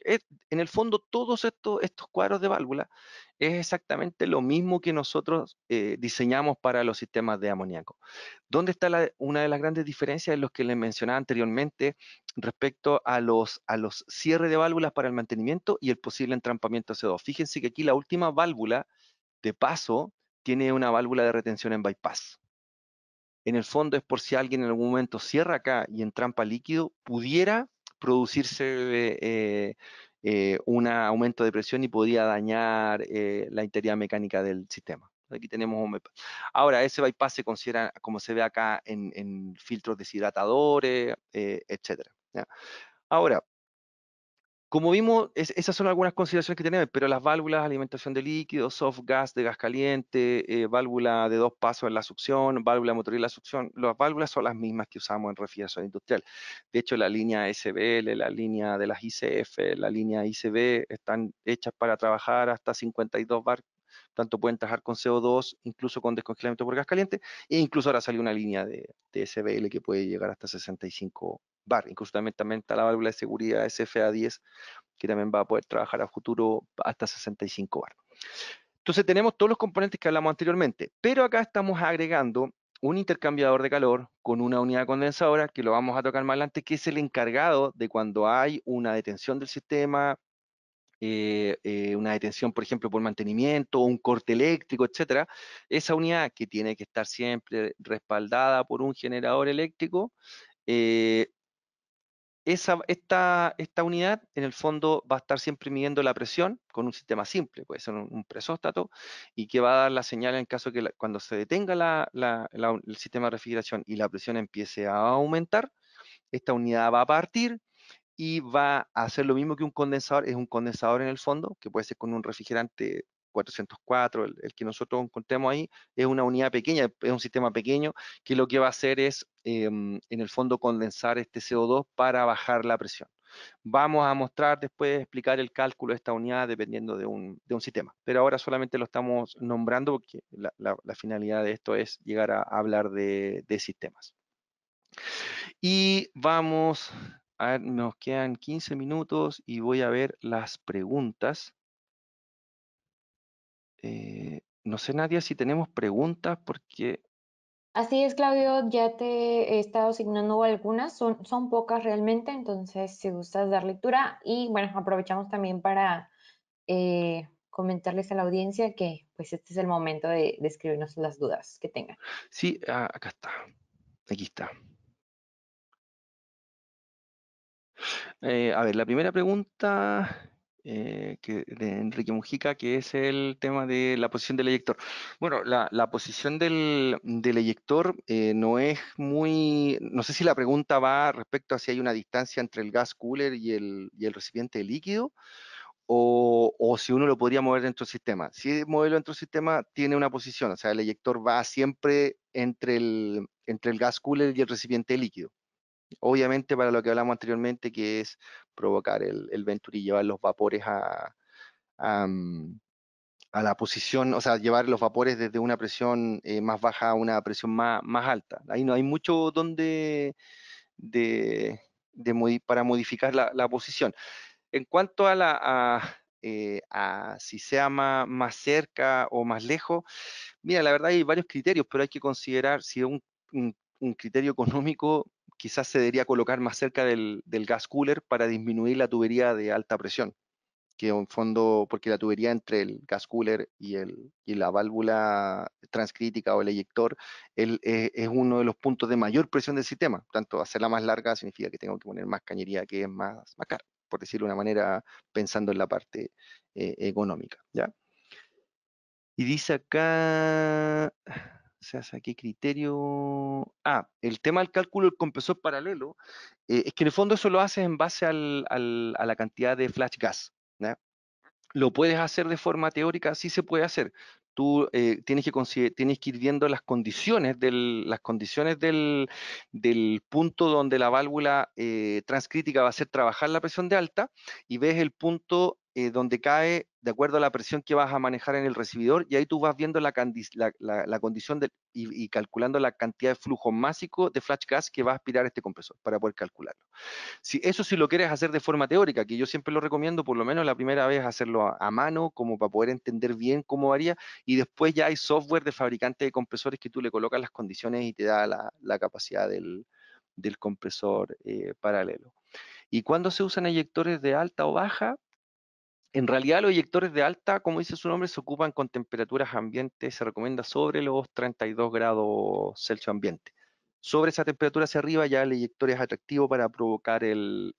En el fondo, todos estos cuadros de válvula es exactamente lo mismo que nosotros diseñamos para los sistemas de amoníaco. ¿Dónde está una de las grandes diferencias en los que les mencionaba anteriormente respecto a los cierres de válvulas para el mantenimiento y el posible entrampamiento de CO2? Fíjense que aquí la última válvula de paso tiene una válvula de retención en bypass. En el fondo es por si alguien en algún momento cierra acá y entrampa líquido, pudiera producirse un aumento de presión y podría dañar la integridad mecánica del sistema. Aquí tenemos un bypass. Ahora, ese bypass se considera, como se ve acá, en filtros deshidratadores, etc. ¿ya? Ahora, como vimos, esas son algunas consideraciones que tenemos, pero las válvulas, alimentación de líquidos, soft gas de gas caliente, válvula de dos pasos en la succión, válvula motor en la succión, las válvulas son las mismas que usamos en refrigeración industrial. De hecho, la línea SBL, la línea de las ICF, la línea ICB están hechas para trabajar hasta 52 bar, tanto pueden trabajar con CO2, incluso con descongelamiento por gas caliente, e incluso ahora salió una línea de SBL que puede llegar hasta 65 bar. Incluso también está la válvula de seguridad SFA10 que también va a poder trabajar a futuro hasta 65 bar. Entonces tenemos todos los componentes que hablamos anteriormente, pero acá estamos agregando un intercambiador de calor con una unidad condensadora, que lo vamos a tocar más adelante, que es el encargado de cuando hay una detención del sistema, una detención, por ejemplo, por mantenimiento, un corte eléctrico, etcétera. Esa unidad que tiene que estar siempre respaldada por un generador eléctrico, eh, esta unidad en el fondo va a estar siempre midiendo la presión con un sistema simple, puede ser un presóstato, y que va a dar la señal en caso que cuando se detenga el sistema de refrigeración y la presión empiece a aumentar, esta unidad va a partir y va a hacer lo mismo que un condensador, es un condensador en el fondo, que puede ser con un refrigerante 404, el que nosotros encontremos ahí, es una unidad pequeña, es un sistema pequeño, que lo que va a hacer es, en el fondo, condensar este CO2 para bajar la presión. Vamos a mostrar después, explicar el cálculo de esta unidad dependiendo de un sistema, pero ahora solamente lo estamos nombrando porque la finalidad de esto es llegar a hablar de sistemas. Y vamos, a ver, nos quedan 15 minutos y voy a ver las preguntas. No sé, Nadia, si tenemos preguntas, porque Así es, Claudio, ya te he estado asignando algunas, son pocas realmente, entonces si gustas dar lectura y bueno, aprovechamos también para comentarles a la audiencia que pues este es el momento de escribirnos las dudas que tengan. sí, acá está, aquí está. A ver, la primera pregunta de Enrique Mujica, que es el tema de la posición del eyector. Bueno, la posición del eyector no es muy, no sé si la pregunta va respecto a si hay una distancia entre el gas cooler y el recipiente líquido, o si uno lo podría mover dentro del sistema. Si moverlo dentro del sistema, tiene una posición, o sea, el eyector va siempre entre el gas cooler y el recipiente líquido. Obviamente para lo que hablamos anteriormente, que es provocar el Venturi y llevar los vapores a, mm, a la posición, o sea, llevar los vapores desde una presión más baja a una presión más alta. Ahí no hay mucho donde para modificar la posición. En cuanto a si sea más cerca o más lejos, mira, la verdad hay varios criterios, pero hay que considerar si es un criterio económico, quizás se debería colocar más cerca del gas cooler para disminuir la tubería de alta presión, que en fondo, porque la tubería entre el gas cooler y la válvula transcrítica o el eyector es uno de los puntos de mayor presión del sistema. Por tanto, hacerla más larga significa que tengo que poner más cañería, que es más cara, por decirlo de una manera, pensando en la parte económica, ¿ya? Y dice acá, se hace aquí criterio. El tema del cálculo del compresor paralelo, es que en el fondo eso lo haces en base a la cantidad de flash gas, ¿ya? Lo puedes hacer de forma teórica, sí se puede hacer. Tú tienes que ir viendo las condiciones del punto donde la válvula transcrítica va a hacer trabajar la presión de alta, y ves el punto donde cae de acuerdo a la presión que vas a manejar en el recibidor, y ahí tú vas viendo la condición y calculando la cantidad de flujo másico de flash gas que va a aspirar este compresor para poder calcularlo. Si lo quieres hacer de forma teórica, que yo siempre lo recomiendo, por lo menos la primera vez hacerlo a mano, como para poder entender bien cómo varía, y después ya hay software de fabricante de compresores que tú le colocas las condiciones y te da la capacidad del compresor paralelo. ¿Y cuándo se usan eyectores de alta o baja? En realidad los eyectores de alta, como dice su nombre, se ocupan con temperaturas ambientes, se recomienda sobre los 32 grados Celsius ambiente. Sobre esa temperatura hacia arriba ya el eyector es atractivo para provocar el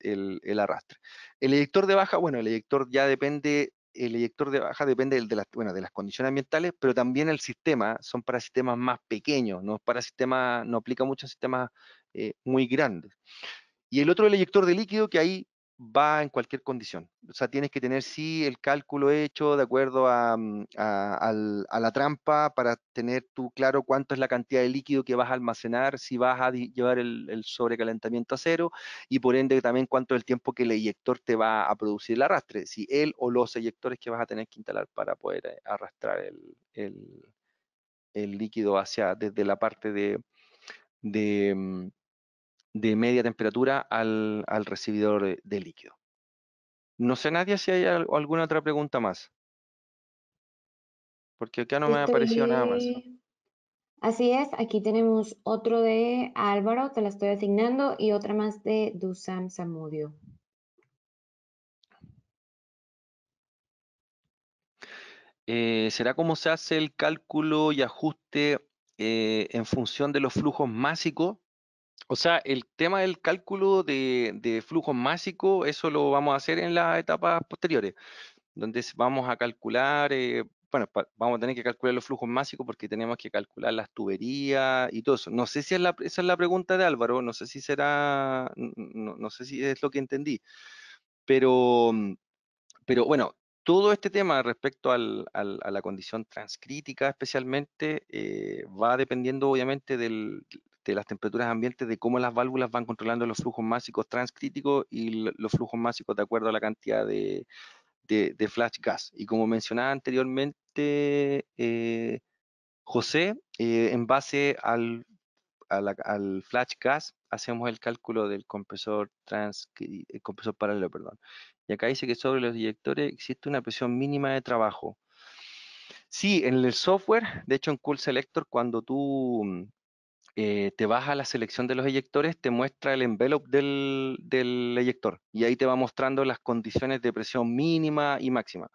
arrastre. El eyector de baja, bueno, el eyector de baja depende de las condiciones ambientales, pero también el sistema, son para sistemas más pequeños, no aplica mucho a sistemas muy grandes. Y el otro es el eyector de líquido, que ahí va en cualquier condición. O sea, tienes que tener sí el cálculo hecho de acuerdo a la trampa para tener tú claro cuánto es la cantidad de líquido que vas a almacenar, si vas a llevar el sobrecalentamiento a cero y por ende también cuánto es el tiempo que el eyector te va a producir el arrastre, si él o los eyectores que vas a tener que instalar para poder arrastrar el líquido hacia desde la parte de, mm, de media temperatura al recibidor de líquido. No sé, Nadia, si hay alguna otra pregunta más, porque acá no me ha aparecido nada más. Estoy... Así es, aquí tenemos otro de Álvaro, te la estoy asignando, y otra más de Dusam Samudio. ¿Será cómo se hace el cálculo y ajuste en función de los flujos másicos? O sea, el tema del cálculo de flujos másicos, eso lo vamos a hacer en las etapas posteriores, donde vamos a calcular, bueno, vamos a tener que calcular los flujos másicos porque tenemos que calcular las tuberías y todo eso. No sé si es esa es la pregunta de Álvaro, no sé si será, no sé si es lo que entendí, pero, pero bueno, todo este tema respecto a la condición transcrítica especialmente va dependiendo obviamente de las temperaturas ambientes, de cómo las válvulas van controlando los flujos másicos transcríticos y los flujos másicos de acuerdo a la cantidad de flash gas. Y como mencionaba anteriormente, José, en base al flash gas, hacemos el cálculo del el compresor paralelo, perdón. Y acá dice que sobre los inyectores existe una presión mínima de trabajo. Sí, en el software, de hecho en Cool Selector, cuando tú te vas a la selección de los eyectores, te muestra el envelope del eyector y ahí te va mostrando las condiciones de presión mínima y máxima.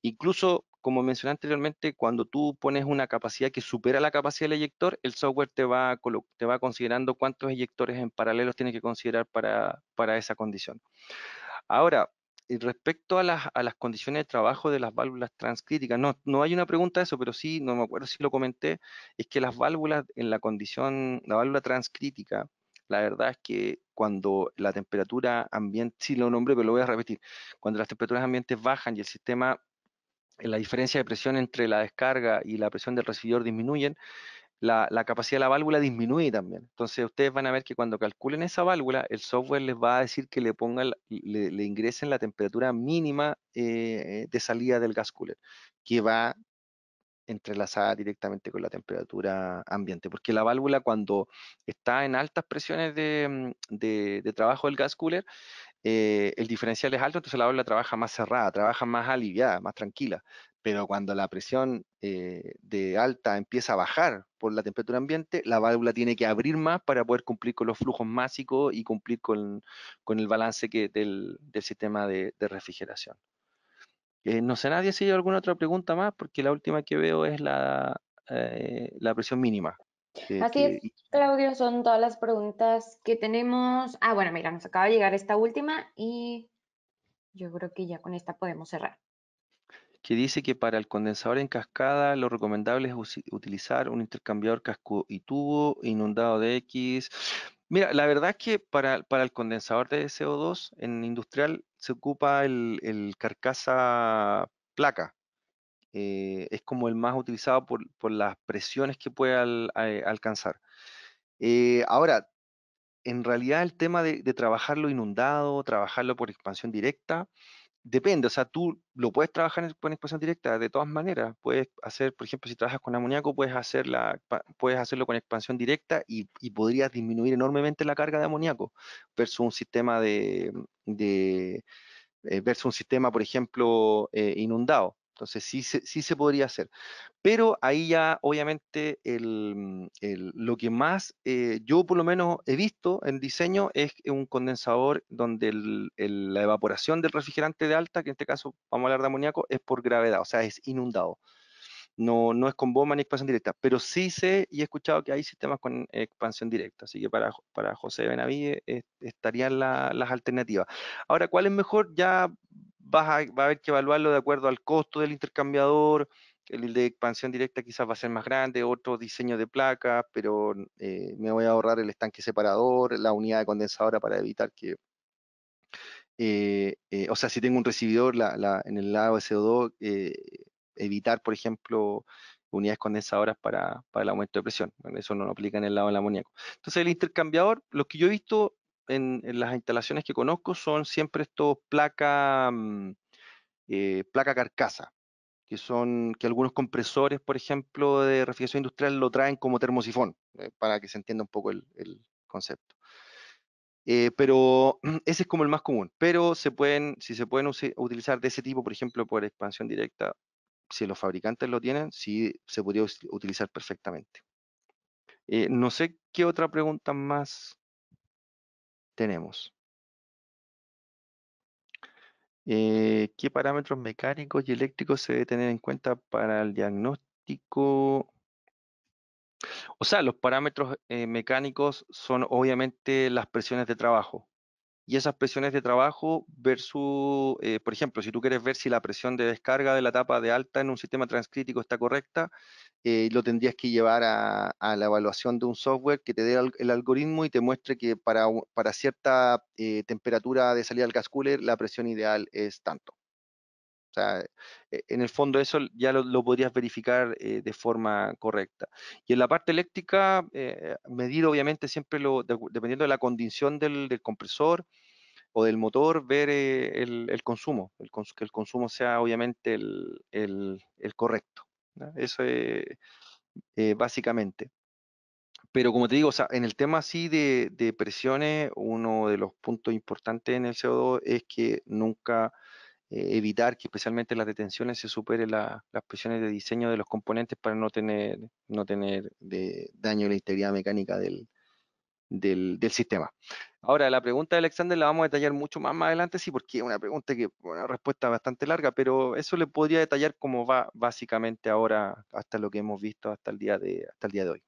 Incluso, como mencioné anteriormente, cuando tú pones una capacidad que supera la capacidad del eyector, el software te va considerando cuántos eyectores en paralelo tienes que considerar para esa condición. Ahora, y respecto a las condiciones de trabajo de las válvulas transcríticas, no hay una pregunta de eso, pero sí, no me acuerdo si lo comenté, es que las válvulas en la condición, la válvula transcrítica, la verdad es que cuando la temperatura ambiente, sí lo nombré, pero lo voy a repetir, cuando las temperaturas ambientes bajan y el sistema, la diferencia de presión entre la descarga y la presión del recibidor disminuyen, la capacidad de la válvula disminuye también. Entonces ustedes van a ver que cuando calculen esa válvula, el software les va a decir que le pongan, le ingresen la temperatura mínima de salida del gas cooler, que va entrelazada directamente con la temperatura ambiente, porque la válvula cuando está en altas presiones de trabajo del gas cooler, el diferencial es alto, entonces la válvula trabaja más cerrada, trabaja más aliviada, más tranquila. Pero cuando la presión de alta empieza a bajar por la temperatura ambiente, la válvula tiene que abrir más para poder cumplir con los flujos másicos y cumplir con el balance del sistema de refrigeración. No sé, nadie si hay alguna otra pregunta más, porque la última que veo es la presión mínima. que, Así que- es, Claudio, son todas las preguntas que tenemos. Ah, bueno, mira, nos acaba de llegar esta última y yo creo que ya con esta podemos cerrar. que dice que para el condensador en cascada lo recomendable es utilizar un intercambiador casco y tubo inundado de X. Mira, la verdad es que para el condensador de CO2 en industrial se ocupa el carcasa placa. Es como el más utilizado por las presiones que puede alcanzar. Ahora, en realidad el tema de trabajarlo inundado, trabajarlo por expansión directa, depende, o sea, tú lo puedes trabajar con expansión directa de todas maneras. Puedes hacer, por ejemplo, si trabajas con amoníaco, puedes hacerlo con expansión directa y podrías disminuir enormemente la carga de amoníaco versus un sistema versus un sistema, por ejemplo, inundado. Entonces sí se podría hacer. Pero ahí ya, obviamente, lo que más yo por lo menos he visto en diseño es un condensador donde la evaporación del refrigerante de alta, que en este caso vamos a hablar de amoníaco, es por gravedad, o sea, es inundado. No es con bomba ni expansión directa, pero sí sé y he escuchado que hay sistemas con expansión directa, así que para José Benavides estarían las alternativas. Ahora, ¿cuál es mejor? Ya va a haber que evaluarlo de acuerdo al costo del intercambiador, el de expansión directa quizás va a ser más grande, otro diseño de placas, pero me voy a ahorrar el estanque separador, la unidad de condensadora para evitar que, o sea, si tengo un recibidor en el lado de CO2, evitar, por ejemplo, unidades condensadoras para el aumento de presión. Bueno, eso no lo aplica en el lado del amoníaco. Entonces, el intercambiador, lo que yo he visto en las instalaciones que conozco son siempre estos placa carcasa, que algunos compresores, por ejemplo, de refrigeración industrial lo traen como termosifón, para que se entienda un poco el concepto. Pero ese es como el más común. Pero si se pueden utilizar de ese tipo, por ejemplo, por expansión directa, si los fabricantes lo tienen, sí se podría utilizar perfectamente. No sé qué otra pregunta más tenemos. ¿Qué parámetros mecánicos y eléctricos se debe tener en cuenta para el diagnóstico? O sea, los parámetros mecánicos son obviamente las presiones de trabajo. Y esas presiones de trabajo versus, por ejemplo, si tú quieres ver si la presión de descarga de la tapa de alta en un sistema transcrítico está correcta, lo tendrías que llevar a la evaluación de un software que te dé el algoritmo y te muestre que para cierta temperatura de salida del gas cooler la presión ideal es tanto. O sea, en el fondo eso ya lo podrías verificar de forma correcta. Y en la parte eléctrica, medir obviamente siempre dependiendo de la condición del compresor o del motor, ver el consumo, que el consumo sea obviamente el correcto, ¿no? Eso es básicamente. Pero como te digo, o sea, en el tema así de presiones, uno de los puntos importantes en el CO2 es que nunca evitar que especialmente las detenciones se superen las presiones de diseño de los componentes para no tener daño a la integridad mecánica del sistema. Ahora, la pregunta de Alexander la vamos a detallar mucho más adelante, sí, porque es una pregunta que, una respuesta bastante larga, pero eso le podría detallar cómo va básicamente ahora hasta lo que hemos visto hasta el día de hoy.